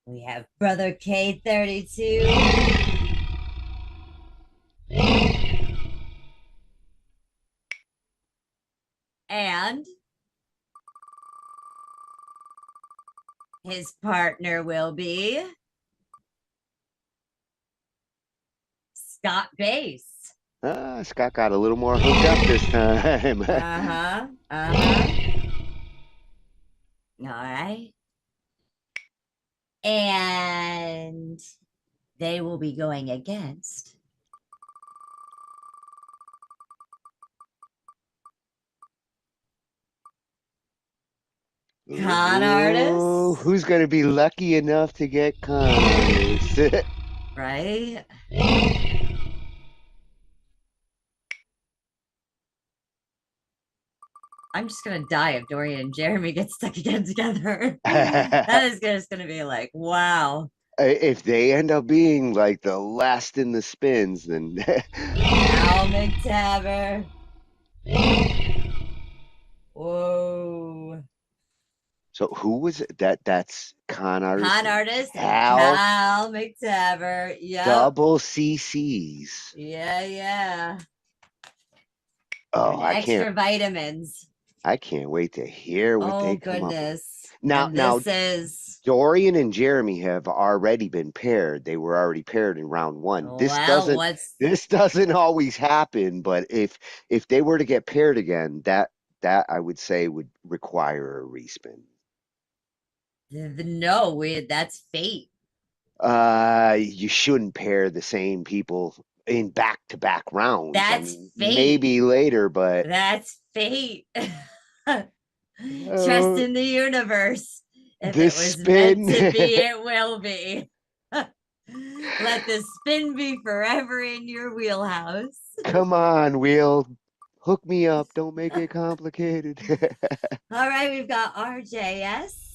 We have Brother K32. And his partner will be Scott Bass. Scott got a little more hooked up this time. All right. And they will be going against con artist. Who's going to be lucky enough to get con artist? Right? I'm just gonna die if Dorian and Jeremy get stuck again together. That is just gonna be like, wow. If they end up being like the last in the spins, then Al McTaver. Whoa. So who was it? That's con artist. Con artist Al Al McTaver. Yep. Double CCs. Yeah. Oh, and I extra can't. vitamins. I can't wait to hear what they come up with. Now, Now, Dorian and Jeremy have already been paired. They were already paired in round 1. This doesn't always happen, but if they were to get paired again, that I would say would require a respin. No, that's fate. You shouldn't pair the same people in back-to-back rounds. That's fate. Maybe later, but that's fate. Trust in the universe. If it was spin. meant to be, it will be. Let the spin be forever in your wheelhouse. Come on, wheel. Hook me up. Don't make it complicated. All right, we've got RJS.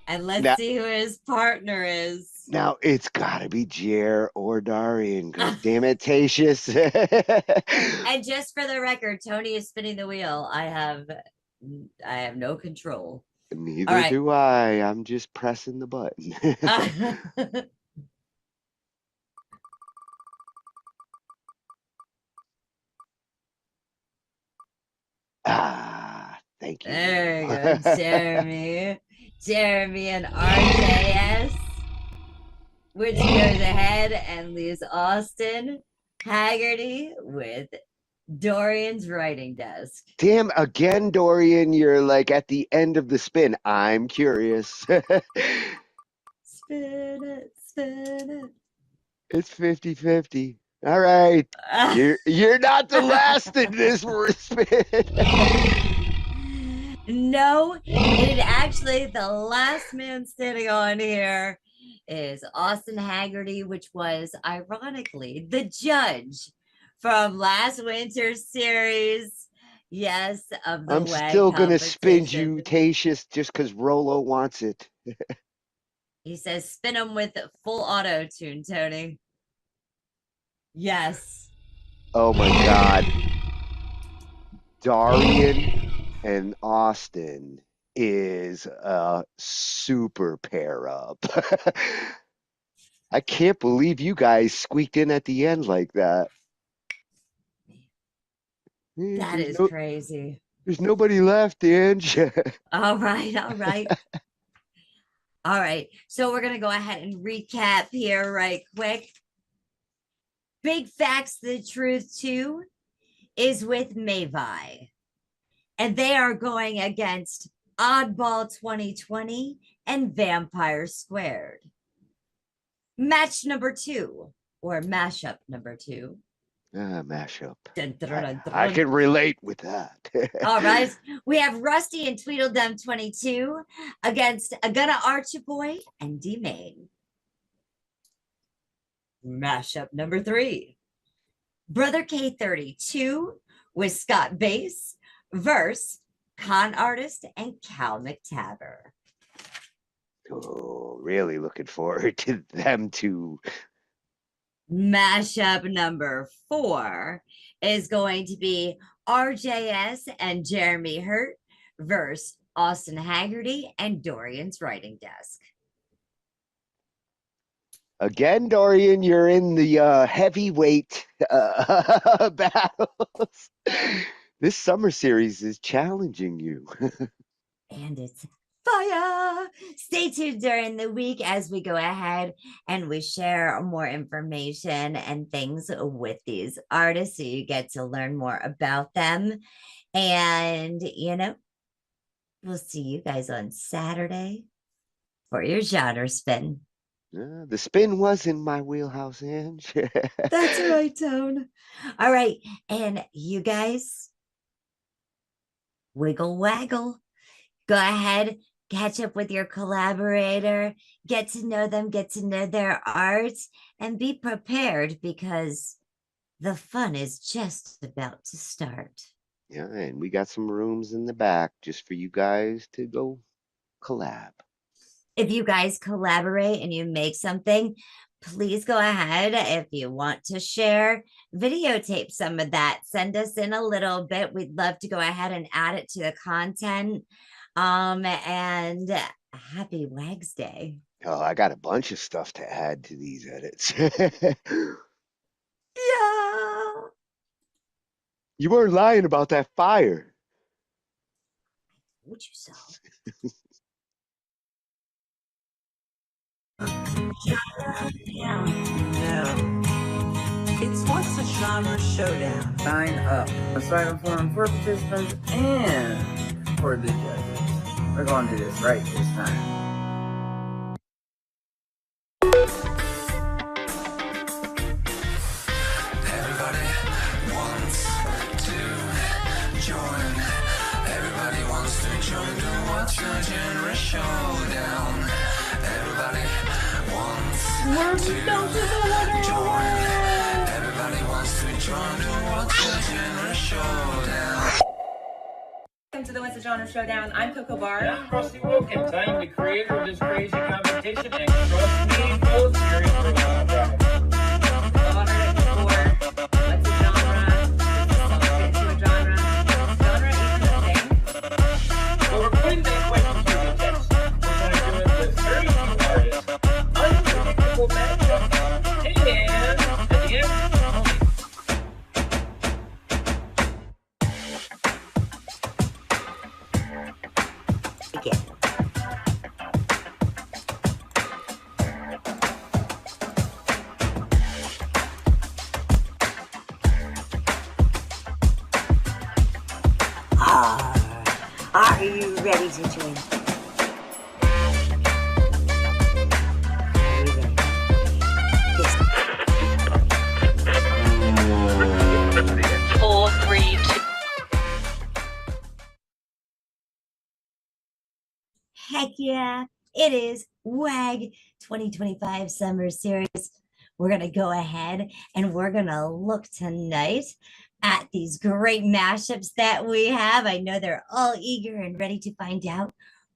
And let's Now, see who his partner is. now it's gotta be Jer or Darian, because damn it, Tatius. And just for the record, Tony is spinning the wheel. I have no control. Neither do I. I'm just pressing the button. Thank you. There you go, Jeremy. Jeremy and RJS, which goes ahead and leaves Austin Haggerty with Dorian's writing desk. Damn, again, Dorian, you're like at the end of the spin. I'm curious. Spin it, spin it. It's 50-50. All right. You're not the last in this spin. No, it actually, the last man standing on here is Austin Haggerty, which was ironically the judge from last winter's series. Yes, of the I'm WAG still gonna spin competition. you, Tatius, just because Rolo wants it. He says, spin them with full auto tune, Tony. Yes. Oh my God. Darian and Austin is a super pair up. I can't believe you guys squeaked in at the end like that. That is crazy. There's nobody left, Ange. All right, all right. All right, so we're gonna go ahead and recap here right quick. Big Facts the Truth 2 is with Mavi, and they are going against Oddball 2020 and Vampire Squared. Match number 2, or mashup number 2. Mashup. Dun, dun, dun, dun, I dun. can relate with that. All right. We have Rusty and Tweedledum 22 against Agonna Archboy and D-Main. Mashup number 3. Brother K32 with Scott Bass versus Con Artist and Cal McTaver. Oh, really looking forward to them two. Mashup number 4 is going to be RJS and Jeremy Hurt versus Austin Haggerty and Dorian's writing desk. Again, Dorian, you're in the heavyweight battles. This summer series is challenging you. And it's fire. Stay tuned during the week as we go ahead and we share more information and things with these artists so you get to learn more about them. And, you know, we'll see you guys on Saturday for your genre spin. The spin was in my wheelhouse, Ange. That's right, Tone. All right. And you guys, wiggle waggle. Go ahead, catch up with your collaborator, get to know them, get to know their art, and be prepared because the fun is just about to start. Yeah, and we got some rooms in the back just for you guys to go collab. If you guys collaborate and you make something, please go ahead. If you want to share, videotape some of that. Send us in a little bit. We'd love to go ahead and add it to the content. And happy WAG's Day. Oh, I got a bunch of stuff to add to these edits. Yeah. You weren't lying about that fire. Told you so. Yeah. It's what's a genre showdown. Sign up. A sign-up form for participants and for the judges. We're going to do this right this time. Everybody wants to join. Everybody wants to join to watch the genre showdown. Everybody wants to join. Everybody wants to join to watch the genre showdown. to the What's the Genre Showdown. I'm Coco Barr. And I'm Rusty Wilkins. I am the creator of this crazy competition, and trust me, folks, you're in for a wild ride. All heard it before. What's a genre? Song fit into a genre. Genre even a thing? So we're putting that question to the test. We're going to do it with very few artists, unpredictable matchups, and at the end, Again. Are you ready to join? Four, three, two. Heck yeah, it is WAG 2025 Summer Series. We're going to go ahead and we're going to look tonight at these great mashups that we have. I know they're all eager and ready to find out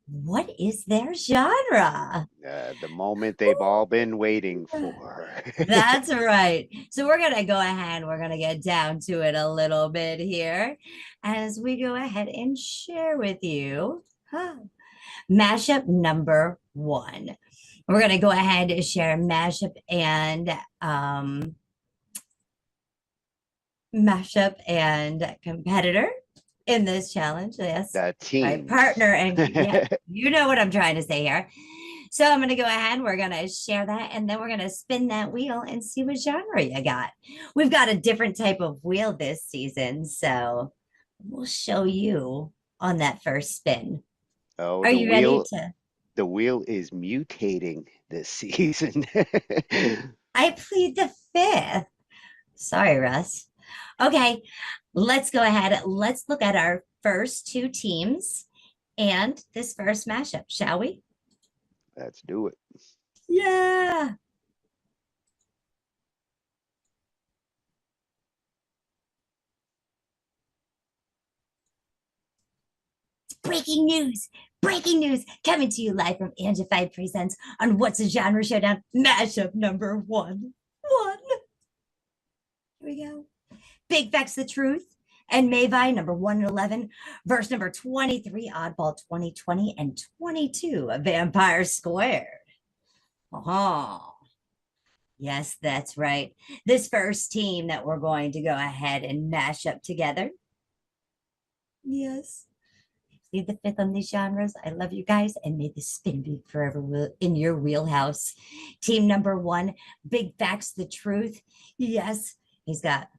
what is their genre. The moment they've all been waiting for. That's right. So we're going to go ahead. We're going to get down to it a little bit here as we go ahead and share with you mashup number 1. We're going to go ahead and share mashup and competitor in this challenge. Yes, the team, my partner, and yeah, you know what I'm trying to say here. So I'm going to go ahead. We're going to share that, and then we're going to spin that wheel and see what genre you got. We've got a different type of wheel this season, so we'll show you on that first spin. Oh, are you ready to? The wheel is mutating this season. I plead the fifth. Sorry, Russ. Okay, let's go ahead. Let's look at our first 2 teams and this first mashup, shall we? Let's do it. Yeah. Breaking news. Breaking news coming to you live from Angified Presents on What's a Genre Showdown mashup number 1. Here we go. Big Facts the Truth and Mayvi number 1 and 11, verse number 23, Oddball 2020, and 22, Vampire Squared. Yes, that's right. This first team that we're going to go ahead and mash up together. Yes. Lead the fifth on these genres. I love you guys, and may the spin be forever in your wheelhouse. Team number 1, Big Facts the Truth. Yes, he's got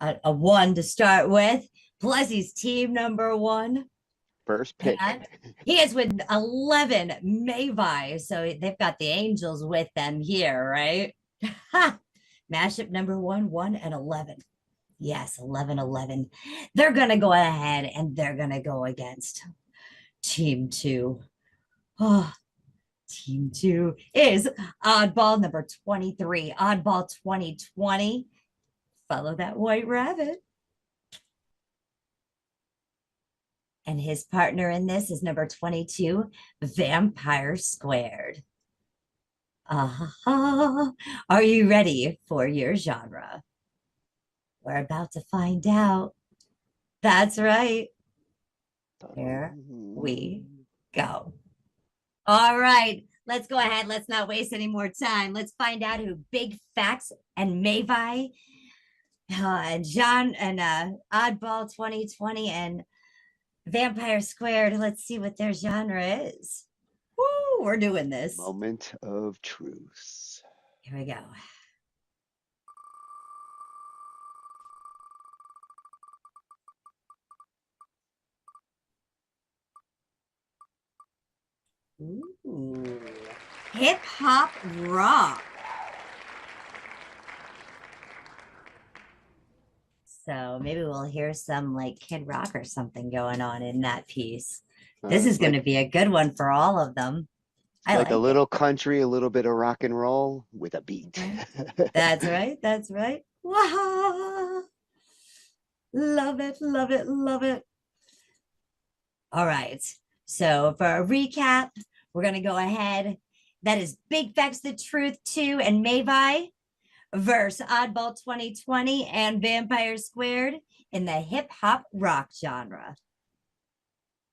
a 1 to start with. Plus, he's team number 1. First pick. And he is with 11 Mayvi, so they've got the angels with them here, right? Mashup number 1, 1 and 11. Yes, 11, 11. They're going to go ahead and they're going to go against team 2. Team 2 is Oddball number 23, Oddball 2020. Follow that white rabbit. And his partner in this is number 22, Vampire Squared. Are you ready for your genre? We're about to find out. That's right. Here we go. All right, let's go ahead. Let's not waste any more time. Let's find out who Big Facts and Mayvi, John and Oddball 2020 and Vampire Squared. Let's see what their genre is. Woo, we're doing this. Moment of truth. Here we go. Ooh, hip hop rock. So maybe we'll hear some like Kid Rock or something going on in that piece. This is going to be a good one for all of them. I like a little country, a little bit of rock and roll with a beat. That's right. That's right. Wow. Love it. Love it. Love it. All right. So for a recap, we're going to go ahead. That is Big Facts the Truth 2 and Mavi versus Oddball 2020 and Vampire Squared in the hip hop rock genre.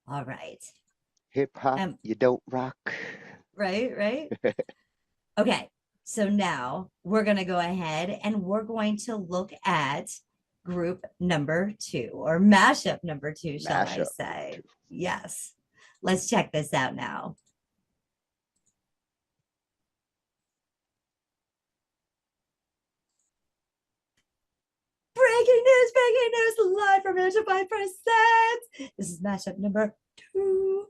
All right. Hip hop, you don't rock. Right. Okay. So now we're going to go ahead and we're going to look at group number 2 or mashup number 2, shall I say. Yes. Let's check this out now. Breaking news, live from Angified Presents. This is mashup number 2.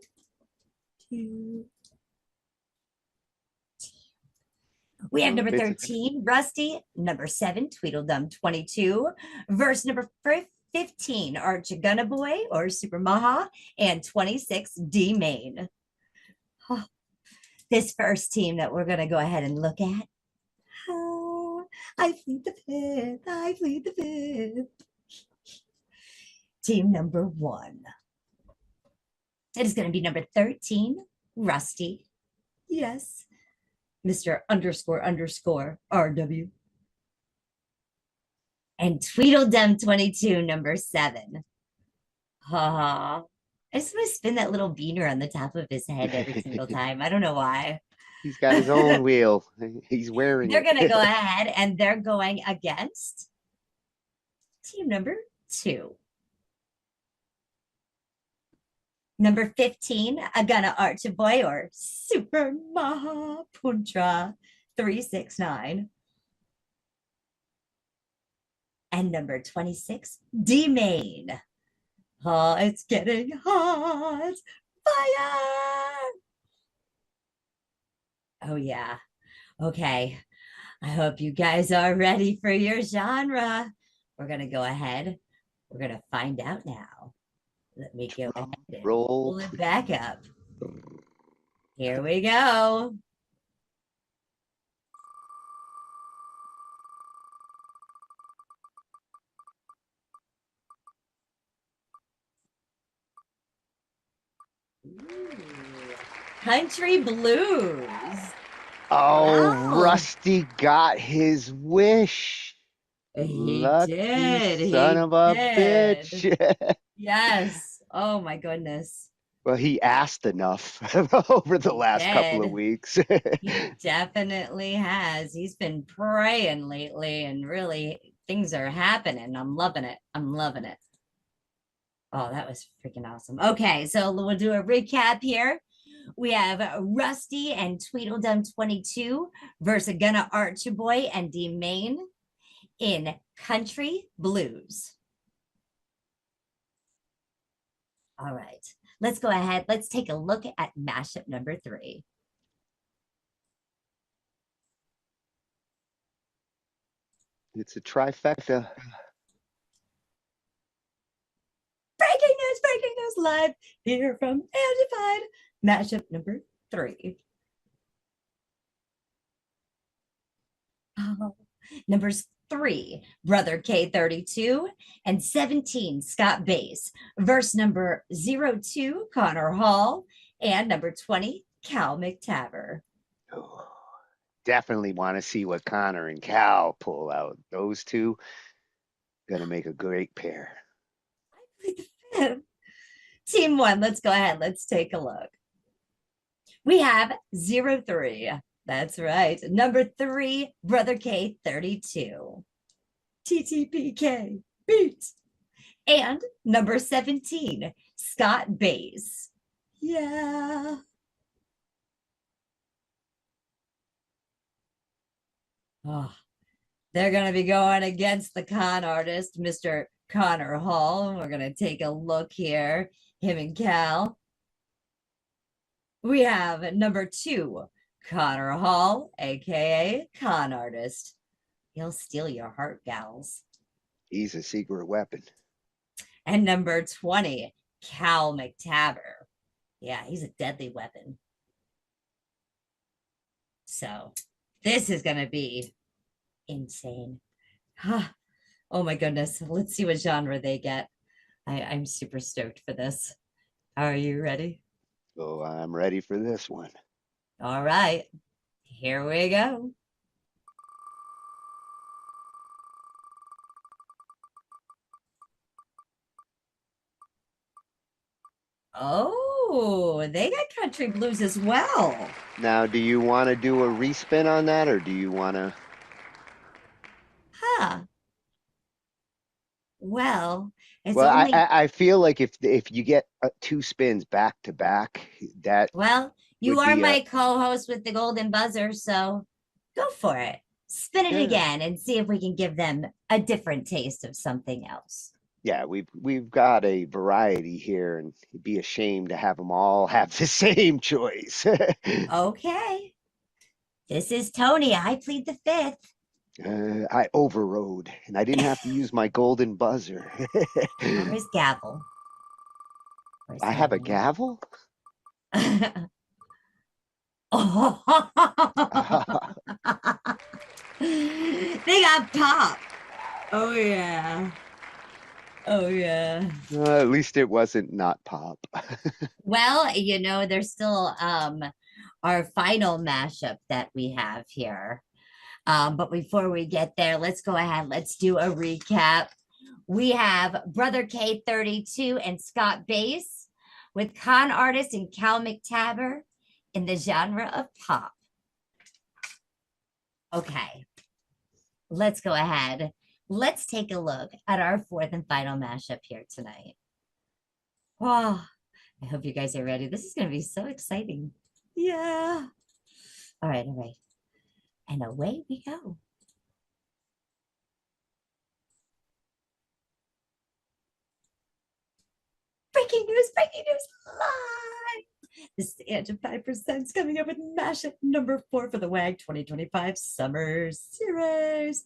We have number 13, Rusty, number 7, Tweedledum 22, verse number 15, Arch Gunna Boy or Super Maha, and 26, D Main. Oh, this first team that we're going to go ahead and look at. Oh, I plead the fifth, I plead the fifth. Team number 1. It is going to be number 13, Rusty. Yes. Mr. __ RW. And Tweedledum 22, number 7. I just want to spin that little beaner on the top of his head every single time. I don't know why. He's got his own wheel. He's wearing They're it. going to go ahead and they're going against team number 2. Number 15, Agana Archiboy or Super Maha Puntra 369. And number 26, D Main. Oh, it's getting hot. Fire! Oh, yeah. Okay. I hope you guys are ready for your genre. We're going to go ahead. We're going to find out now. Let me go ahead and pull it back up. Here we go. Ooh, country blues. Oh, Wow. Rusty got his wish. He Lucky did. son He of a did. bitch. Yes. Oh my goodness. Well, he asked enough over the last couple of weeks. He definitely has. He's been praying lately and really things are happening. I'm loving it. I'm loving it. Oh, that was freaking awesome. Okay, so we'll do a recap here. We have Rusty and Tweedledum 22 versus Gunna Archiboy and D Main in country blues. All right, let's go ahead. Let's take a look at mashup number 3. It's a trifecta. Breaking news live here from Angified. Mashup number 3. Oh, numbers 3, Brother K32 and 17, Scott Bass. Verse number 02, Connor Hall. And number 20, Cal McTaver. Oh, definitely want to see what Connor and Cal pull out. Those two gonna make a great pair. Team 1, let's go ahead. Let's take a look. We have 03. That's right. Number 3, Brother K32. TTPK beat. And number 17, Scott Bass. Yeah. Oh, they're going to be going against the con artist, Mr. Connor Hall. We're going to take a look here. Him and Cal. We have number 2, Connor Hall, aka Con Artist. He'll steal your heart, gals. He's a secret weapon. And number 20, Cal McTaver. Yeah, he's a deadly weapon. So this is going to be insane. Oh my goodness. Let's see what genre they get. I'm super stoked for this. Are you ready? So I'm ready for this one. All right, here we go. Oh, they got country blues as well. Now, do you want to do a respin on that, or do you want to? Huh. Well, it's Well, only I feel like if you get 2 spins back to back, that well, you would are be my co-host with the golden buzzer, so go for it. Spin it Yeah. again and see if we can give them a different taste of something else. Yeah, we've got a variety here, and it'd be a shame to have them all have the same choice. Okay. This is Tony. I plead the fifth. I overrode, and I didn't have to use my golden buzzer. Where's gavel? I have a gavel? They got pop. Oh yeah. Oh yeah. At least it wasn't not pop. Well, there's still our final mashup that we have here. But before we get there, let's go ahead. Let's do a recap. We have Brother K32 and Scott Bass with con artist and Cal McTaber in the genre of pop. Okay, let's go ahead. Let's take a look at our fourth and final mashup here tonight. Oh, I hope you guys are ready. This is going to be so exciting. Yeah. All right, all right. And away we go. Breaking news live. This is Angified Presents coming up with mashup number 4 for the WAG 2025 Summer Series.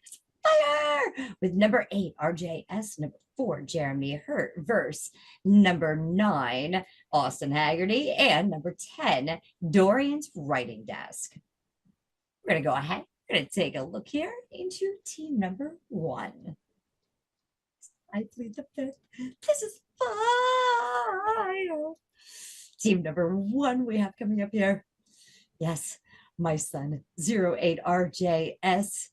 It's fire! With number 8, RJS, number 4, Jeremy Hurt, verse number 9, Austin Haggerty, and number 10, Dorian's Writing Desk. We're going to go ahead. We're going to take a look here into team number 1. I plead the fifth. This is fire. Team number 1 we have coming up here. Yes, my son, 08RJS.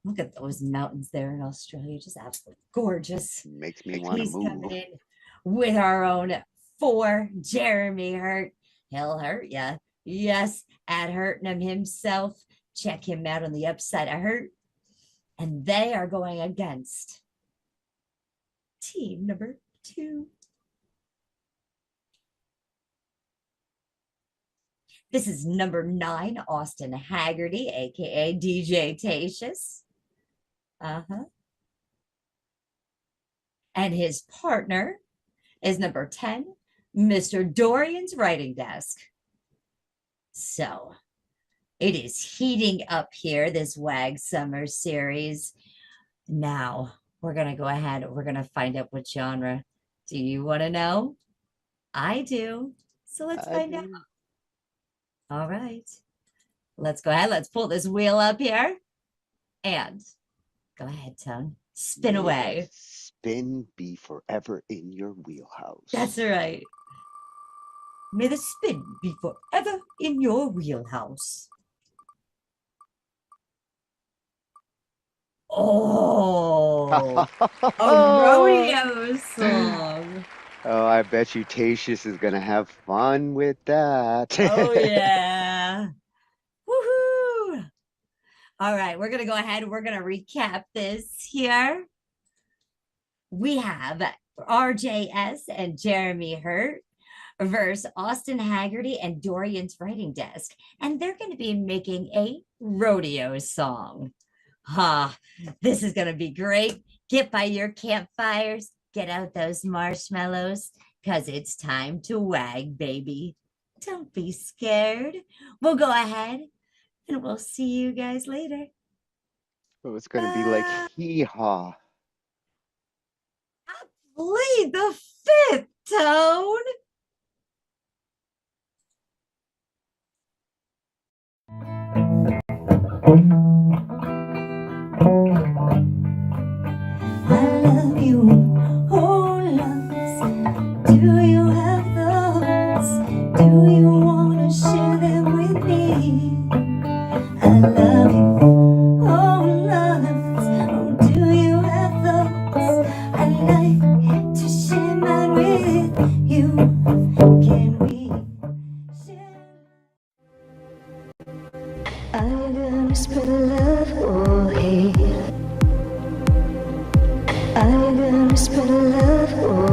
Look at those mountains there in Australia. Just absolutely gorgeous. Makes me want to He's move. coming in with our own 4, Jeremy Hurt. He'll hurt ya. Yes, at Hurtnum himself. Check him out on the upside of Hurt. And they are going against team number 2. This is number 9, Austin Haggerty, aka DJ Tatius. And his partner is number 10, Mr. Dorian's Writing Desk. So it is heating up here, this WAG Summer Series. Now we're going to go ahead. We're going to find out what genre. Do you want to know? I do. So let's find out. All right. Let's go ahead. Let's pull this wheel up here. And go ahead, Tone. Spin May away. the spin be forever in your wheelhouse. That's right. May the spin be forever in your wheelhouse. Oh, a rodeo song. Oh, I bet you Tatius is going to have fun with that. Oh, yeah. Woohoo. All right, we're going to go ahead. We're going to recap this here. We have RJS and Jeremy Hurt versus Austin Haggerty and Dorian's Writing Desk. And they're going to be making a rodeo song. This is going to be great. Get by your campfires. Get out those marshmallows because it's time to wag, baby. Don't be scared. We'll go ahead and we'll see you guys later. So it's going to be like hee-haw. Plead the fifth, Tone. I love you, oh loves. Do you have whisper love. Oh.